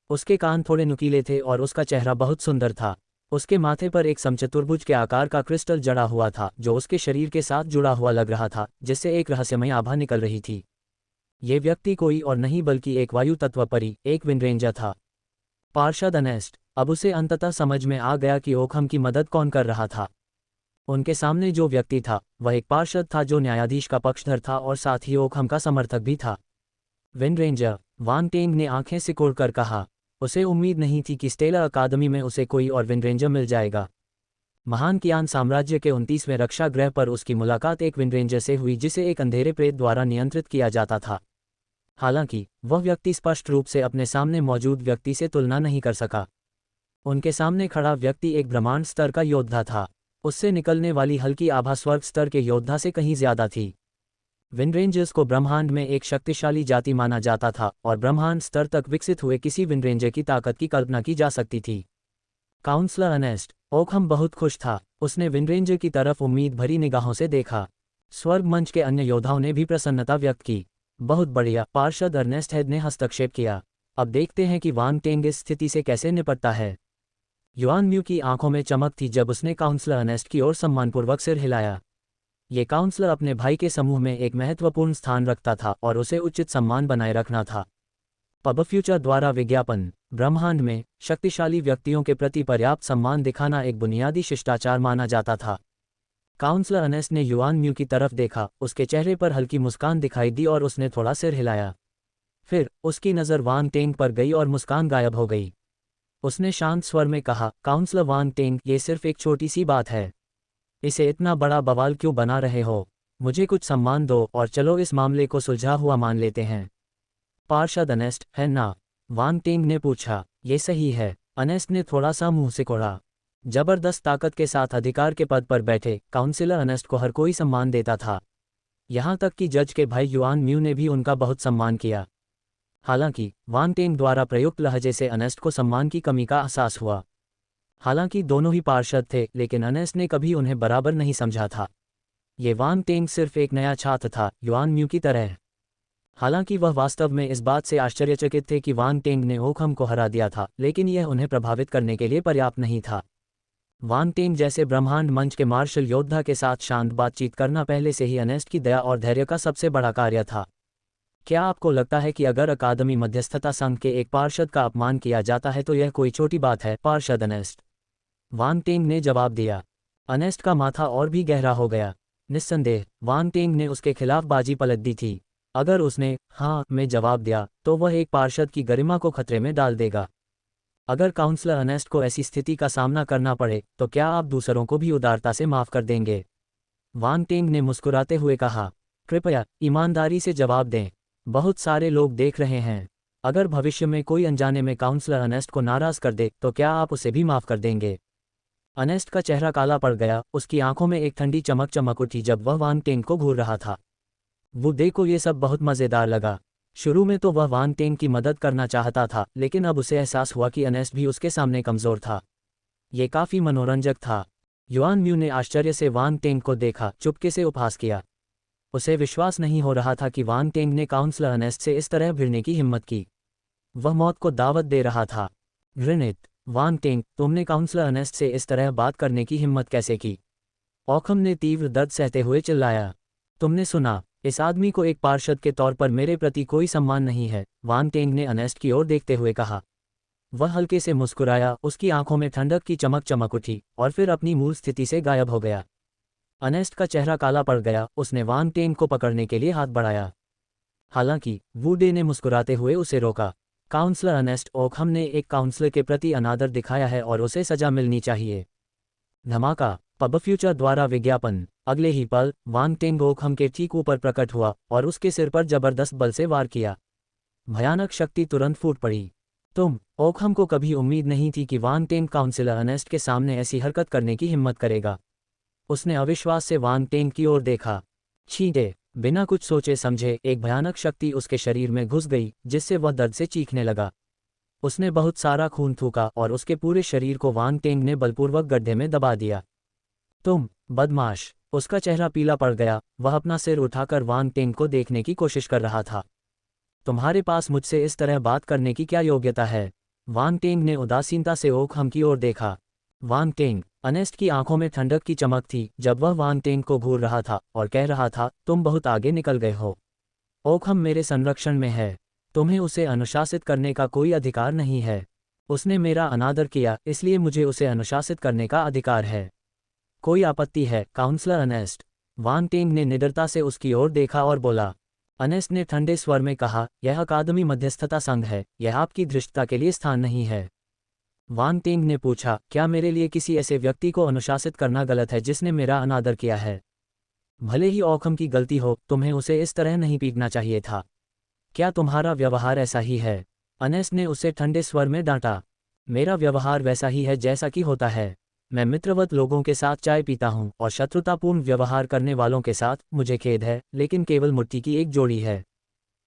उसके कान थोड़े नुकीले थे और उसका चेहरा बहुत सुंदर था। उसके माथे पर एक समचतुर्भुज के आकार का क्रिस्टल जड़ा हुआ था, जो उसके शरीर के साथ जुड़ा हुआ लग रहा था, जिससे एक रहस्यमय आभा निकल रही थी। ये व्यक्ति कोई और नहीं बल्कि एक वायु तत्व परी, एक विंडरेंजर था। पार्षद अनेस्ट। अब उसे अंततः समझ में आ गया कि ऑकहम की मदद कौन कर रहा था। उनके सामने जो व्यक्ति था, वह एक पार्षद था जो न्यायाधीश का पक्षधर था और साथ ही ऑकहम का समर्थक भी था। विंडरेंजर। वान टेंग ने आंखें सिकोड़कर कहा। उसे उम्मीद नहीं थी कि स्टेला अकादमी में उसे कोई और विंडरेंजर मिल जाएगा। महान कियान साम्राज्य के 29वें रक्षा ग्रह पर उसकी मुलाकात एक विंडरेंजर से हुई जिसे एक अंधेरे प्रेत द्वारा नियंत्रित किया जाता था। हालांकि वह व्यक्ति स्पष्ट रूप से अपने सामने मौजूद व्यक्ति से तुलना नहीं कर सका। उनके सामने खड़ा व्यक्ति एक ब्रह्मांड स्तर का योद्धा था। उससे निकलने वाली हल्की आभा स्वर्ग स्तर के योद्धा से कहीं ज्यादा थी। विंडरेंजर्स को ब्रह्मांड में एक शक्तिशाली जाति माना जाता था और ब्रह्मांड स्तर तक विकसित हुए किसी विंडरेंजर की ताकत की कल्पना की जा सकती थी। काउंसलर अर्नेस्ट ओकहम बहुत खुश था। उसने विंडरेंजर की तरफ उम्मीद भरी निगाहों से देखा। स्वर्ग मंच के अन्य योद्धाओं ने भी प्रसन्नता व्यक्त की। बहुत बढ़िया, पार्षद अर्नेस्ट हेड ने हस्तक्षेप किया। अब देखते हैं कि वांग टेंग इस स्थिति से कैसे निपटता है। युआन म्यू की आंखों में चमक थी जब उसने काउंसलर अर्नेस्ट की ओर सम्मानपूर्वक सिर हिलाया। ये काउंसलर अपने भाई के समूह में एक महत्वपूर्ण स्थान रखता था और उसे उचित सम्मान बनाए रखना था। पब फ्यूचर द्वारा विज्ञापन ब्रह्मांड में शक्तिशाली व्यक्तियों के प्रति पर्याप्त सम्मान दिखाना एक बुनियादी शिष्टाचार माना जाता था। काउंसलर अर्नेस्ट ने युआन म्यू की तरफ देखा, उसके चेहरे पर हल्की मुस्कान दिखाई दी और उसने थोड़ा सिर हिलाया। फिर उसकी नज़र वांग टेंग पर गई और मुस्कान गायब हो गई। उसने शांत स्वर में कहा, काउंसलर वांग टेंग, ये सिर्फ एक छोटी सी बात है। इसे इतना बड़ा बवाल क्यों बना रहे हो? मुझे कुछ सम्मान दो और चलो इस मामले को सुलझा हुआ मान लेते हैं। पार्षद अर्नेस्ट, है ना? वांग टेंग ने पूछा। ये सही है। अर्नेस्ट ने थोड़ा सा मुंह सिकोड़ा। जबरदस्त ताकत के साथ अधिकार के पद पर बैठे काउंसिलर अर्नेस्ट को हर कोई सम्मान देता था। यहाँ तक कि जज के भाई युआन म्यू ने भी उनका बहुत सम्मान किया। हालांकि वांग टेंग द्वारा प्रयुक्त लहजे से अर्नेस्ट को सम्मान की कमी का एहसास हुआ। हालांकि दोनों ही पार्षद थे, लेकिन अर्नेस्ट ने कभी उन्हें बराबर नहीं समझा था। ये वांग टेंग सिर्फ एक नया छात्र था, युआन म्यू की तरह। हालांकि वह वास्तव में इस बात से आश्चर्यचकित थे कि वांग टेंग ने ओकहम को हरा दिया था, लेकिन यह उन्हें प्रभावित करने के लिए पर्याप्त नहीं था। वांग टेंग जैसे ब्रह्मांड मंच के मार्शल योद्धा के साथ शांत बातचीत करना पहले से ही अर्नेस्ट की दया और धैर्य का सबसे बड़ा कार्य था। क्या आपको लगता है कि अगर अकादमी मध्यस्थता संघ के एक पार्षद का अपमान किया जाता है तो यह कोई छोटी बात है, पार्षद अर्नेस्ट? वांग टेंग ने जवाब दिया। अर्नेस्ट का माथा और भी गहरा हो गया। निस्संदेह वांग टेंग ने उसके खिलाफ बाजी पलट दी थी। अगर उसने हाँ में जवाब दिया तो वह एक पार्षद की गरिमा को खतरे में डाल देगा। अगर काउंसलर अर्नेस्ट को ऐसी स्थिति का सामना करना पड़े तो क्या आप दूसरों को भी उदारता से माफ कर देंगे? वांग टेंग ने मुस्कुराते हुए कहा, कृपया ईमानदारी से जवाब दें। बहुत सारे लोग देख रहे हैं। अगर भविष्य में कोई अनजाने में काउंसलर अर्नेस्ट को नाराज कर दे तो क्या आप उसे भी माफ कर देंगे? अर्नेस्ट का चेहरा काला पड़ गया। उसकी आंखों में एक ठंडी चमक चमक उठी जब वह वांग टेंग को घूर रहा था। वुडे को ये सब बहुत मज़ेदार लगा। शुरू में तो वह वांग टेंग की मदद करना चाहता था, लेकिन अब उसे एहसास हुआ कि अर्नेस्ट भी उसके सामने कमज़ोर था। ये काफ़ी मनोरंजक था। युआन म्यू ने आश्चर्य से वांग टेंग को देखा, चुपके से उपहास किया। उसे विश्वास नहीं हो रहा था कि वांग टेंग ने काउंसलर अर्नेस्ट से इस तरह भिड़ने की हिम्मत की। वह मौत को दावत दे रहा था। घृणित! वांग टेंग, तुमने काउंसलर अर्नेस्ट से इस तरह बात करने की हिम्मत कैसे की? ओकहम ने तीव्र दर्द सहते हुए चिल्लाया। तुमने सुना? इस आदमी को एक पार्षद के तौर पर मेरे प्रति कोई सम्मान नहीं है, वांग टेंग ने अर्नेस्ट की ओर देखते हुए कहा। वह हल्के से मुस्कुराया, उसकी आंखों में ठंडक की चमक चमक उठी और फिर अपनी मूल स्थिति से गायब हो गया। अर्नेस्ट का चेहरा काला पड़ गया। उसने वांग टेंग को पकड़ने के लिए हाथ बढ़ाया। हालांकि वुडे ने मुस्कुराते हुए उसे रोका। काउंसलर अर्नेस्ट, ओकहम ने एक काउंसलर के प्रति अनादर दिखाया है और उसे सजा मिलनी चाहिए। धमाका! पब फ्यूचर द्वारा विज्ञापन। अगले ही पल वांग टेंग ओकहम के ठीक ऊपर प्रकट हुआ और उसके सिर पर जबरदस्त बल से वार किया। भयानक शक्ति तुरंत फूट पड़ी। ओकहम को कभी उम्मीद नहीं थी कि वांग टेंग काउंसलर अर्नेस्ट के सामने ऐसी हरकत करने की हिम्मत करेगा। उसने अविश्वास से वांग टेंग की ओर देखा। छींटे! बिना कुछ सोचे समझे एक भयानक शक्ति उसके शरीर में घुस गई, जिससे वह दर्द से चीखने लगा। उसने बहुत सारा खून थूका और उसके पूरे शरीर को वांग टेंग ने बलपूर्वक गड्ढे में दबा दिया। तुम बदमाश! उसका चेहरा पीला पड़ गया। वह अपना सिर उठाकर वांग टेंग को देखने की कोशिश कर रहा था। तुम्हारे पास मुझसे इस तरह बात करने की क्या योग्यता है? वांग टेंग ने उदासीनता से ओकहम की ओर देखा। वांग टेंग! अर्नेस्ट की आंखों में ठंडक की चमक थी जब वह वांग टेंग को घूर रहा था और कह रहा था, तुम बहुत आगे निकल गए हो। ओकहम मेरे संरक्षण में है। तुम्हें उसे अनुशासित करने का कोई अधिकार नहीं है। उसने मेरा अनादर किया, इसलिए मुझे उसे अनुशासित करने का अधिकार है। कोई आपत्ति है, काउंसलर अर्नेस्ट? वांग टेंग ने निडरता से उसकी ओर देखा और बोला। अर्नेस्ट ने ठंडे स्वर में कहा, यह अकादमी मध्यस्थता संघ है, यह आपकी धृष्टता के लिए स्थान नहीं है। वांग टेंग ने पूछा, क्या मेरे लिए किसी ऐसे व्यक्ति को अनुशासित करना गलत है जिसने मेरा अनादर किया है? भले ही ओखम की गलती हो, तुम्हें उसे इस तरह नहीं पीटना चाहिए था। क्या तुम्हारा व्यवहार ऐसा ही है? अनेस्ट ने उसे ठंडे स्वर में डांटा। मेरा व्यवहार वैसा ही है जैसा कि होता है। मैं मित्रवत लोगों के साथ चाय पीता हूँ और शत्रुतापूर्ण व्यवहार करने वालों के साथ, मुझे खेद है, लेकिन केवल मुट्ठी की एक जोड़ी है।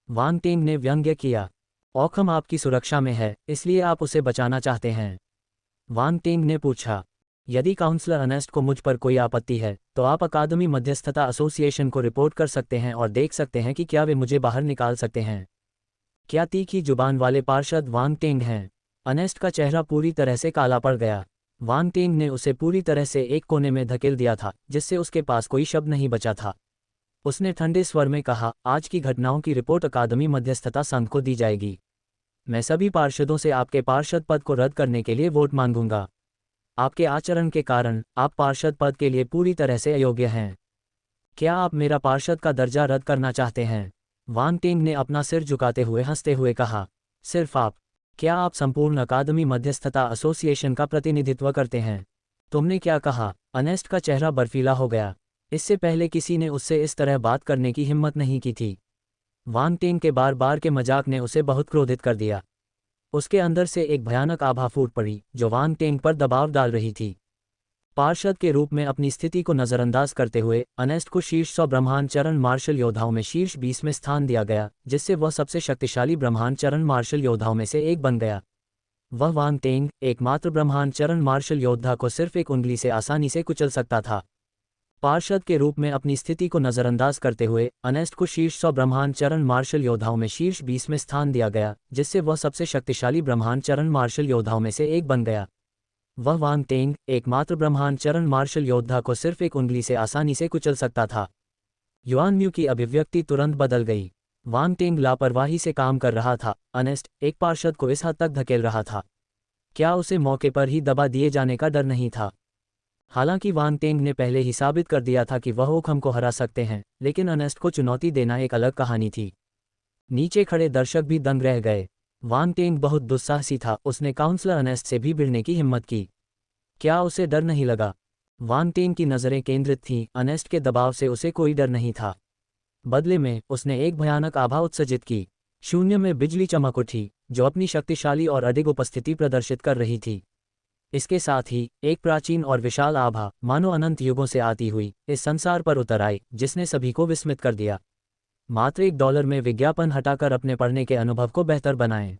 वांग टेंग ने व्यंग्य किया। ओखम आपकी सुरक्षा में है, इसलिए आप उसे बचाना चाहते हैं? वांग टेंग ने पूछा। यदि काउंसलर अनेस्ट को मुझ पर कोई आपत्ति है, तो आप अकादमी मध्यस्थता एसोसिएशन को रिपोर्ट कर सकते हैं और देख सकते हैं कि क्या वे मुझे बाहर निकाल सकते हैं। क्या तीखी जुबान वाले पार्षद वांग टेंग हैं? अनेस्ट का चेहरा पूरी तरह से काला पड़ गया। वांग टेंग ने उसे पूरी तरह से एक कोने में धकेल दिया था, जिससे उसके पास कोई शब्द नहीं बचा था। उसने ठंडे स्वर में कहा, आज की घटनाओं की रिपोर्ट अकादमी मध्यस्थता संघ को दी जाएगी। मैं सभी पार्षदों से आपके पार्षद पद को रद्द करने के लिए वोट मांगूंगा। आपके आचरण के कारण आप पार्षद पद के लिए पूरी तरह से अयोग्य हैं। क्या आप मेरा पार्षद का दर्जा रद्द करना चाहते हैं? वांग टेंग ने अपना सिर झुकाते हुए हंसते हुए कहा, सिर्फ आप? क्या आप संपूर्ण अकादमी मध्यस्थता एसोसिएशन का प्रतिनिधित्व करते हैं? तुमने क्या कहा? अनेस्ट का चेहरा बर्फीला हो गया। इससे पहले किसी ने उससे इस तरह बात करने की हिम्मत नहीं की थी। वांग टेंग के बार बार के मजाक ने उसे बहुत क्रोधित कर दिया। उसके अंदर से एक भयानक आभा फूट पड़ी, जो वांग टेंग पर दबाव डाल रही थी। पार्षद के रूप में अपनी स्थिति को नज़रअंदाज करते हुए अनेस्ट को शीर्ष 100 ब्रह्मांड चरण मार्शल योद्धाओं में शीर्ष 20 में स्थान दिया गया, जिससे वह सबसे शक्तिशाली ब्रह्मांड चरण मार्शल योद्धाओं में से एक बन गया। वह वांग टेंग, एकमात्र ब्रह्मांड चरण मार्शल योद्धा को सिर्फ एक उंगली से आसानी से कुचल सकता था। पार्षद के रूप में अपनी स्थिति को नज़रअंदाज करते हुए अनेस्ट को शीर्ष 100 ब्रह्मांड चरण मार्शल योद्धाओं में शीर्ष 20 में स्थान दिया गया, जिससे वह सबसे शक्तिशाली ब्रह्मांड चरण मार्शल योद्धाओं में से एक बन गया। वह वांग टेंग, एकमात्र ब्रह्मांड चरण मार्शल योद्धा को सिर्फ एक उंगली से आसानी से कुचल सकता था। युआन म्यू की अभिव्यक्ति तुरंत बदल गई। वांग टेंग लापरवाही से काम कर रहा था, अनेस्ट एक पार्षद को इस हद तक धकेल रहा था। क्या उसे मौके पर ही दबा दिए जाने का डर नहीं था? हालांकि वांग टेंग ने पहले ही साबित कर दिया था कि वह ओखम को हरा सकते हैं, लेकिन अनेस्ट को चुनौती देना एक अलग कहानी थी। नीचे खड़े दर्शक भी दंग रह गए। वांग टेंग बहुत दुस्साहसी था, उसने काउंसलर अनेस्ट से भी भिड़ने की हिम्मत की। क्या उसे डर नहीं लगा? वांग टेंग की नज़रें केंद्रित थीं, अनेस्ट के दबाव से उसे कोई डर नहीं था। बदले में उसने एक भयानक आभा उत्सर्जित की। शून्य में बिजली चमक उठी, जो अपनी शक्तिशाली और अडिग उपस्थिति प्रदर्शित कर रही थी। इसके साथ ही एक प्राचीन और विशाल आभा, मानो अनंत युगों से आती हुई, इस संसार पर उतर आई, जिसने सभी को विस्मित कर दिया। मात्र $1 में विज्ञापन हटाकर अपने पढ़ने के अनुभव को बेहतर बनाएं।